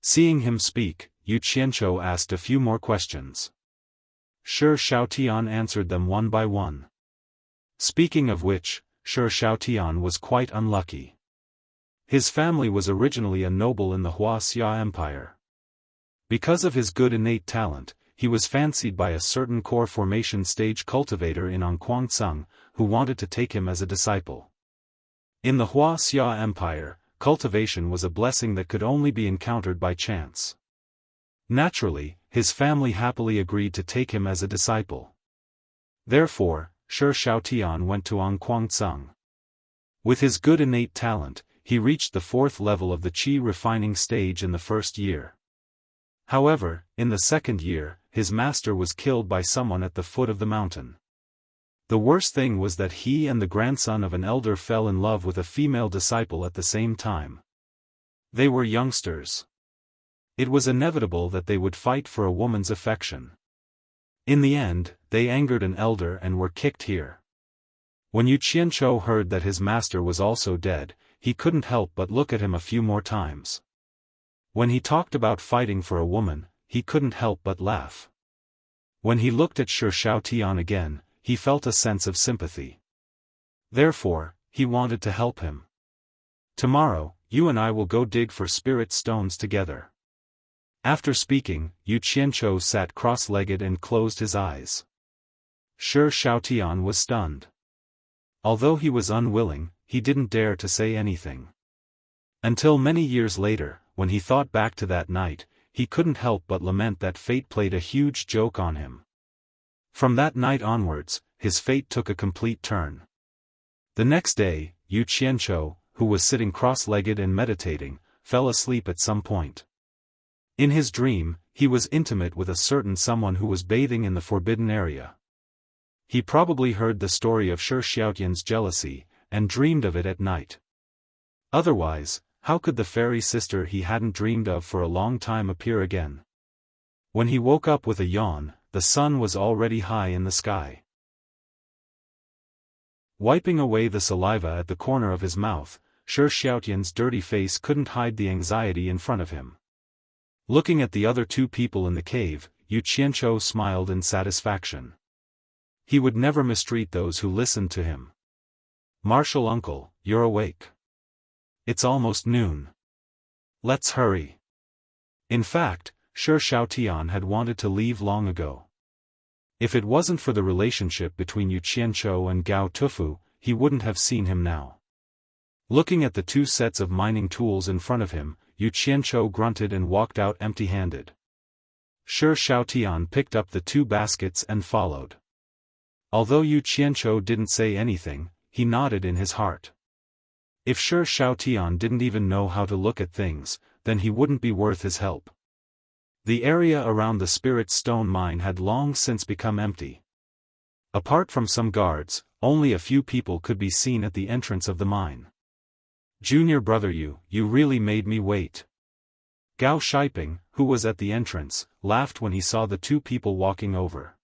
Seeing him speak, Yu Qianzhou asked a few more questions. Shi Xiaotian answered them one by one. Speaking of which, Shi Xiaotian was quite unlucky. His family was originally a noble in the Wuxia Empire. Because of his good innate talent, he was fancied by a certain core formation stage cultivator in Onquangsung, who wanted to take him as a disciple. In the Wuxia Empire, cultivation was a blessing that could only be encountered by chance. Naturally, his family happily agreed to take him as a disciple. Therefore, Shi Xiaotian went to Onquangsung. With his good innate talent, he reached the 4th level of the qi refining stage in the first year. However, in the second year, his master was killed by someone at the foot of the mountain. The worst thing was that he and the grandson of an elder fell in love with a female disciple at the same time. They were youngsters. It was inevitable that they would fight for a woman's affection. In the end, they angered an elder and were kicked here. When Yu Qianzhou heard that his master was also dead, he couldn't help but look at him a few more times. When he talked about fighting for a woman, he couldn't help but laugh. When he looked at Shi Xiaotian again, he felt a sense of sympathy. Therefore, he wanted to help him. "Tomorrow, you and I will go dig for spirit stones together." After speaking, Yu Qianzhou sat cross-legged and closed his eyes. Shi Xiaotian was stunned. Although he was unwilling, he didn't dare to say anything. Until many years later, when he thought back to that night, he couldn't help but lament that fate played a huge joke on him. From that night onwards, his fate took a complete turn. The next day, Yu Qianzhou, who was sitting cross-legged and meditating, fell asleep at some point. In his dream, he was intimate with a certain someone who was bathing in the forbidden area. He probably heard the story of Shi Xiaotian's jealousy, and dreamed of it at night. Otherwise, how could the fairy sister he hadn't dreamed of for a long time appear again? When he woke up with a yawn, the sun was already high in the sky. Wiping away the saliva at the corner of his mouth, Shi Xiaotian's dirty face couldn't hide the anxiety in front of him. Looking at the other 2 people in the cave, Yu Qianzhou smiled in satisfaction. He would never mistreat those who listened to him. "Martial uncle, you're awake. It's almost noon. Let's hurry." In fact, Shi Xiaotian had wanted to leave long ago. If it wasn't for the relationship between Yu Qianzhou and Gao Tufu, he wouldn't have seen him now. Looking at the 2 sets of mining tools in front of him, Yu Qianzhou grunted and walked out empty-handed. Shi Xiaotian picked up the 2 baskets and followed. Although Yu Qianzhou didn't say anything, he nodded in his heart. If Shi Xiaotian didn't even know how to look at things, then he wouldn't be worth his help. The area around the spirit stone mine had long since become empty. Apart from some guards, only a few people could be seen at the entrance of the mine. "Junior brother, you really made me wait." Gao Shiping, who was at the entrance, laughed when he saw the 2 people walking over.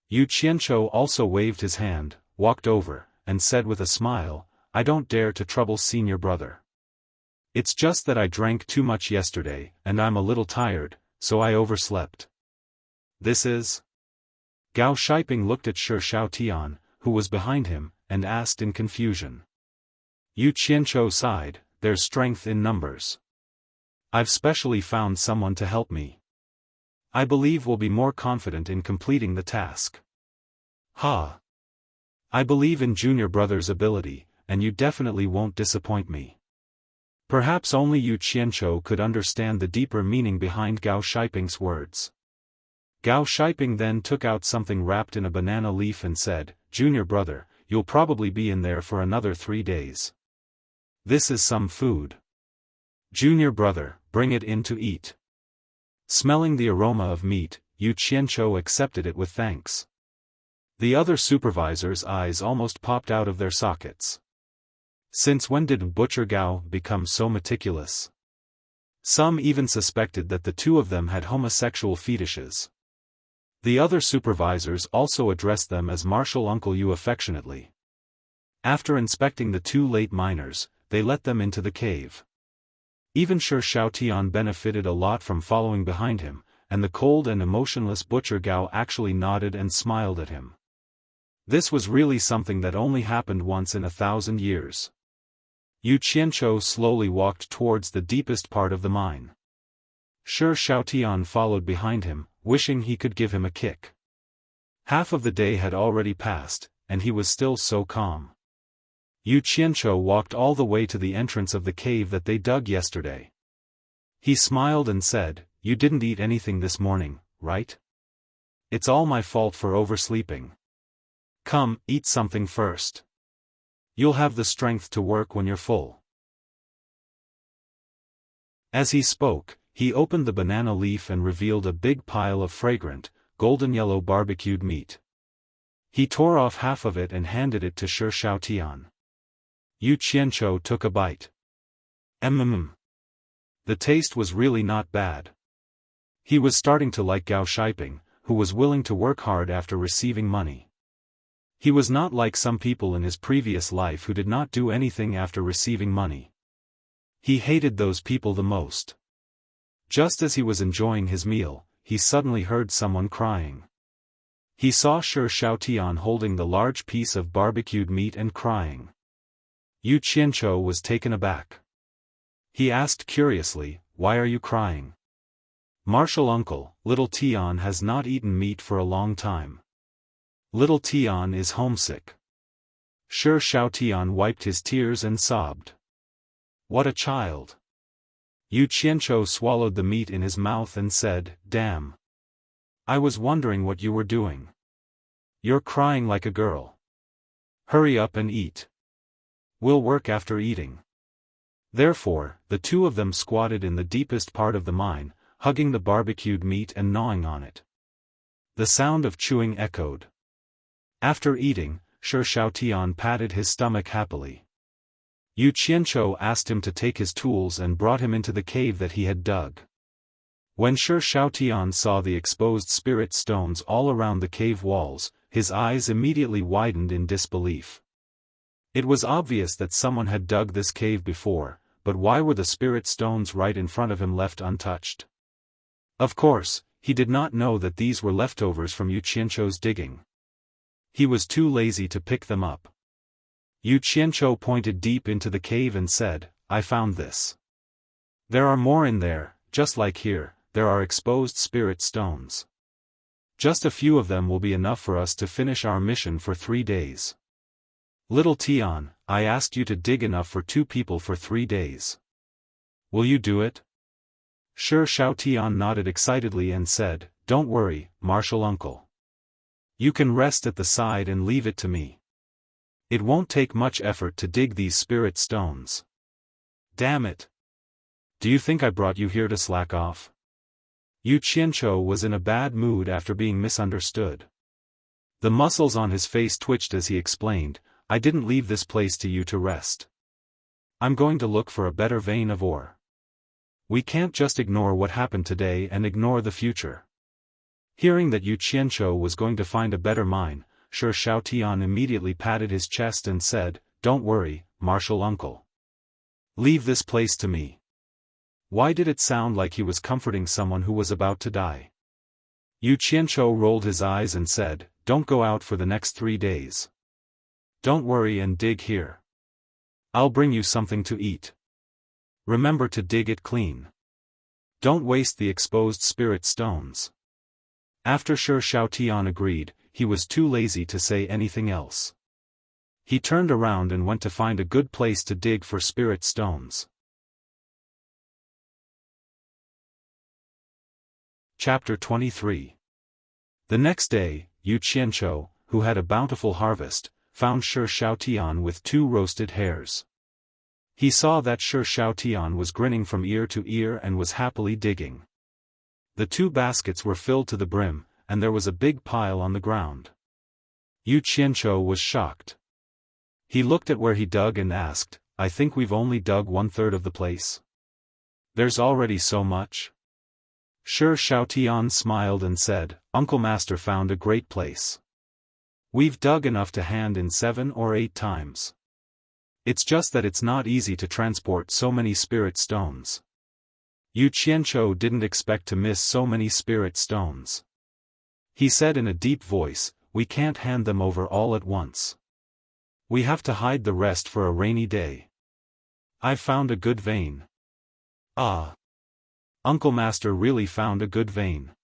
Yu Qianzhou also waved his hand, walked over, and said with a smile, "I don't dare to trouble senior brother. It's just that I drank too much yesterday, and I'm a little tired, so I overslept." "This is?" Gao Shiping looked at Shi Xiaotian, who was behind him, and asked in confusion. Yu Qianzhou sighed, "There's strength in numbers. I've specially found someone to help me. I believe we'll be more confident in completing the task." "Ha! I believe in junior brother's ability, and you definitely won't disappoint me." Perhaps only Yu Qianzhou could understand the deeper meaning behind Gao Shiping's words. Gao Shiping then took out something wrapped in a banana leaf and said, "Junior brother, you'll probably be in there for another 3 days. This is some food. Junior brother, bring it in to eat." Smelling the aroma of meat, Yu Qianzhou accepted it with thanks. The other supervisors' eyes almost popped out of their sockets. Since when did Butcher Gao become so meticulous? Some even suspected that the 2 of them had homosexual fetishes. The other supervisors also addressed them as Martial Uncle Yu affectionately. After inspecting the 2 late miners, they let them into the cave. Even Shi Xiaotian benefited a lot from following behind him, and the cold and emotionless Butcher Gao actually nodded and smiled at him. This was really something that only happened once in 1,000 years. Yu Qianzhou slowly walked towards the deepest part of the mine. Shi Xiaotian followed behind him, wishing he could give him a kick. Half of the day had already passed, and he was still so calm. Yu Qianzhou walked all the way to the entrance of the cave that they dug yesterday. He smiled and said, "You didn't eat anything this morning, right? It's all my fault for oversleeping. Come, eat something first. You'll have the strength to work when you're full." As he spoke, he opened the banana leaf and revealed a big pile of fragrant, golden-yellow barbecued meat. He tore off half of it and handed it to Shi Xiaotian. Yu Qianzhou took a bite. The taste was really not bad. He was starting to like Gao Shiping, who was willing to work hard after receiving money. He was not like some people in his previous life who did not do anything after receiving money. He hated those people the most. Just as he was enjoying his meal, he suddenly heard someone crying. He saw Shi Xiaotian holding the large piece of barbecued meat and crying. Yu Qianzhou was taken aback. He asked curiously, "Why are you crying?" "Martial uncle, little Tian has not eaten meat for a long time. Little Tian is homesick." Shi Xiaotian wiped his tears and sobbed. "What a child." Yu Qianzhou swallowed the meat in his mouth and said, "Damn. I was wondering what you were doing. You're crying like a girl. Hurry up and eat. We'll work after eating." Therefore, the two of them squatted in the deepest part of the mine, hugging the barbecued meat and gnawing on it. The sound of chewing echoed. After eating, Shi Xiaotian patted his stomach happily. Yu Qianzhou asked him to take his tools and brought him into the cave that he had dug. When Shi Xiaotian saw the exposed spirit stones all around the cave walls, his eyes immediately widened in disbelief. It was obvious that someone had dug this cave before, but why were the spirit stones right in front of him left untouched? Of course, he did not know that these were leftovers from Yu Qianzhou's digging. He was too lazy to pick them up. Yu Qianzhou pointed deep into the cave and said, "I found this. There are more in there, just like here, there are exposed spirit stones. Just a few of them will be enough for us to finish our mission for 3 days. Little Tian, I asked you to dig enough for 2 people for 3 days. Will you do it?" Shi Xiaotian nodded excitedly and said, "Don't worry, martial uncle. You can rest at the side and leave it to me. It won't take much effort to dig these spirit stones." "Damn it! Do you think I brought you here to slack off?" Yu Qianzhou was in a bad mood after being misunderstood. The muscles on his face twitched as he explained, "I didn't leave this place to you to rest. I'm going to look for a better vein of ore. We can't just ignore what happened today and ignore the future." Hearing that Yu Qianzhou was going to find a better mine, Shi Xiaotian immediately patted his chest and said, "Don't worry, martial uncle. Leave this place to me." Why did it sound like he was comforting someone who was about to die? Yu Qianzhou rolled his eyes and said, "Don't go out for the next 3 days. Don't worry and dig here. I'll bring you something to eat. Remember to dig it clean. Don't waste the exposed spirit stones." After Shi Xiaotian agreed, he was too lazy to say anything else. He turned around and went to find a good place to dig for spirit stones. Chapter 23. The next day, Yu Qianzhou, who had a bountiful harvest, found Shi Xiaotian with 2 roasted hares. He saw that Shi Xiaotian was grinning from ear to ear and was happily digging. The 2 baskets were filled to the brim, and there was a big pile on the ground. Yu Qianzhou was shocked. He looked at where he dug and asked, "I think we've only dug 1/3 of the place. There's already so much?" Shi Xiaotian smiled and said, "Uncle Master found a great place. We've dug enough to hand in 7 or 8 times. It's just that it's not easy to transport so many spirit stones." Yu Qianzhou didn't expect to miss so many spirit stones. He said in a deep voice, "We can't hand them over all at once. We have to hide the rest for a rainy day. I've found a good vein." "Ah! Uncle Master really found a good vein.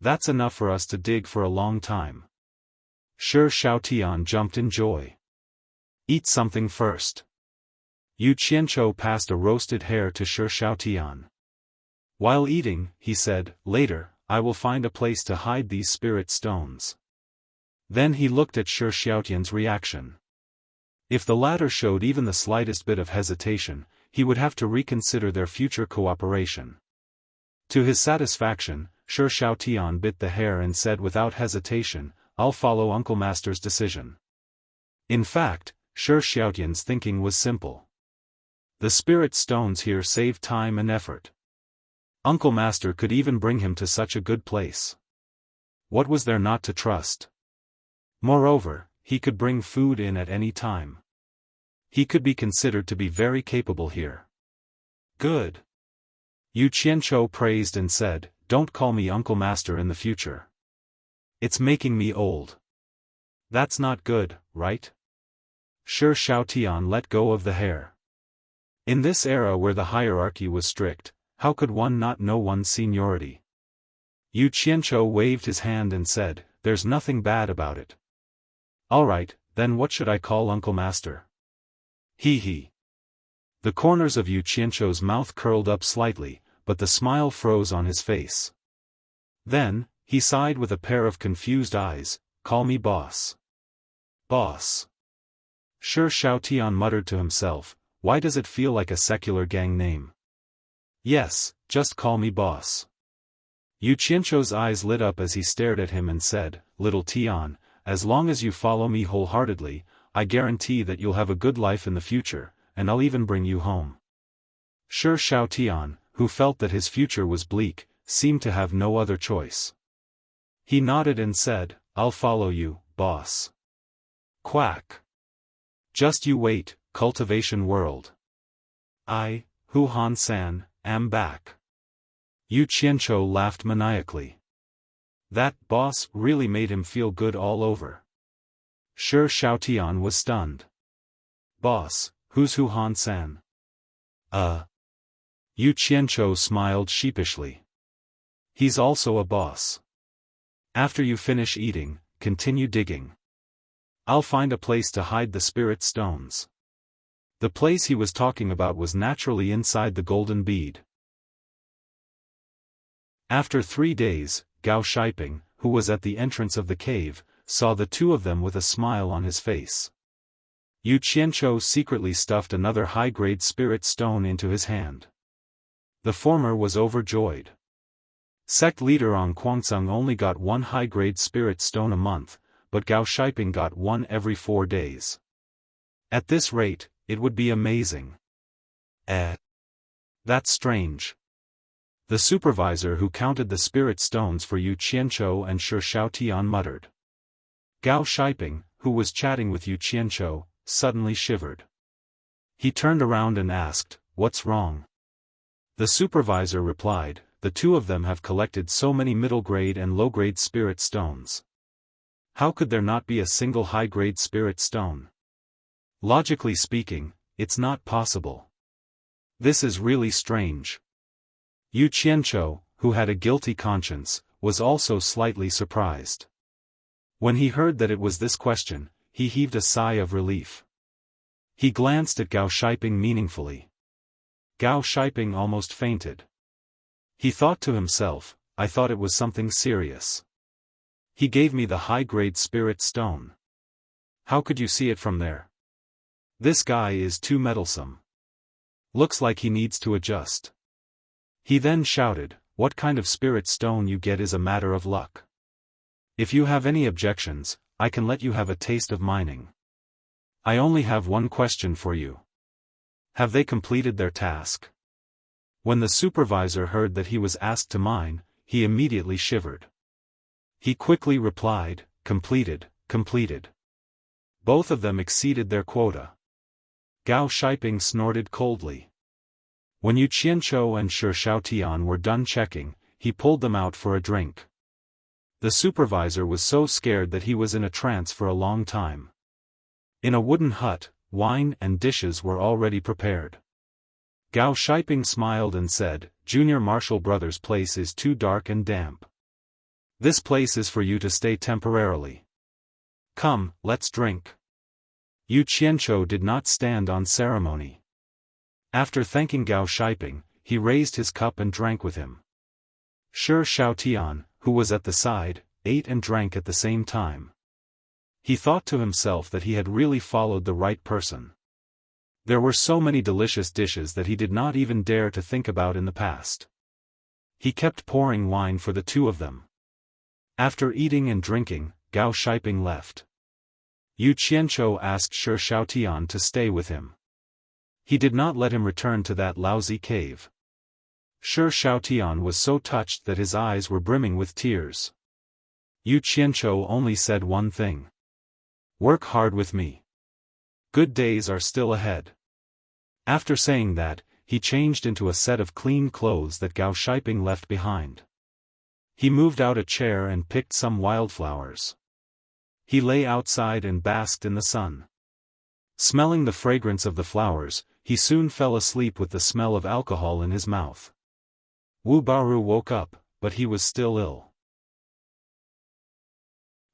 That's enough for us to dig for a long time. Shi Xiaotian jumped in joy. Eat something first. Yu Qianzhou passed a roasted hare to Shi Xiaotian. While eating, he said, "Later, I will find a place to hide these spirit stones." Then he looked at Shi Xiaotian's reaction. If the latter showed even the slightest bit of hesitation, he would have to reconsider their future cooperation. To his satisfaction, Shi Xiaotian bit the hare and said without hesitation, "I'll follow Uncle Master's decision." In fact, Shi Xiaotian's thinking was simple. The spirit stones here saved time and effort. Uncle Master could even bring him to such a good place. What was there not to trust? Moreover, he could bring food in at any time. He could be considered to be very capable here. Good. Yu Qianzhou praised and said, "Don't call me Uncle Master in the future. It's making me old." That's not good, right? Shi Xiaotian let go of the hare. In this era where the hierarchy was strict, how could one not know one's seniority? Yu Qianzhou waved his hand and said, "There's nothing bad about it." "All right, then what should I call Uncle Master?" He. The corners of Yu Qianzhou's mouth curled up slightly, but the smile froze on his face. Then, he sighed with a pair of confused eyes, "Call me boss." Boss. Shi Xiaotian muttered to himself, "Why does it feel like a secular gang name?" "Yes, just call me boss." Yu Qianzhou's eyes lit up as he stared at him and said, "Little Tian, as long as you follow me wholeheartedly, I guarantee that you'll have a good life in the future, and I'll even bring you home." Shi Xiaotian, who felt that his future was bleak, seemed to have no other choice. He nodded and said, "I'll follow you, boss." Quack. Just you wait, cultivation world. I, Hu Han San, am back. Yu Qianzhou laughed maniacally. That boss really made him feel good all over. Shi Xiaotian was stunned. Boss, who's Hu Han San? Yu Qianzhou smiled sheepishly. He's also a boss. After you finish eating, continue digging. I'll find a place to hide the spirit stones. The place he was talking about was naturally inside the golden bead. After 3 days, Gao Shiping, who was at the entrance of the cave, saw the two of them with a smile on his face. Yu Qianzhou secretly stuffed another high-grade spirit stone into his hand. The former was overjoyed. Sect leader on Guangzhong only got one high-grade spirit stone a month, but Gao Shiping got one every 4 days. At this rate, it would be amazing. That's strange. The supervisor who counted the spirit stones for Yu Qianzhou and Shi Xiaotian muttered. Gao Shiping, who was chatting with Yu Qianzhou, suddenly shivered. He turned around and asked, "What's wrong?" The supervisor replied, "The two of them have collected so many middle-grade and low-grade spirit stones. How could there not be a single high-grade spirit stone? Logically speaking, it's not possible. This is really strange." Yu Qianzhou, who had a guilty conscience, was also slightly surprised. When he heard that it was this question, he heaved a sigh of relief. He glanced at Gao Shiping meaningfully. Gao Shiping almost fainted. He thought to himself, "I thought it was something serious. He gave me the high-grade spirit stone. How could you see it from there? This guy is too meddlesome. Looks like he needs to adjust." He then shouted, "What kind of spirit stone you get is a matter of luck. If you have any objections, I can let you have a taste of mining. I only have one question for you. Have they completed their task?" When the supervisor heard that he was asked to mine, he immediately shivered. He quickly replied, "Completed, completed." Both of them exceeded their quota. Gao Shiping snorted coldly. When Yu Qianzhou and Shi Xiaotian were done checking, he pulled them out for a drink. The supervisor was so scared that he was in a trance for a long time. In a wooden hut, wine and dishes were already prepared. Gao Shiping smiled and said, "Junior Marshall Brothers' place is too dark and damp. This place is for you to stay temporarily. Come, let's drink. Yu Qianzhou did not stand on ceremony. After thanking Gao Shiping, he raised his cup and drank with him. Shi Xiaotian, who was at the side, ate and drank at the same time. He thought to himself that he had really followed the right person. There were so many delicious dishes that he did not even dare to think about in the past. He kept pouring wine for the two of them. After eating and drinking, Gao Shiping left. Yu Qianzhou asked Shi Xiaotian to stay with him. He did not let him return to that lousy cave. Shi Xiaotian was so touched that his eyes were brimming with tears. Yu Qianzhou only said one thing. Work hard with me. Good days are still ahead. After saying that, he changed into a set of clean clothes that Gao Shiping left behind. He moved out a chair and picked some wildflowers. He lay outside and basked in the sun. Smelling the fragrance of the flowers, he soon fell asleep with the smell of alcohol in his mouth. Wu Baoru woke up, but he was still ill.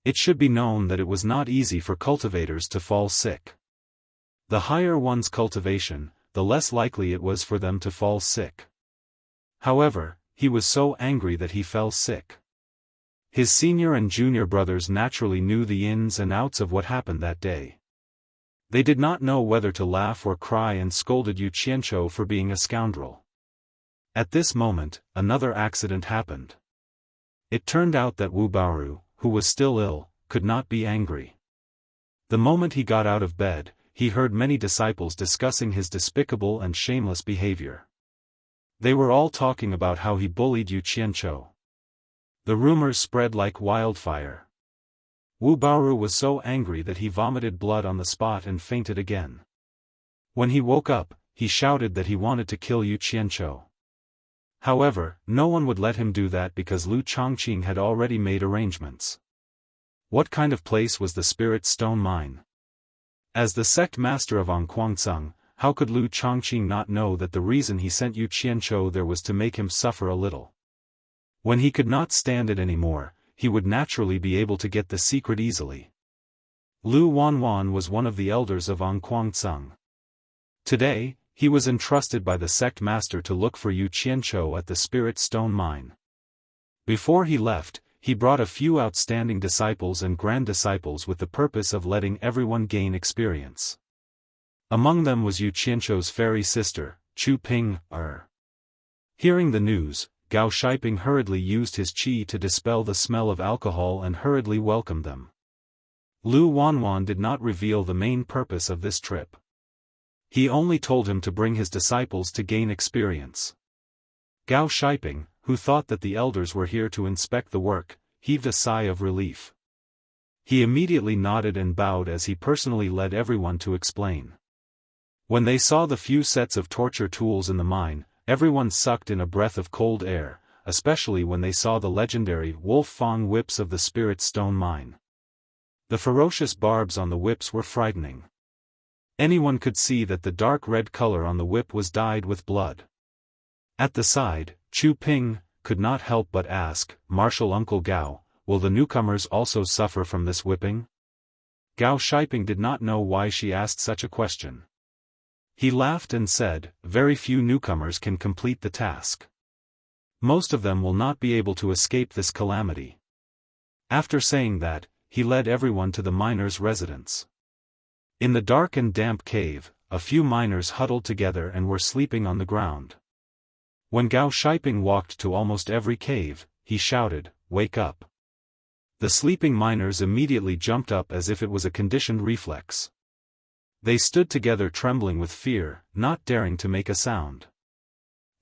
It should be known that it was not easy for cultivators to fall sick. The higher one's cultivation, the less likely it was for them to fall sick. However, he was so angry that he fell sick. His senior and junior brothers naturally knew the ins and outs of what happened that day. They did not know whether to laugh or cry and scolded Yu Qianzhou for being a scoundrel. At this moment, another accident happened. It turned out that Wu Baoru, who was still ill, could not be angry. The moment he got out of bed, he heard many disciples discussing his despicable and shameless behavior. They were all talking about how he bullied Yu Qianzhou. The rumors spread like wildfire. Wu Baoru was so angry that he vomited blood on the spot and fainted again. When he woke up, he shouted that he wanted to kill Yu Qianzhou. However, no one would let him do that because Lu Chongqing had already made arrangements. What kind of place was the Spirit Stone Mine? As the sect master of Anquangceng, how could Lu Chongqing not know that the reason he sent Yu Qianzhou there was to make him suffer a little? When he could not stand it anymore, he would naturally be able to get the secret easily. Lu Wanwan was one of the elders of Anquangceng. Today, he was entrusted by the sect master to look for Yu Qianzhou at the Spirit Stone Mine. Before he left, he brought a few outstanding disciples and grand disciples with the purpose of letting everyone gain experience. Among them was Yu Qianzhou's fairy sister, Chu Ping. Hearing the news, Gao Shiping hurriedly used his qi to dispel the smell of alcohol and hurriedly welcomed them. Lu Wanwan did not reveal the main purpose of this trip. He only told him to bring his disciples to gain experience. Gao Shiping, who thought that the elders were here to inspect the work, heaved a sigh of relief. He immediately nodded and bowed as he personally led everyone to explain. When they saw the few sets of torture tools in the mine, everyone sucked in a breath of cold air, especially when they saw the legendary Wolf Fang whips of the Spirit Stone Mine. The ferocious barbs on the whips were frightening. Anyone could see that the dark red color on the whip was dyed with blood. At the side, Chu Ping could not help but ask, "Martial Uncle Gao, will the newcomers also suffer from this whipping?" Gao Shiping did not know why she asked such a question. He laughed and said, "Very few newcomers can complete the task. Most of them will not be able to escape this calamity." After saying that, he led everyone to the miners' residence. In the dark and damp cave, a few miners huddled together and were sleeping on the ground. When Gao Shiping walked to almost every cave, he shouted, "Wake up." The sleeping miners immediately jumped up as if it was a conditioned reflex. They stood together trembling with fear, not daring to make a sound.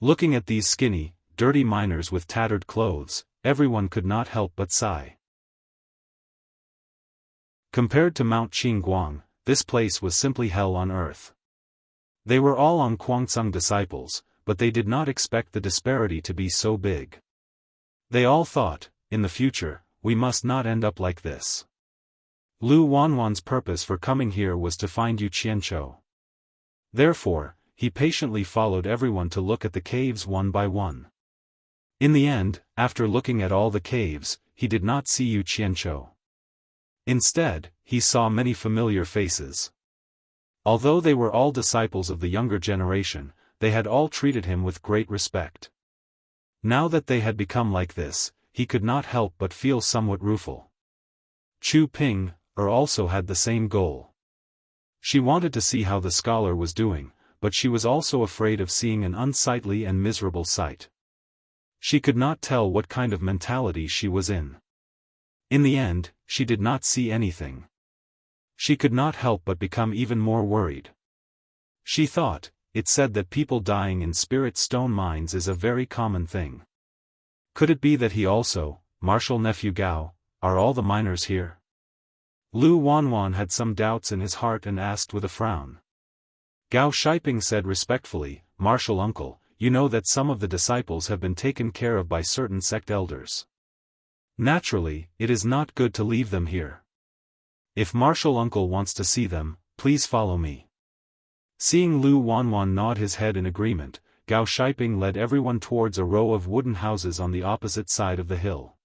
Looking at these skinny, dirty miners with tattered clothes, everyone could not help but sigh. Compared to Mount Qingguang, this place was simply hell on earth. They were all Anquangceng disciples, but they did not expect the disparity to be so big. They all thought, in the future, we must not end up like this. Lu Wanwan's purpose for coming here was to find Yu Qianzhou. Therefore, he patiently followed everyone to look at the caves one by one. In the end, after looking at all the caves, he did not see Yu Qianzhou. Instead, he saw many familiar faces. Although they were all disciples of the younger generation, they had all treated him with great respect. Now that they had become like this, he could not help but feel somewhat rueful. Chu Ping also had the same goal. She wanted to see how the scholar was doing, but she was also afraid of seeing an unsightly and miserable sight. She could not tell what kind of mentality she was in. In the end, she did not see anything. She could not help but become even more worried. She thought, it said that people dying in spirit stone mines is a very common thing. Could it be that he also, Marshal Nephew Gao, are all the miners here? Lu Wanwan had some doubts in his heart and asked with a frown. Gao Shiping said respectfully, Marshal Uncle, you know that some of the disciples have been taken care of by certain sect elders. Naturally, it is not good to leave them here. If Marshal Uncle wants to see them, please follow me. Seeing Lu Wanwan nod his head in agreement, Gao Shiping led everyone towards a row of wooden houses on the opposite side of the hill.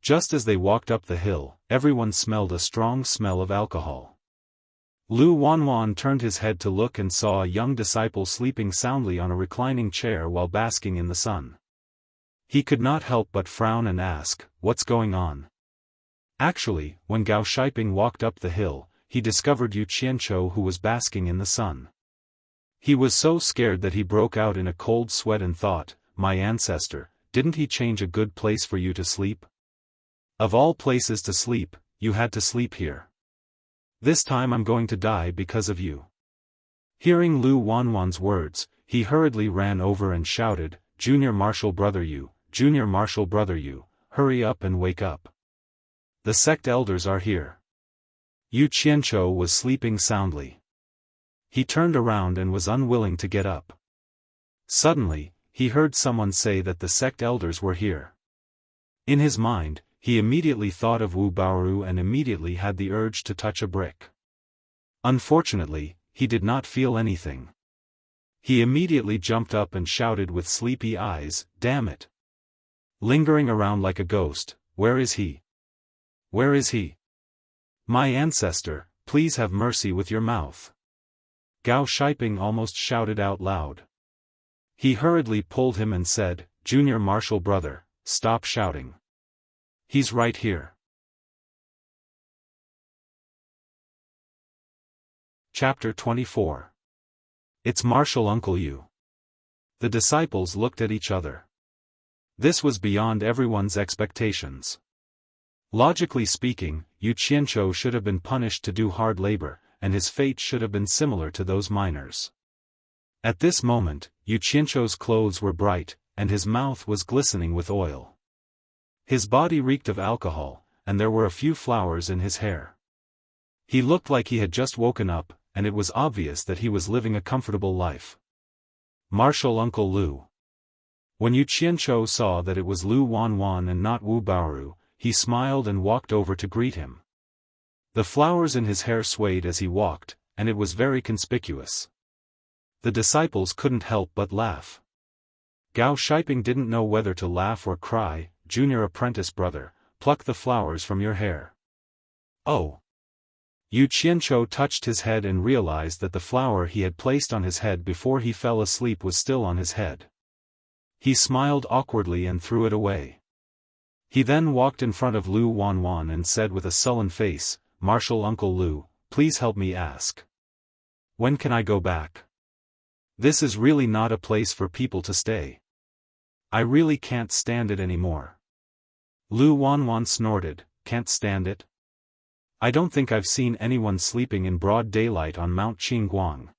Just as they walked up the hill, everyone smelled a strong smell of alcohol. Lu Wanwan turned his head to look and saw a young disciple sleeping soundly on a reclining chair while basking in the sun. He could not help but frown and ask, what's going on? Actually, when Gao Shiping walked up the hill, he discovered Yu Qianzhou who was basking in the sun. He was so scared that he broke out in a cold sweat and thought, my ancestor, didn't he change a good place for you to sleep? Of all places to sleep, you had to sleep here. This time I'm going to die because of you. Hearing Lu Wanwan's words, he hurriedly ran over and shouted, Junior Marshal Brother Yu, Junior Marshal Brother Yu, hurry up and wake up. The sect elders are here. Yu Qianzhou was sleeping soundly. He turned around and was unwilling to get up. Suddenly, he heard someone say that the sect elders were here. In his mind, he immediately thought of Wu Baoru and immediately had the urge to touch a brick. Unfortunately, he did not feel anything. He immediately jumped up and shouted with sleepy eyes, damn it! Lingering around like a ghost, where is he? Where is he? My ancestor, please have mercy with your mouth. Gao Shiping almost shouted out loud. He hurriedly pulled him and said, Junior Marshal Brother, stop shouting. He's right here. Chapter 24. It's Marshal Uncle Yu. The disciples looked at each other. This was beyond everyone's expectations. Logically speaking, Yu Qianzhou should have been punished to do hard labor, and his fate should have been similar to those miners. At this moment, Yu Qianzhou's clothes were bright, and his mouth was glistening with oil. His body reeked of alcohol, and there were a few flowers in his hair. He looked like he had just woken up, and it was obvious that he was living a comfortable life. Marshal Uncle Lu. When Yu Qianzhou saw that it was Lu Wanwan and not Wu Baoru, he smiled and walked over to greet him. The flowers in his hair swayed as he walked, and it was very conspicuous. The disciples couldn't help but laugh. Gao Shiping didn't know whether to laugh or cry. Junior apprentice brother, pluck the flowers from your hair. Oh! Yu Qianzhou touched his head and realized that the flower he had placed on his head before he fell asleep was still on his head. He smiled awkwardly and threw it away. He then walked in front of Lu Wanwan and said with a sullen face, Marshal Uncle Lu, please help me ask. When can I go back? This is really not a place for people to stay. I really can't stand it anymore. Lu Wanwan snorted, can't stand it? I don't think I've seen anyone sleeping in broad daylight on Mount Qingguang.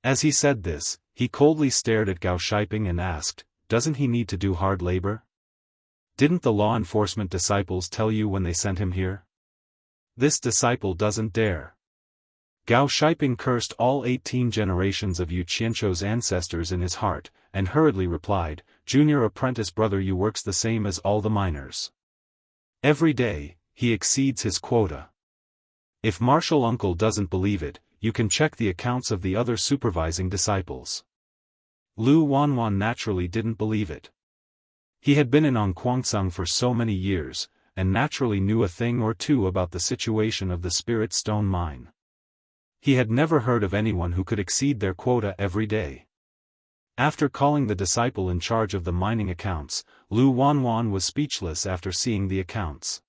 As he said this, he coldly stared at Gao Shiping and asked, doesn't he need to do hard labor? Didn't the law enforcement disciples tell you when they sent him here? This disciple doesn't dare. Gao Shiping cursed all 18 generations of Yu Qianzhou's ancestors in his heart, and hurriedly replied, Junior apprentice brother Yu works the same as all the miners. Every day, he exceeds his quota. If Marshal Uncle doesn't believe it, you can check the accounts of the other supervising disciples. Lu Wanwan naturally didn't believe it. He had been in Ongquangsung for so many years, and naturally knew a thing or two about the situation of the Spirit Stone mine. He had never heard of anyone who could exceed their quota every day. After calling the disciple in charge of the mining accounts, Lu Wanwan was speechless after seeing the accounts.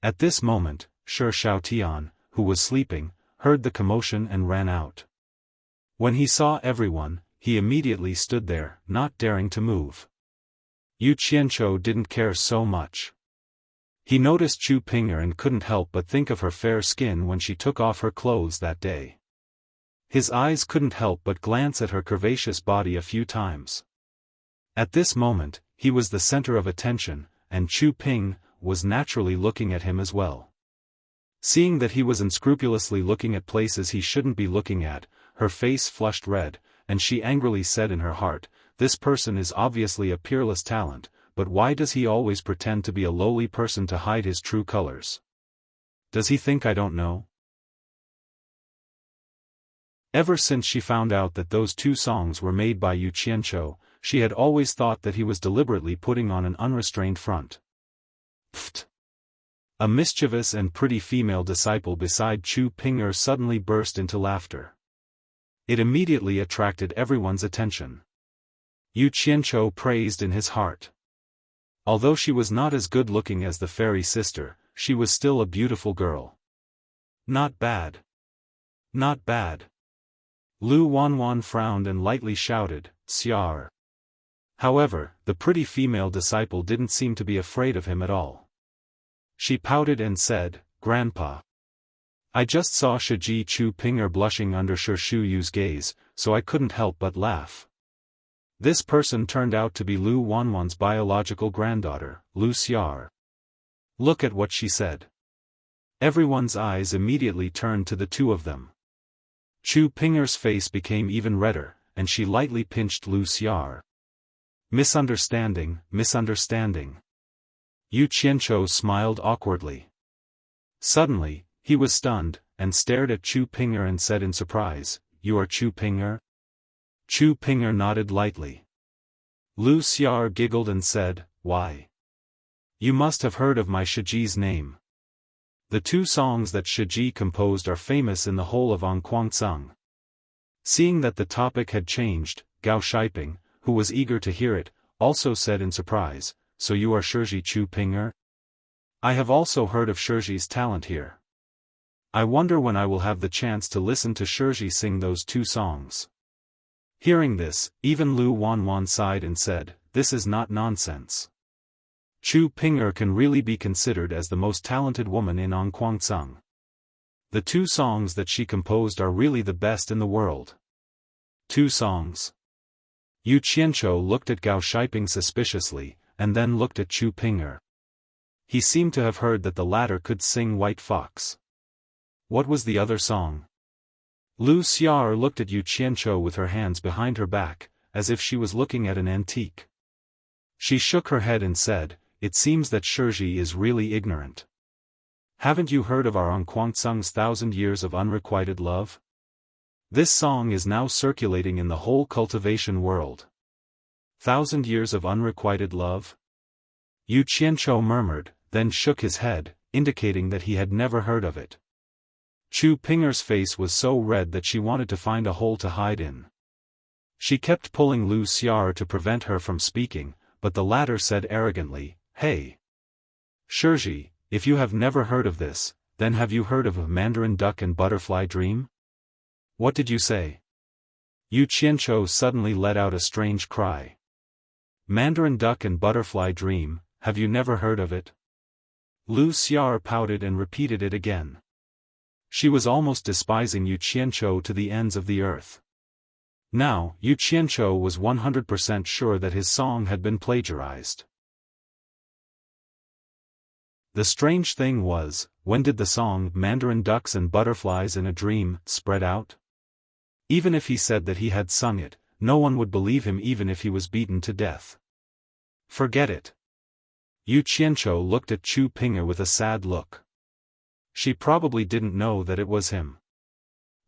At this moment, Shi Xiaotian, who was sleeping, heard the commotion and ran out. When he saw everyone, he immediately stood there, not daring to move. Yu Qianzhou didn't care so much. He noticed Chu Ping'er and couldn't help but think of her fair skin when she took off her clothes that day. His eyes couldn't help but glance at her curvaceous body a few times. At this moment, he was the center of attention, and Chu Ping was naturally looking at him as well. Seeing that he was unscrupulously looking at places he shouldn't be looking at, her face flushed red, and she angrily said in her heart, "This person is obviously a peerless talent, but why does he always pretend to be a lowly person to hide his true colors? Does he think I don't know?" Ever since she found out that those two songs were made by Yu Qianzhou, she had always thought that he was deliberately putting on an unrestrained front. Pfft! A mischievous and pretty female disciple beside Chu Ping'er suddenly burst into laughter. It immediately attracted everyone's attention. Yu Qianzhou praised in his heart. Although she was not as good-looking as the fairy sister, she was still a beautiful girl. Not bad. Not bad. Lu Wanwan frowned and lightly shouted, "Xiar." However, the pretty female disciple didn't seem to be afraid of him at all. She pouted and said, "Grandpa. I just saw Shiji Chu Ping'er blushing under Shi Shuyu's gaze, so I couldn't help but laugh." This person turned out to be Lu Wanwan's biological granddaughter, Lu Xiar. Look at what she said. Everyone's eyes immediately turned to the two of them. Chu Ping'er's face became even redder, and she lightly pinched Lu Xiar. Misunderstanding, misunderstanding. Yu Qianzhou smiled awkwardly. Suddenly, he was stunned, and stared at Chu Ping'er and said in surprise, "You are Chu Ping'er?" Chu Ping'er nodded lightly. Lu Xiar giggled and said, "Why? You must have heard of my Shiji's name. The two songs that Shiji composed are famous in the whole of Ongquangsung." Seeing that the topic had changed, Gao Shiping, who was eager to hear it, also said in surprise, "So you are Shiji Chu Ping'er? I have also heard of Shiji's talent here. I wonder when I will have the chance to listen to Shiji sing those two songs." Hearing this, even Lu Wanwan sighed and said, "This is not nonsense. Chu Ping'er can really be considered as the most talented woman in Ongquangsung. The two songs that she composed are really the best in the world." Two songs? Yu Qianzhou looked at Gao Shiping suspiciously, and then looked at Chu Ping'er. He seemed to have heard that the latter could sing White Fox. What was the other song? Lu Xiar looked at Yu Qianzhou with her hands behind her back, as if she was looking at an antique. She shook her head and said, "It seems that Shiji is really ignorant. Haven't you heard of our Ongquangsung's 1,000 years of unrequited love? This song is now circulating in the whole cultivation world." 1,000 years of unrequited love? Yu Qianzhou murmured, then shook his head, indicating that he had never heard of it. Chu Ping'er's face was so red that she wanted to find a hole to hide in. She kept pulling Lu Xiar to prevent her from speaking, but the latter said arrogantly, "Hey! Shiji, if you have never heard of this, then have you heard of a Mandarin duck and butterfly dream?" "What did you say?" Yu Qianzhou suddenly let out a strange cry. "Mandarin duck and butterfly dream, have you never heard of it?" Lu Xiar pouted and repeated it again. She was almost despising Yu Qianzhou to the ends of the earth. Now, Yu Qianzhou was 100% sure that his song had been plagiarized. The strange thing was, when did the song "Mandarin Ducks and Butterflies in a Dream" spread out? Even if he said that he had sung it, no one would believe him even if he was beaten to death. Forget it. Yu Qianzhou looked at Chu Ping'er with a sad look. She probably didn't know that it was him.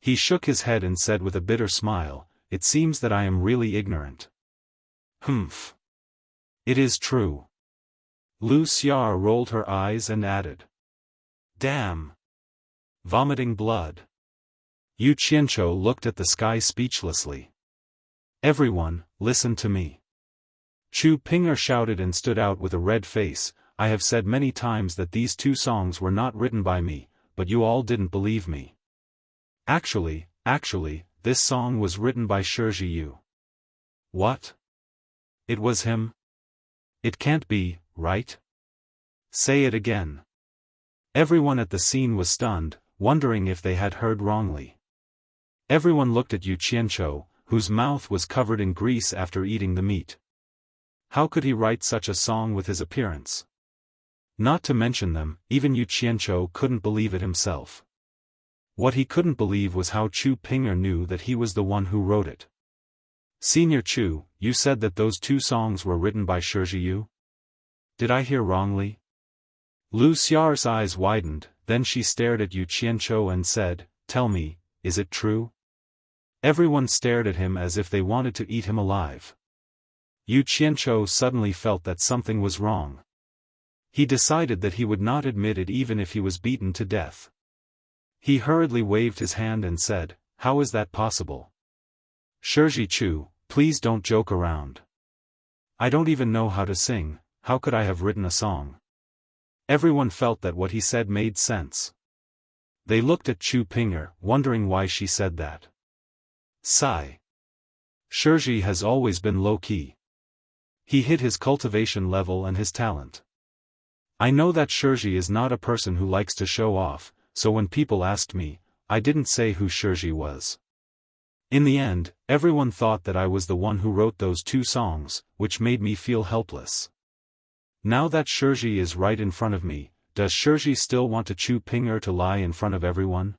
He shook his head and said with a bitter smile, "It seems that I am really ignorant." "Humph. It is true. Wuxia rolled her eyes and added. Damn. Vomiting blood. Yu Qianzhou looked at the sky speechlessly. Everyone, listen to me. Chu Ping'er shouted and stood out with a red face. I have said many times that these two songs were not written by me, but you all didn't believe me. Actually, this song was written by Shiji Yu. What? It was him? It can't be, right? Say it again. Everyone at the scene was stunned, wondering if they had heard wrongly. Everyone looked at Yu Qianzhou, whose mouth was covered in grease after eating the meat. How could he write such a song with his appearance? Not to mention them, even Yu Qianzhou couldn't believe it himself. What he couldn't believe was how Chu Ping'er knew that he was the one who wrote it. Senior Chu, you said that those two songs were written by Shiji Yu? Did I hear wrongly? Lu Xiao's eyes widened, then she stared at Yu Qianzhou and said, Tell me, is it true? Everyone stared at him as if they wanted to eat him alive. Yu Qianzhou suddenly felt that something was wrong. He decided that he would not admit it even if he was beaten to death. He hurriedly waved his hand and said, How is that possible? Shiji Chu, please don't joke around. I don't even know how to sing, how could I have written a song? Everyone felt that what he said made sense. They looked at Chu Ping'er, wondering why she said that. Sigh. Shiji has always been low-key. He hid his cultivation level and his talent. I know that Shiji is not a person who likes to show off, so when people asked me, I didn't say who Shiji was. In the end, everyone thought that I was the one who wrote those two songs, which made me feel helpless. Now that Shiji is right in front of me, does Shiji still want to Chu Ping'er to lie in front of everyone?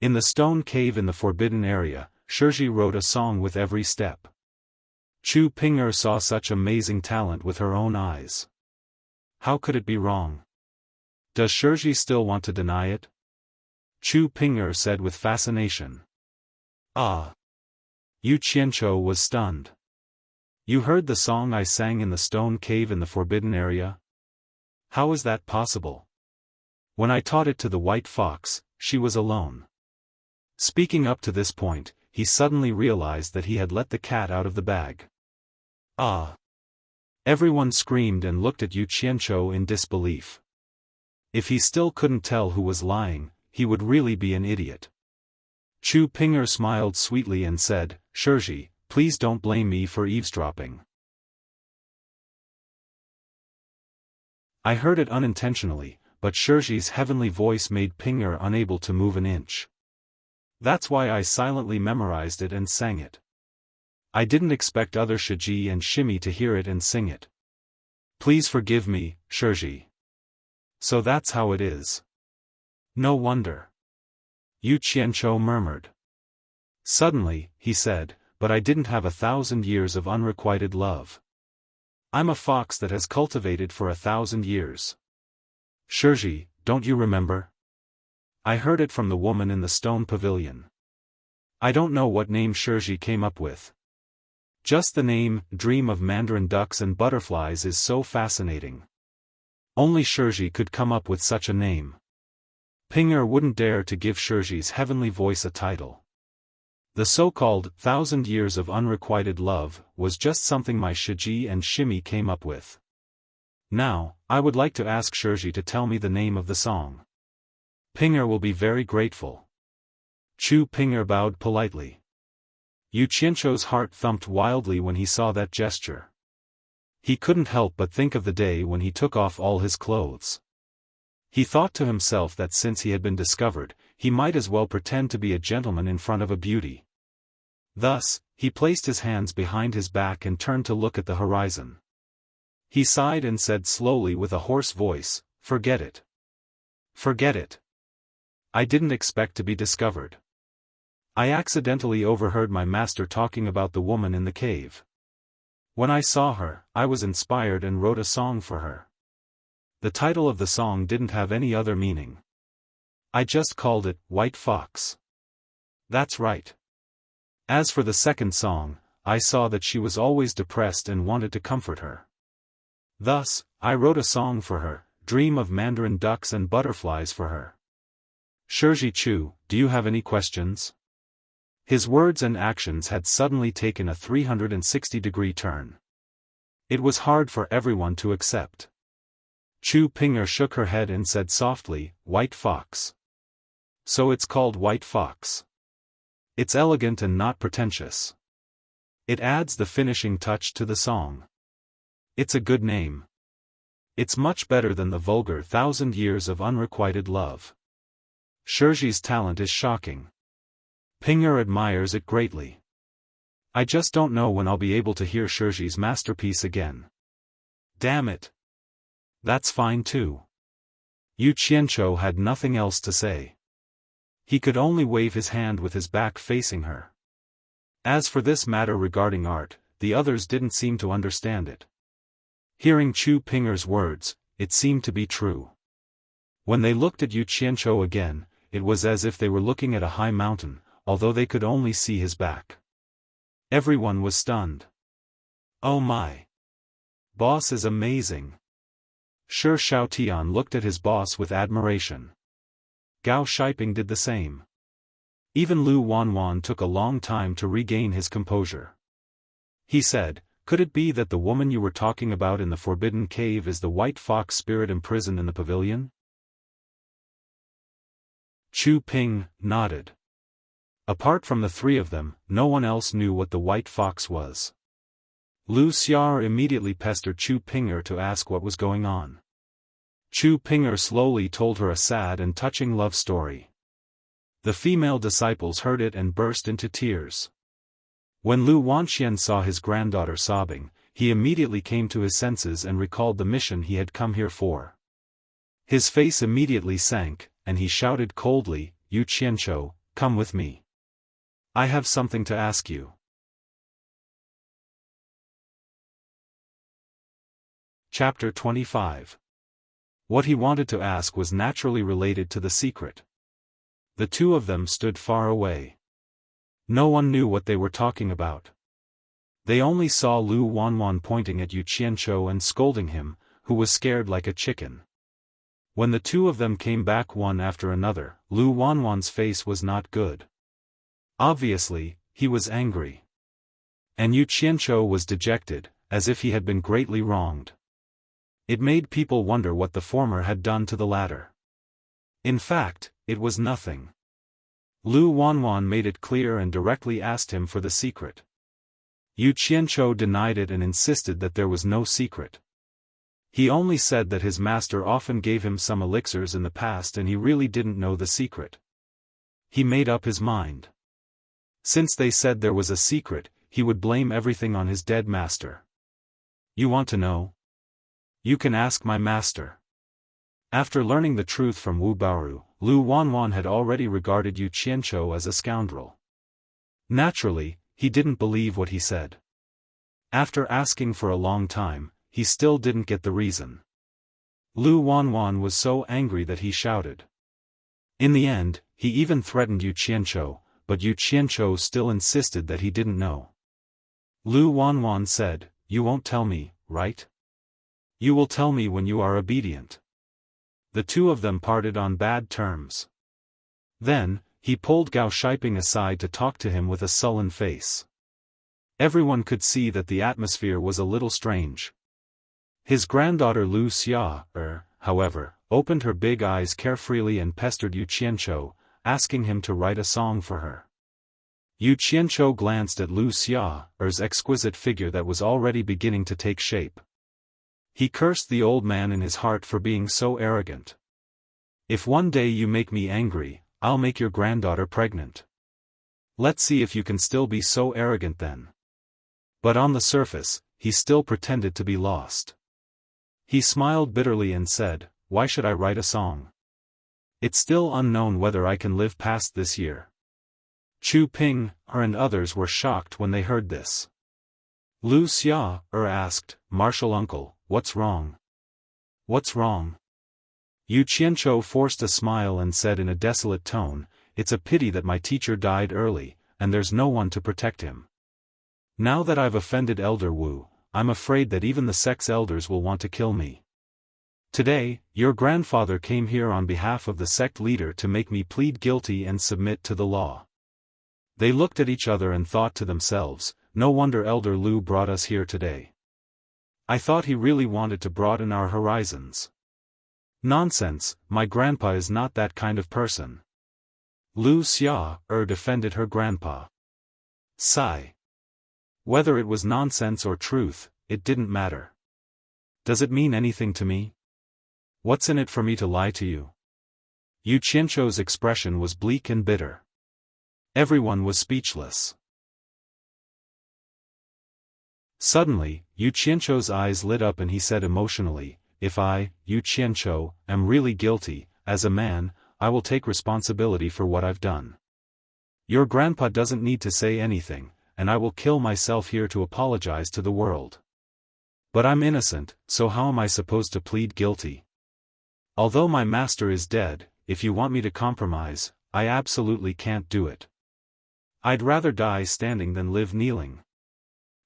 In the stone cave in the forbidden area, Shiji wrote a song with every step. Chu Ping'er saw such amazing talent with her own eyes. How could it be wrong? Does Shiji still want to deny it? Chu Ping'er said with fascination. Ah! Yu Qianzhou was stunned. You heard the song I sang in the stone cave in the forbidden area? How is that possible? When I taught it to the white fox, she was alone. Speaking up to this point, he suddenly realized that he had let the cat out of the bag. Ah! Everyone screamed and looked at Yu Qianzhou in disbelief. If he still couldn't tell who was lying, he would really be an idiot. Chu Ping'er smiled sweetly and said, Shiji, please don't blame me for eavesdropping. I heard it unintentionally, but Shiji's heavenly voice made Ping'er unable to move an inch. That's why I silently memorized it and sang it. I didn't expect other Shiji and Shimi to hear it and sing it. Please forgive me, Shiji. So that's how it is. No wonder. Yu Qianzhou murmured. Suddenly, he said, but I didn't have 1,000 years of unrequited love. I'm a fox that has cultivated for 1,000 years. Shiji, don't you remember? I heard it from the woman in the stone pavilion. I don't know what name Shiji came up with. Just the name, Dream of Mandarin Ducks and Butterflies, is so fascinating. Only Shiji could come up with such a name. Ping'er wouldn't dare to give Shiji's heavenly voice a title. The so-called 1,000 years of unrequited love was just something my Shiji and Shimi came up with. Now, I would like to ask Shiji to tell me the name of the song. Ping'er will be very grateful. Chu Ping'er bowed politely. Yu Qianzhou's heart thumped wildly when he saw that gesture. He couldn't help but think of the day when he took off all his clothes. He thought to himself that since he had been discovered, he might as well pretend to be a gentleman in front of a beauty. Thus, he placed his hands behind his back and turned to look at the horizon. He sighed and said slowly with a hoarse voice, Forget it. Forget it. I didn't expect to be discovered. I accidentally overheard my master talking about the woman in the cave. When I saw her, I was inspired and wrote a song for her. The title of the song didn't have any other meaning. I just called it, White Fox. That's right. As for the second song, I saw that she was always depressed and wanted to comfort her. Thus, I wrote a song for her, dream of mandarin ducks and butterflies for her. Shiji Chu, do you have any questions? His words and actions had suddenly taken a 360-degree turn. It was hard for everyone to accept. Chu Ping'er shook her head and said softly, White Fox. So it's called White Fox. It's elegant and not pretentious. It adds the finishing touch to the song. It's a good name. It's much better than the vulgar 1,000 years of unrequited love. Shiji's talent is shocking. Ping'er admires it greatly. I just don't know when I'll be able to hear Shiji's masterpiece again. Damn it. That's fine too. Yu Qianzhou had nothing else to say. He could only wave his hand with his back facing her. As for this matter regarding art, the others didn't seem to understand it. Hearing Chu Ping'er's words, it seemed to be true. When they looked at Yu Qianzhou again, it was as if they were looking at a high mountain, although they could only see his back. Everyone was stunned. Oh my! Boss is amazing. Shi Shaotian looked at his boss with admiration. Gao Shiping did the same. Even Lu Wanwan took a long time to regain his composure. He said, could it be that the woman you were talking about in the forbidden cave is the white fox spirit imprisoned in the pavilion? Chu Ping nodded. Apart from the three of them, no one else knew what the white fox was. Lu Xiao immediately pestered Chu Ping'er to ask what was going on. Chu Ping'er slowly told her a sad and touching love story. The female disciples heard it and burst into tears. When Lu Wanxian saw his granddaughter sobbing, he immediately came to his senses and recalled the mission he had come here for. His face immediately sank, and he shouted coldly, Yu Qianzhou, come with me. I have something to ask you. Chapter 25. What he wanted to ask was naturally related to the secret. The two of them stood far away. No one knew what they were talking about. They only saw Lu Wanwan pointing at Yu Qianzhou and scolding him, who was scared like a chicken. When the two of them came back one after another, Lu Wanwan's face was not good. Obviously, he was angry. And Yu Qianzhou was dejected, as if he had been greatly wronged. It made people wonder what the former had done to the latter. In fact, it was nothing. Lu Wanwan made it clear and directly asked him for the secret. Yu Qianzhou denied it and insisted that there was no secret. He only said that his master often gave him some elixirs in the past and he really didn't know the secret. He made up his mind. Since they said there was a secret, he would blame everything on his dead master. You want to know? You can ask my master. After learning the truth from Wu Baoru, Lu Wanwan had already regarded Yu Qianzhou as a scoundrel. Naturally, he didn't believe what he said. After asking for a long time, he still didn't get the reason. Lu Wanwan was so angry that he shouted. In the end, he even threatened Yu Qianzhou, but Yu Qianzhou still insisted that he didn't know. Lu Wanwan said, You won't tell me, right? You will tell me when you are obedient. The two of them parted on bad terms. Then, he pulled Gao Shiping aside to talk to him with a sullen face. Everyone could see that the atmosphere was a little strange. His granddaughter Lu Xia, however, opened her big eyes carefreely and pestered Yu Qianzhou, asking him to write a song for her. Yu Qianzhou glanced at Lu Xia's exquisite figure that was already beginning to take shape. He cursed the old man in his heart for being so arrogant. If one day you make me angry, I'll make your granddaughter pregnant. Let's see if you can still be so arrogant then. But on the surface, he still pretended to be lost. He smiled bitterly and said, Why should I write a song? It's still unknown whether I can live past this year. Chu Ping and others were shocked when they heard this. Lu Xia asked, Martial uncle, what's wrong? What's wrong? Yu Qianzhou forced a smile and said in a desolate tone, It's a pity that my teacher died early, and there's no one to protect him. Now that I've offended Elder Wu, I'm afraid that even the sect's elders will want to kill me. Today, your grandfather came here on behalf of the sect leader to make me plead guilty and submit to the law." They looked at each other and thought to themselves, "No wonder Elder Lu brought us here today. I thought he really wanted to broaden our horizons." "Nonsense, my grandpa is not that kind of person." Lu Xia defended her grandpa. Sigh. Whether it was nonsense or truth, it didn't matter. "Does it mean anything to me? What's in it for me to lie to you?" Yu Qianchou's expression was bleak and bitter. Everyone was speechless. Suddenly, Yu Qianchou's eyes lit up and he said emotionally, "If I, Yu Qianchou, am really guilty, as a man, I will take responsibility for what I've done. Your grandpa doesn't need to say anything, and I will kill myself here to apologize to the world. But I'm innocent, so how am I supposed to plead guilty? Although my master is dead, if you want me to compromise, I absolutely can't do it. I'd rather die standing than live kneeling."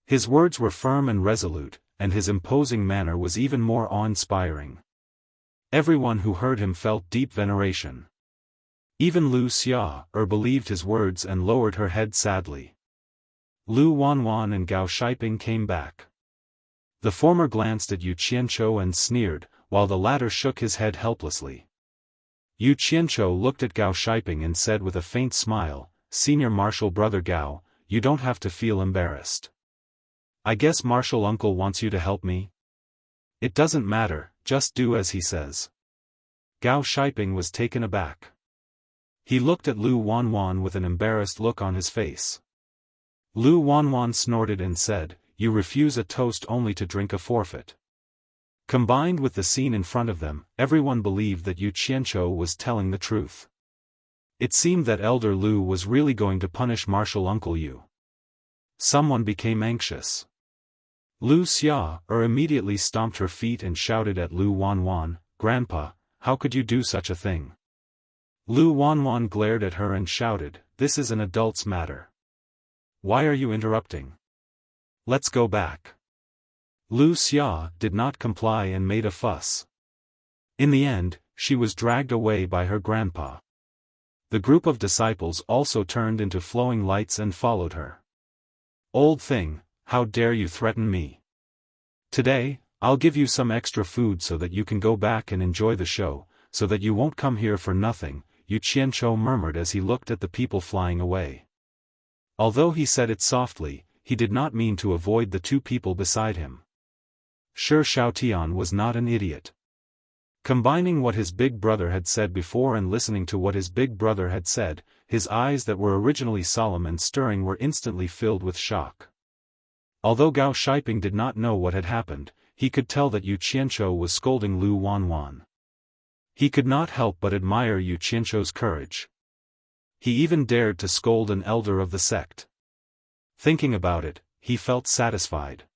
His words were firm and resolute, and his imposing manner was even more awe-inspiring. Everyone who heard him felt deep veneration. Even Lu Xia believed his words and lowered her head sadly. Lu Wanwan and Gao Shiping came back. The former glanced at Yu Qianchou and sneered, while the latter shook his head helplessly. Yu Qianchou looked at Gao Shiping and said with a faint smile, "Senior Martial Brother Gao, you don't have to feel embarrassed. I guess Martial Uncle wants you to help me? It doesn't matter, just do as he says." Gao Shiping was taken aback. He looked at Lu Wanwan with an embarrassed look on his face. Lu Wanwan snorted and said, "You refuse a toast only to drink a forfeit." Combined with the scene in front of them, everyone believed that Yu Qianchou was telling the truth. It seemed that Elder Lu was really going to punish Martial Uncle Yu. Someone became anxious. Lu Xia immediately stomped her feet and shouted at Lu Wanwan, "Grandpa, how could you do such a thing?" Lu Wanwan glared at her and shouted, "This is an adult's matter. Why are you interrupting? Let's go back." Lu Xia did not comply and made a fuss. In the end, she was dragged away by her grandpa. The group of disciples also turned into flowing lights and followed her. "Old thing, how dare you threaten me? Today, I'll give you some extra food so that you can go back and enjoy the show, so that you won't come here for nothing," Yu Qianchou murmured as he looked at the people flying away. Although he said it softly, he did not mean to avoid the two people beside him. Sure, Xiaotian was not an idiot. Combining what his big brother had said before and listening to what his big brother had said, his eyes that were originally solemn and stirring were instantly filled with shock. Although Gao Shiping did not know what had happened, he could tell that Yu Qianchou was scolding Lu Wanwan. He could not help but admire Yu Qianchou's courage. He even dared to scold an elder of the sect. Thinking about it, he felt satisfied.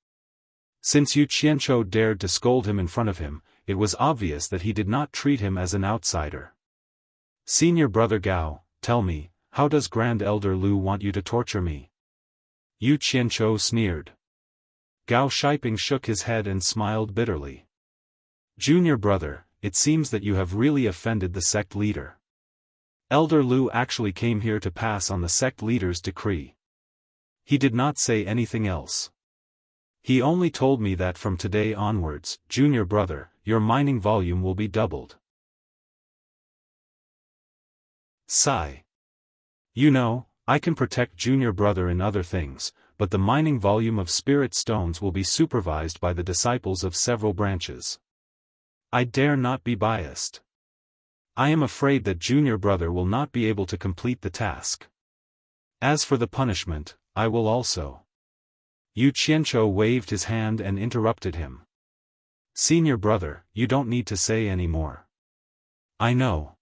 Since Yu Qianchou dared to scold him in front of him, it was obvious that he did not treat him as an outsider. "Senior Brother Gao, tell me, how does Grand Elder Lu want you to torture me?" Yu Qianchou sneered. Gao Shiping shook his head and smiled bitterly. "Junior brother, it seems that you have really offended the sect leader. Elder Lu actually came here to pass on the sect leader's decree. He did not say anything else. He only told me that from today onwards, junior brother, your mining volume will be doubled." Sigh. "You know, I can protect junior brother in other things, but the mining volume of spirit stones will be supervised by the disciples of several branches. I dare not be biased. I am afraid that junior brother will not be able to complete the task. As for the punishment, I will also." Yu Qianchou waved his hand and interrupted him. "Senior brother, you don't need to say any more. I know.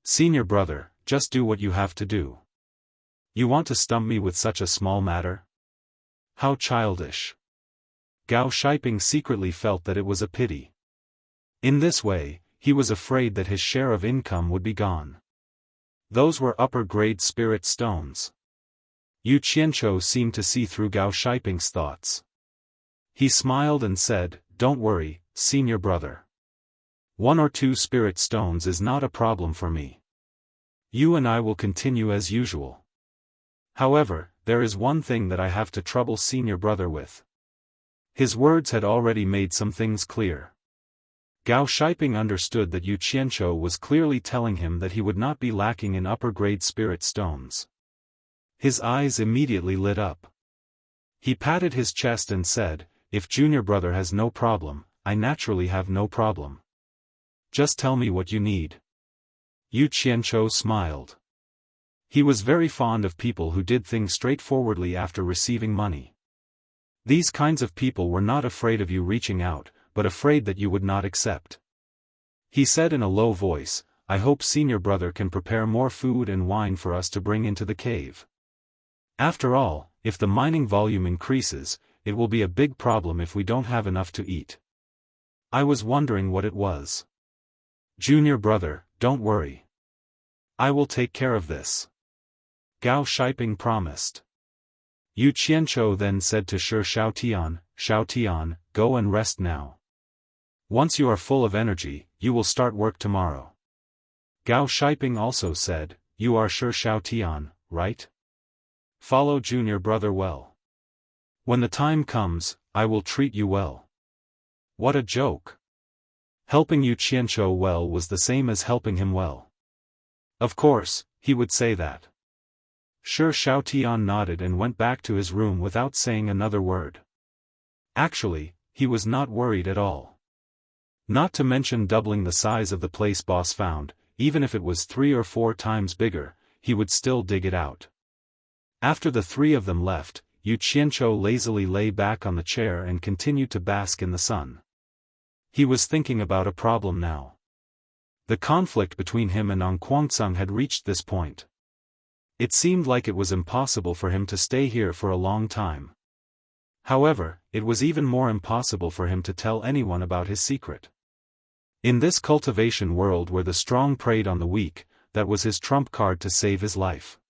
Senior brother, just do what you have to do. You want to stump me with such a small matter? How childish." Gao Shiping secretly felt that it was a pity. In this way, he was afraid that his share of income would be gone. Those were upper-grade spirit stones. Yu Qianchou seemed to see through Gao Shiping's thoughts. He smiled and said, "Don't worry, senior brother. 1 or 2 spirit stones is not a problem for me. You and I will continue as usual. However, there is one thing that I have to trouble senior brother with." His words had already made some things clear. Gao Shiping understood that Yu Qianzhou was clearly telling him that he would not be lacking in upper-grade spirit stones. His eyes immediately lit up. He patted his chest and said, "If junior brother has no problem, I naturally have no problem. Just tell me what you need." Yu Qianzhou smiled. He was very fond of people who did things straightforwardly after receiving money. These kinds of people were not afraid of you reaching out, but afraid that you would not accept. He said in a low voice, "I hope senior brother can prepare more food and wine for us to bring into the cave. After all, if the mining volume increases, it will be a big problem if we don't have enough to eat." I was wondering what it was. "Junior brother, don't worry. I will take care of this," Gao Shiping promised. Yu Qianzhou then said to Xiaotian, "Go and rest now. Once you are full of energy, you will start work tomorrow." Gao Shiping also said, "You are sure Xiaotian, right? Follow junior brother well. When the time comes, I will treat you well." What a joke. Helping Yu Qianzhou well was the same as helping him well. Of course, he would say that. Sure, Xiaotian nodded and went back to his room without saying another word. Actually, he was not worried at all. Not to mention doubling the size of the place boss found, even if it was 3 or 4 times bigger, he would still dig it out. After the 3 of them left, Yu Qianzhou lazily lay back on the chair and continued to bask in the sun. He was thinking about a problem now. The conflict between him and Ong Guangcang had reached this point. It seemed like it was impossible for him to stay here for a long time. However, it was even more impossible for him to tell anyone about his secret. In this cultivation world where the strong preyed on the weak, that was his trump card to save his life.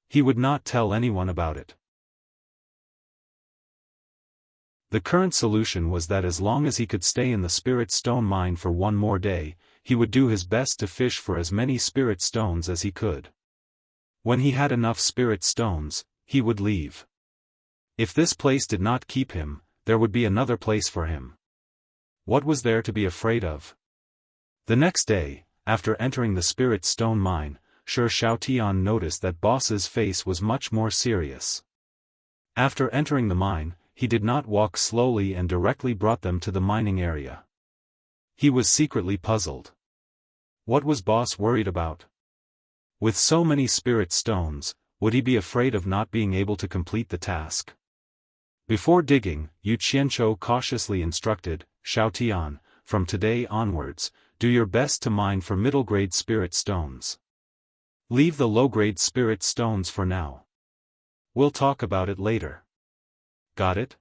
He would not tell anyone about it. The current solution was that as long as he could stay in the spirit stone mine for 1 more day, he would do his best to fish for as many spirit stones as he could. When he had enough spirit stones, he would leave. If this place did not keep him, there would be another place for him. What was there to be afraid of? The next day, after entering the spirit stone mine, Xiaotian noticed that boss's face was much more serious. After entering the mine, he did not walk slowly and directly brought them to the mining area. He was secretly puzzled. What was boss worried about? With so many spirit stones, would he be afraid of not being able to complete the task? Before digging, Yu Qianzhou cautiously instructed, "Xiaotian, from today onwards, do your best to mine for middle-grade spirit stones. Leave the low-grade spirit stones for now. We'll talk about it later. Got it?"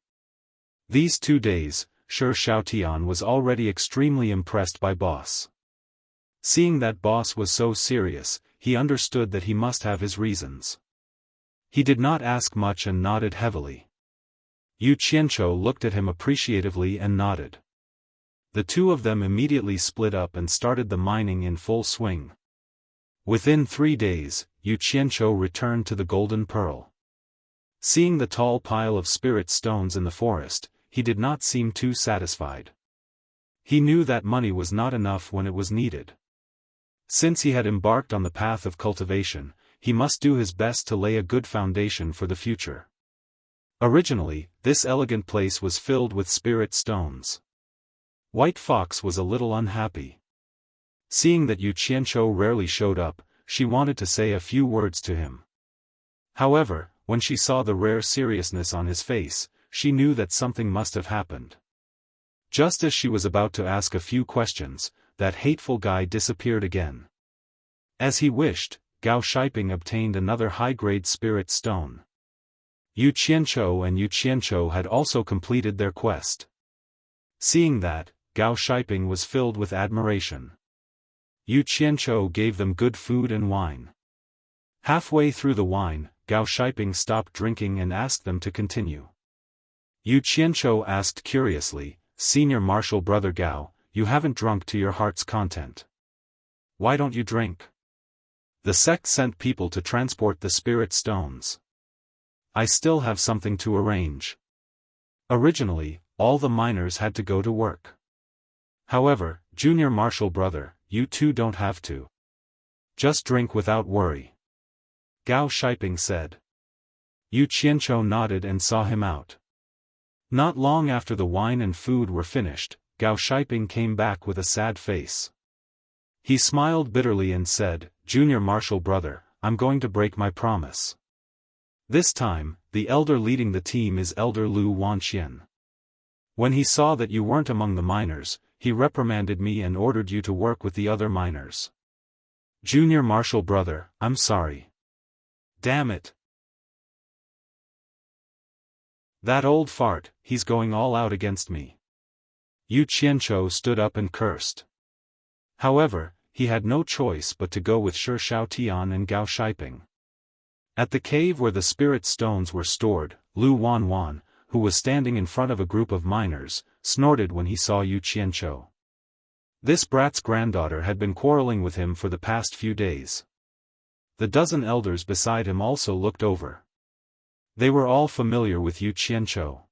These 2 days, Xiaotian was already extremely impressed by boss. Seeing that boss was so serious, he understood that he must have his reasons. He did not ask much and nodded heavily. Yu Qianzhou looked at him appreciatively and nodded. The 2 of them immediately split up and started the mining in full swing. Within 3 days, Yu Qianzhou returned to the Golden Pearl. Seeing the tall pile of spirit stones in the forest, he did not seem too satisfied. He knew that money was not enough when it was needed. Since he had embarked on the path of cultivation, he must do his best to lay a good foundation for the future. Originally, this elegant place was filled with spirit stones. White Fox was a little unhappy. Seeing that Yu Qianzhou rarely showed up, she wanted to say a few words to him. However, when she saw the rare seriousness on his face, she knew that something must have happened. Just as she was about to ask a few questions, that hateful guy disappeared again. As he wished, Gao Shiping obtained another high-grade spirit stone. Yu Qianzhou had also completed their quest. Seeing that, Gao Shiping was filled with admiration. Yu Qianzhou gave them good food and wine. Halfway through the wine, Gao Shiping stopped drinking and asked them to continue. Yu Qianchou asked curiously, Senior Marshal Brother Gao, you haven't drunk to your heart's content. Why don't you drink? The sect sent people to transport the spirit stones. I still have something to arrange. Originally, all the miners had to go to work. However, Junior Marshal Brother, you too don't have to. Just drink without worry. Gao Shiping said. Yu Qianchou nodded and saw him out. Not long after the wine and food were finished, Gao Shiping came back with a sad face. He smiled bitterly and said, Junior Marshal Brother, I'm going to break my promise. This time, the elder leading the team is Elder Lu Wanxian. When he saw that you weren't among the miners, he reprimanded me and ordered you to work with the other miners. Junior Marshal Brother, I'm sorry. Damn it. That old fart, he's going all out against me. Yu Qianchou stood up and cursed. However, he had no choice but to go with Shi Shaotian and Gao Shiping. At the cave where the spirit stones were stored, Lu Wanwan, who was standing in front of a group of miners, snorted when he saw Yu Qianchou. This brat's granddaughter had been quarreling with him for the past few days. The dozen elders beside him also looked over. They were all familiar with Yu Qianchou.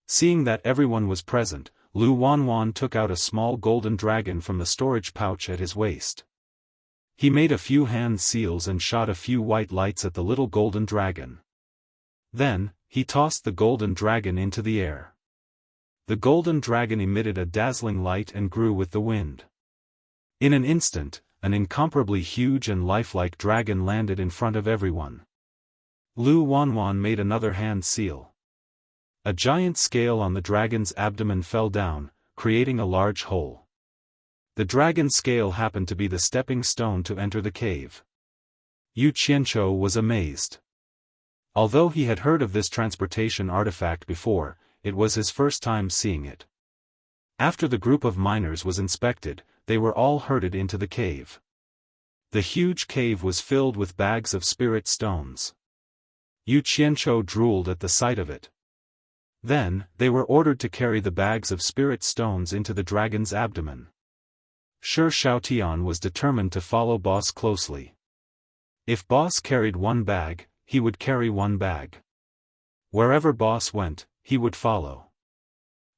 Seeing that everyone was present, Lu Wanwan took out a small golden dragon from the storage pouch at his waist. He made a few hand seals and shot a few white lights at the little golden dragon. Then, he tossed the golden dragon into the air. The golden dragon emitted a dazzling light and grew with the wind. In an instant, an incomparably huge and lifelike dragon landed in front of everyone. Lu Wanwan made another hand seal. A giant scale on the dragon's abdomen fell down, creating a large hole. The dragon's scale happened to be the stepping stone to enter the cave. Yu Qianchou was amazed. Although he had heard of this transportation artifact before, it was his first time seeing it. After the group of miners was inspected, they were all herded into the cave. The huge cave was filled with bags of spirit stones. Yu Qianchou drooled at the sight of it. Then, they were ordered to carry the bags of spirit stones into the dragon's abdomen. Shi Shaotian was determined to follow Boss closely. If Boss carried one bag, he would carry one bag. Wherever Boss went, he would follow.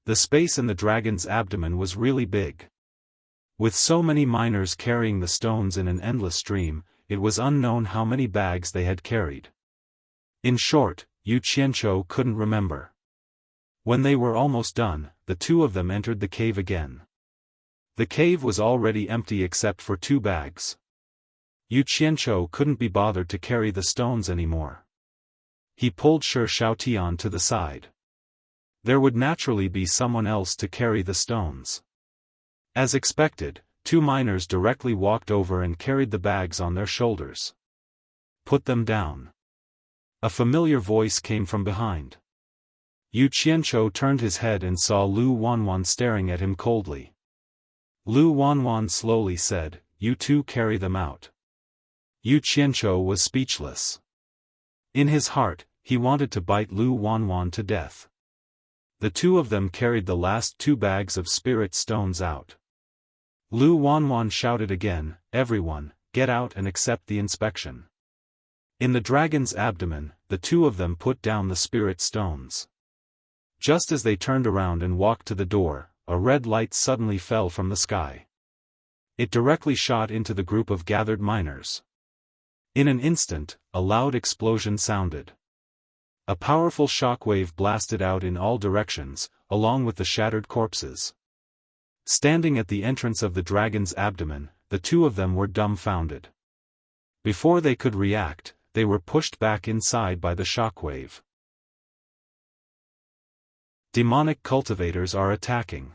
The space in the dragon's abdomen was really big. With so many miners carrying the stones in an endless stream, it was unknown how many bags they had carried. In short, Yu Qianchou couldn't remember. When they were almost done, the two of them entered the cave again. The cave was already empty except for 2 bags. Yu Qianchou couldn't be bothered to carry the stones anymore. He pulled Shi Shaotian to the side. There would naturally be someone else to carry the stones. As expected, 2 miners directly walked over and carried the bags on their shoulders. Put them down. A familiar voice came from behind. Yu Qianchou turned his head and saw Lu Wanwan staring at him coldly. Lu Wanwan slowly said, You two carry them out. Yu Qianchou was speechless. In his heart, he wanted to bite Lu Wanwan to death. The 2 of them carried the last 2 bags of spirit stones out. Lu Wanwan shouted again, Everyone, get out and accept the inspection. In the dragon's abdomen, the 2 of them put down the spirit stones. Just as they turned around and walked to the door, a red light suddenly fell from the sky. It directly shot into the group of gathered miners. In an instant, a loud explosion sounded. A powerful shockwave blasted out in all directions, along with the shattered corpses. Standing at the entrance of the dragon's abdomen, the 2 of them were dumbfounded. Before they could react, they were pushed back inside by the shockwave. Demonic cultivators are attacking.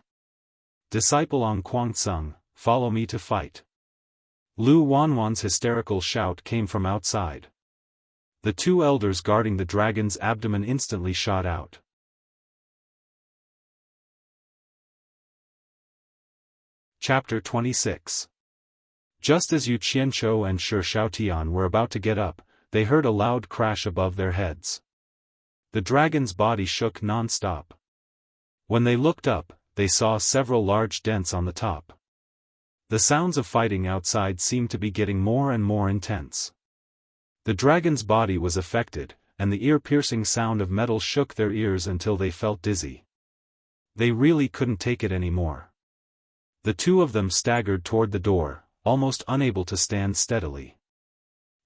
Disciple on Guangceng, follow me to fight. Lu Wanwan's hysterical shout came from outside. The 2 elders guarding the dragon's abdomen instantly shot out. Chapter 26. Just as Yu Qianchou and Shi Shaotian were about to get up, they heard a loud crash above their heads. The dragon's body shook non-stop. When they looked up, they saw several large dents on the top. The sounds of fighting outside seemed to be getting more and more intense. The dragon's body was affected, and the ear-piercing sound of metal shook their ears until they felt dizzy. They really couldn't take it anymore. The two of them staggered toward the door, almost unable to stand steadily.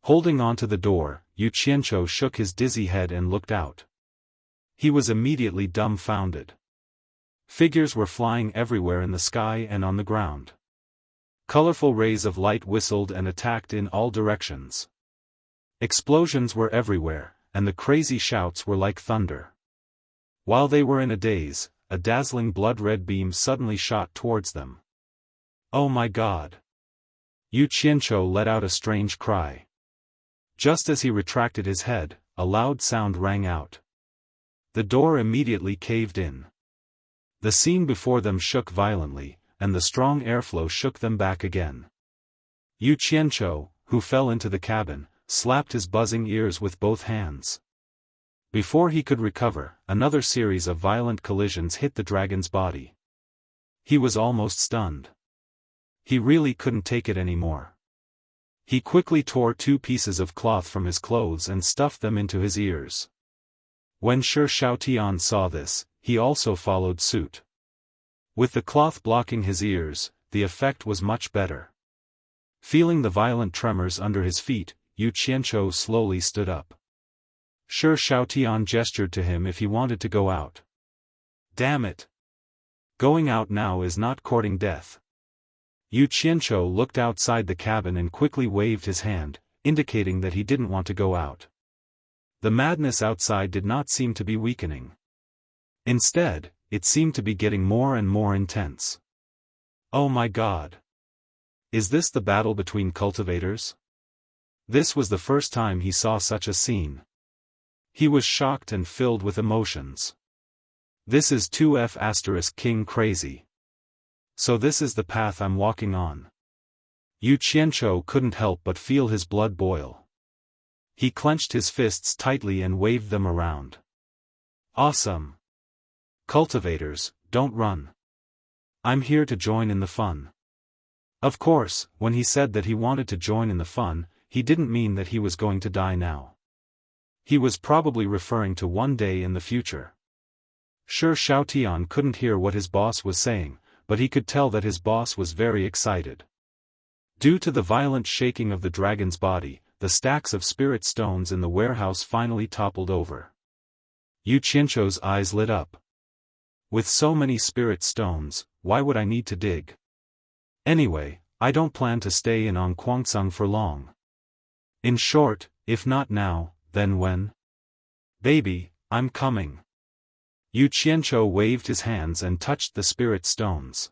Holding on to the door, Yu Qianzhou shook his dizzy head and looked out. He was immediately dumbfounded. Figures were flying everywhere in the sky and on the ground. Colorful rays of light whistled and attacked in all directions. Explosions were everywhere, and the crazy shouts were like thunder. While they were in a daze, a dazzling blood-red beam suddenly shot towards them. "Oh my God!" Yu Qianzhou let out a strange cry. Just as he retracted his head, a loud sound rang out. The door immediately caved in. The scene before them shook violently, and the strong airflow shook them back again. Yu Qianzhou, who fell into the cabin, slapped his buzzing ears with both hands. Before he could recover, another series of violent collisions hit the dragon's body. He was almost stunned. He really couldn't take it anymore. He quickly tore 2 pieces of cloth from his clothes and stuffed them into his ears. When Shi Xiaotian saw this, he also followed suit. With the cloth blocking his ears, the effect was much better. Feeling the violent tremors under his feet, Yu Qianzhou slowly stood up. Shi Xiaotian gestured to him if he wanted to go out. "Damn it! Going out now is not courting death." Yu Qianzhou looked outside the cabin and quickly waved his hand, indicating that he didn't want to go out. The madness outside did not seem to be weakening. Instead, it seemed to be getting more and more intense. Oh my God! Is this the battle between cultivators? This was the first time he saw such a scene. He was shocked and filled with emotions. This is 2F** King crazy. So this is the path I'm walking on. Yu Qianzhou couldn't help but feel his blood boil. He clenched his fists tightly and waved them around. Awesome! Cultivators, don't run. I'm here to join in the fun. Of course, when he said that he wanted to join in the fun, he didn't mean that he was going to die now. He was probably referring to one day in the future. Shi Xiaotian couldn't hear what his boss was saying, but he could tell that his boss was very excited. Due to the violent shaking of the dragon's body, the stacks of spirit stones in the warehouse finally toppled over. Yu Qianzhou's eyes lit up. With so many spirit stones, why would I need to dig? Anyway, I don't plan to stay in Ongquangsung for long. In short, if not now, then when? Baby, I'm coming. Yu Qianzhou waved his hands and touched the spirit stones.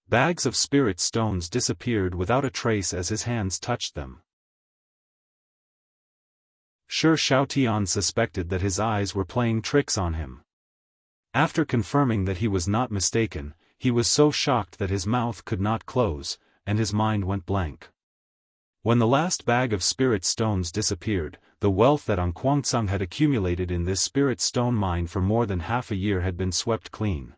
Bags of spirit stones disappeared without a trace as his hands touched them. Shi Xiaotian suspected that his eyes were playing tricks on him. After confirming that he was not mistaken, he was so shocked that his mouth could not close, and his mind went blank. When the last bag of spirit stones disappeared, the wealth that Ongquangsung had accumulated in this spirit stone mine for more than half a year had been swept clean.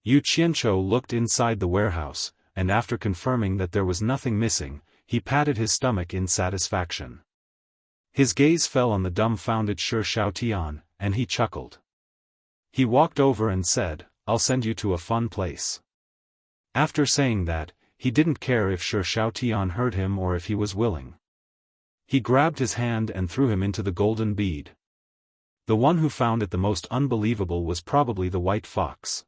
Yu Qianzhou looked inside the warehouse, and after confirming that there was nothing missing, he patted his stomach in satisfaction. His gaze fell on the dumbfounded Shi Xiaotian, and he chuckled. He walked over and said, "I'll send you to a fun place." After saying that, he didn't care if Shi Xiaotian heard him or if he was willing. He grabbed his hand and threw him into the golden bead. The one who found it the most unbelievable was probably the white fox.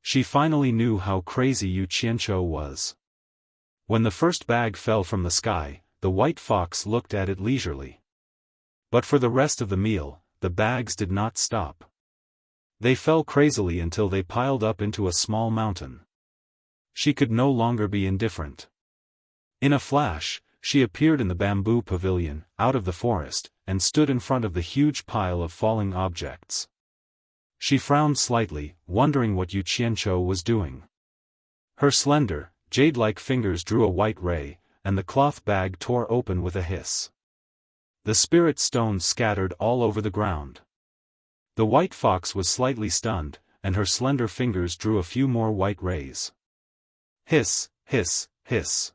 She finally knew how crazy Yu Qianzhou was. When the first bag fell from the sky, the white fox looked at it leisurely. But for the rest of the meal, the bags did not stop. They fell crazily until they piled up into a small mountain. She could no longer be indifferent. In a flash, she appeared in the bamboo pavilion, out of the forest, and stood in front of the huge pile of falling objects. She frowned slightly, wondering what Yu Qianzhou was doing. Her slender, jade-like fingers drew a white ray, and the cloth bag tore open with a hiss. The spirit stones scattered all over the ground. The white fox was slightly stunned, and her slender fingers drew a few more white rays. Hiss, hiss, hiss.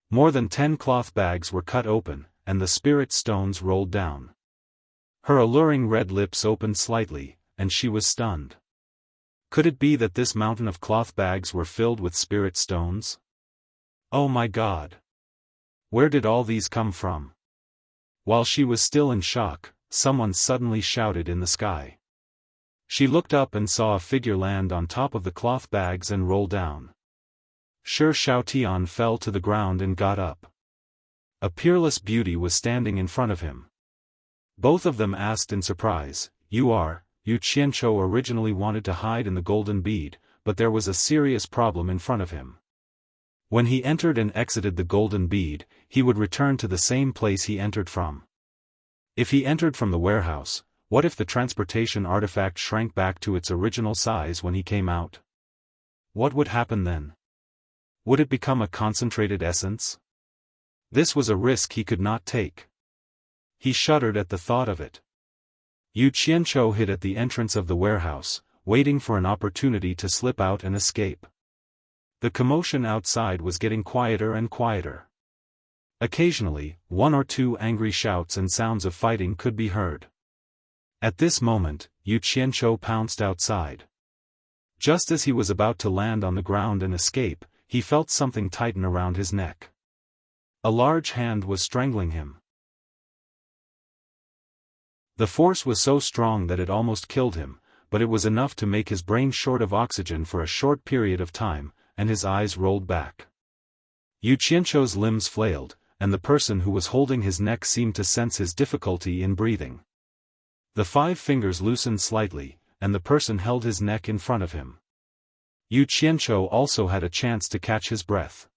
More than 10 cloth bags were cut open, and the spirit stones rolled down. Her alluring red lips opened slightly, and she was stunned. Could it be that this mountain of cloth bags were filled with spirit stones? Oh my God! Where did all these come from? While she was still in shock, someone suddenly shouted in the sky. She looked up and saw a figure land on top of the cloth bags and roll down. Xiaotian fell to the ground and got up. A peerless beauty was standing in front of him. Both of them asked in surprise, Yu Qianzhou originally wanted to hide in the golden bead, but there was a serious problem in front of him. When he entered and exited the golden bead, he would return to the same place he entered from. If he entered from the warehouse, what if the transportation artifact shrank back to its original size when he came out? What would happen then? Would it become a concentrated essence? This was a risk he could not take. He shuddered at the thought of it. Yu Qianzhou hid at the entrance of the warehouse, waiting for an opportunity to slip out and escape. The commotion outside was getting quieter and quieter. Occasionally, one or two angry shouts and sounds of fighting could be heard. At this moment, Yu Qianzhou pounced outside. Just as he was about to land on the ground and escape, he felt something tighten around his neck. A large hand was strangling him. The force was so strong that it almost killed him, but it was enough to make his brain short of oxygen for a short period of time, and his eyes rolled back. Yu Qianzhou's limbs flailed, and the person who was holding his neck seemed to sense his difficulty in breathing. The 5 fingers loosened slightly, and the person held his neck in front of him. Yu Qianzhou also had a chance to catch his breath.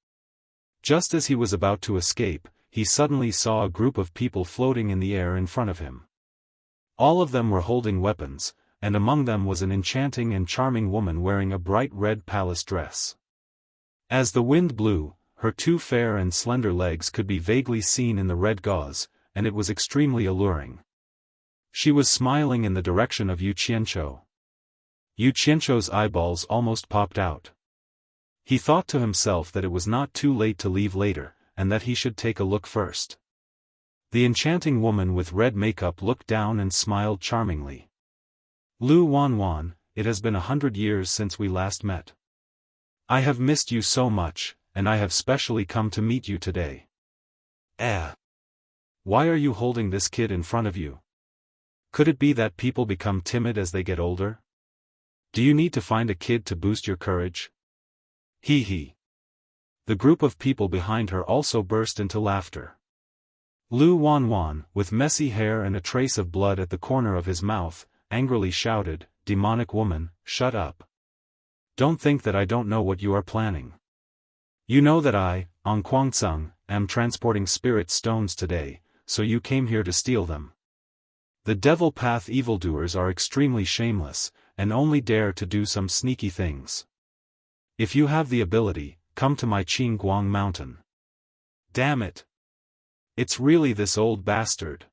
Just as he was about to escape, he suddenly saw a group of people floating in the air in front of him. All of them were holding weapons, and among them was an enchanting and charming woman wearing a bright red palace dress. As the wind blew, her 2 fair and slender legs could be vaguely seen in the red gauze, and it was extremely alluring. She was smiling in the direction of Yu Qianzhou. Yu Qianzhou's eyeballs almost popped out. He thought to himself that it was not too late to leave later, and that he should take a look first. The enchanting woman with red makeup looked down and smiled charmingly. Lu Wanwan, it has been 100 years since we last met. I have missed you so much, and I have specially come to meet you today. Why are you holding this kid in front of you? Could it be that people become timid as they get older? Do you need to find a kid to boost your courage? Hee hee. The group of people behind her also burst into laughter. Lu Wanwan, with messy hair and a trace of blood at the corner of his mouth, angrily shouted, "Demonic woman, shut up. Don't think that I don't know what you are planning. You know that I, An Kuangceng, am transporting spirit stones today, so you came here to steal them. The devil path evildoers are extremely shameless, and only dare to do some sneaky things. If you have the ability, come to my Qingguang mountain." Damn it! It's really this old bastard.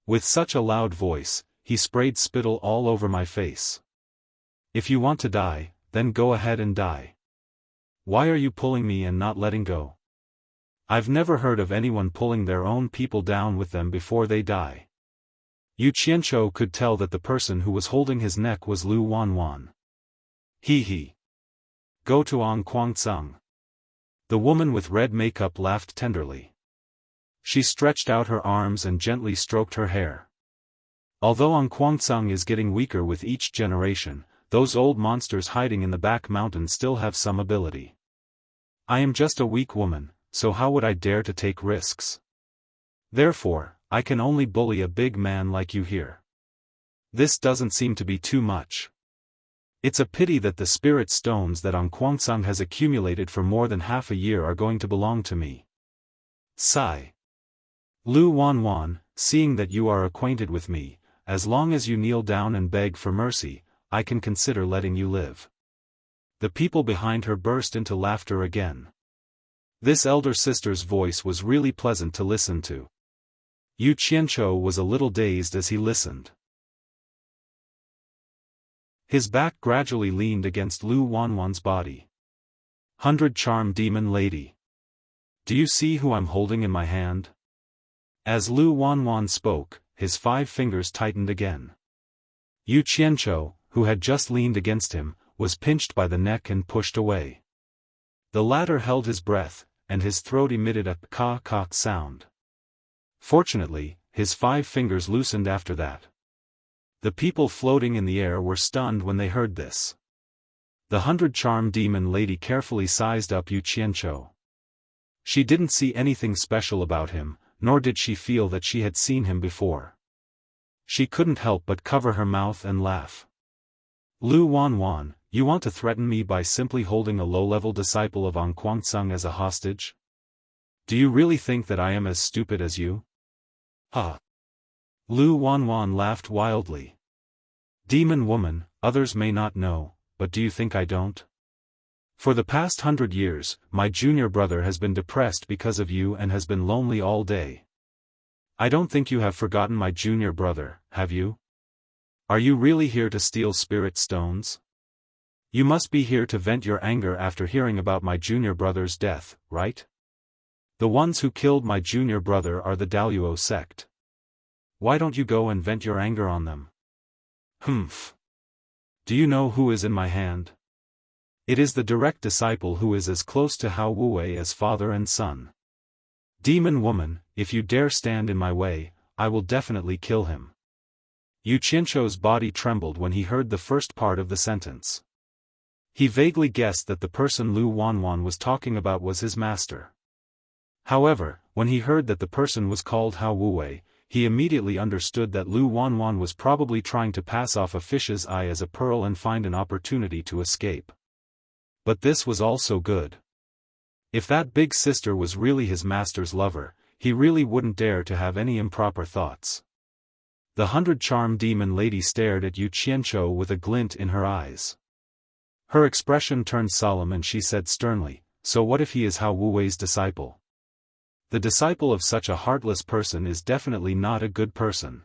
With such a loud voice, he sprayed spittle all over my face. If you want to die, then go ahead and die. Why are you pulling me and not letting go? I've never heard of anyone pulling their own people down with them before they die. Yu Qianzhou could tell that the person who was holding his neck was Lu Wanwan. Hee hee. Go to An Kuangceng. The woman with red makeup laughed tenderly. She stretched out her arms and gently stroked her hair. Although An Kuangceng is getting weaker with each generation, those old monsters hiding in the back mountain still have some ability. I am just a weak woman, so how would I dare to take risks? Therefore, I can only bully a big man like you here. This doesn't seem to be too much. It's a pity that the spirit stones that An Kuangceng has accumulated for more than half a year are going to belong to me. Sigh. Lu Wanwan, seeing that you are acquainted with me, as long as you kneel down and beg for mercy, I can consider letting you live. The people behind her burst into laughter again. This elder sister's voice was really pleasant to listen to. Yu Qianzhou was a little dazed as he listened. His back gradually leaned against Lu Wanwan's body. 100 Charm Demon Lady. Do you see who I'm holding in my hand? As Lu Wanwan spoke, his 5 fingers tightened again. Yu Qianzhou, who had just leaned against him, was pinched by the neck and pushed away. The latter held his breath, and his throat emitted a ka-ka sound. Fortunately, his 5 fingers loosened after that. The people floating in the air were stunned when they heard this. The 100 Charm Demon Lady carefully sized up Yu Qianzhou. She didn't see anything special about him, nor did she feel that she had seen him before. She couldn't help but cover her mouth and laugh. Lu Wanwan, you want to threaten me by simply holding a low-level disciple of An Kuang-tsung as a hostage? Do you really think that I am as stupid as you? Ha! Lu Wanwan laughed wildly. Demon woman, others may not know, but do you think I don't? For the past 100 years, my junior brother has been depressed because of you and has been lonely all day. I don't think you have forgotten my junior brother, have you? Are you really here to steal spirit stones? You must be here to vent your anger after hearing about my junior brother's death, right? The ones who killed my junior brother are the Daluo sect. Why don't you go and vent your anger on them? Humph. Do you know who is in my hand? It is the direct disciple who is as close to Hao Wuwei as father and son. Demon woman, if you dare stand in my way, I will definitely kill him. Yu Qianzhou's body trembled when he heard the first part of the sentence. He vaguely guessed that the person Lu Wanwan was talking about was his master. However, when he heard that the person was called Hao Wuwei, he immediately understood that Lu Wanwan was probably trying to pass off a fish's eye as a pearl and find an opportunity to escape. But this was also good. If that big sister was really his master's lover, he really wouldn't dare to have any improper thoughts. The 100 Charm Demon Lady stared at Yu Qianzhou with a glint in her eyes. Her expression turned solemn and she said sternly, so what if he is Hao Wuwei's disciple? The disciple of such a heartless person is definitely not a good person.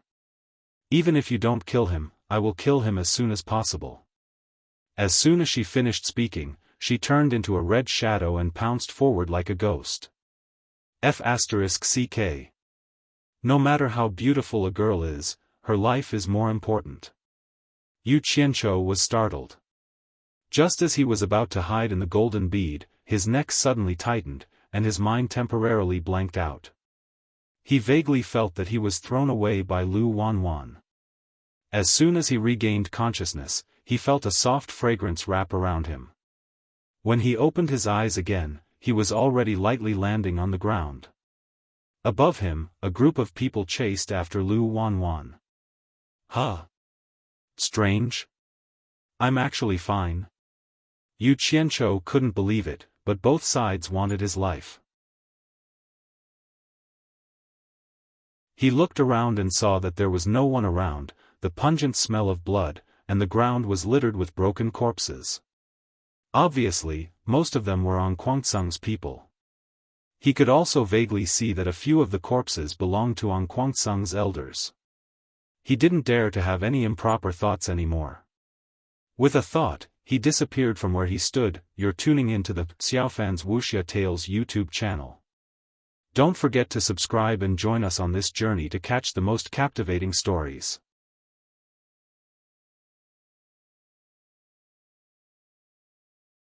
Even if you don't kill him, I will kill him as soon as possible. As soon as she finished speaking, she turned into a red shadow and pounced forward like a ghost. F***ck. No matter how beautiful a girl is, her life is more important. Yu Qianzhou was startled. Just as he was about to hide in the golden bead, his neck suddenly tightened, and his mind temporarily blanked out. He vaguely felt that he was thrown away by Lu Wanwan. As soon as he regained consciousness, he felt a soft fragrance wrap around him. When he opened his eyes again, he was already lightly landing on the ground. Above him, a group of people chased after Lu Wanwan. Huh? Strange? I'm actually fine. Yu Qianzhou couldn't believe it, but both sides wanted his life. He looked around and saw that there was no one around, the pungent smell of blood, and the ground was littered with broken corpses. Obviously, most of them were An Kuang-tsung's people. He could also vaguely see that a few of the corpses belonged to An Kuang-tsung's elders. He didn't dare to have any improper thoughts anymore. With a thought, he disappeared from where he stood. You're tuning into the Xiaofan's Wuxia Tales YouTube channel. Don't forget to subscribe and join us on this journey to catch the most captivating stories.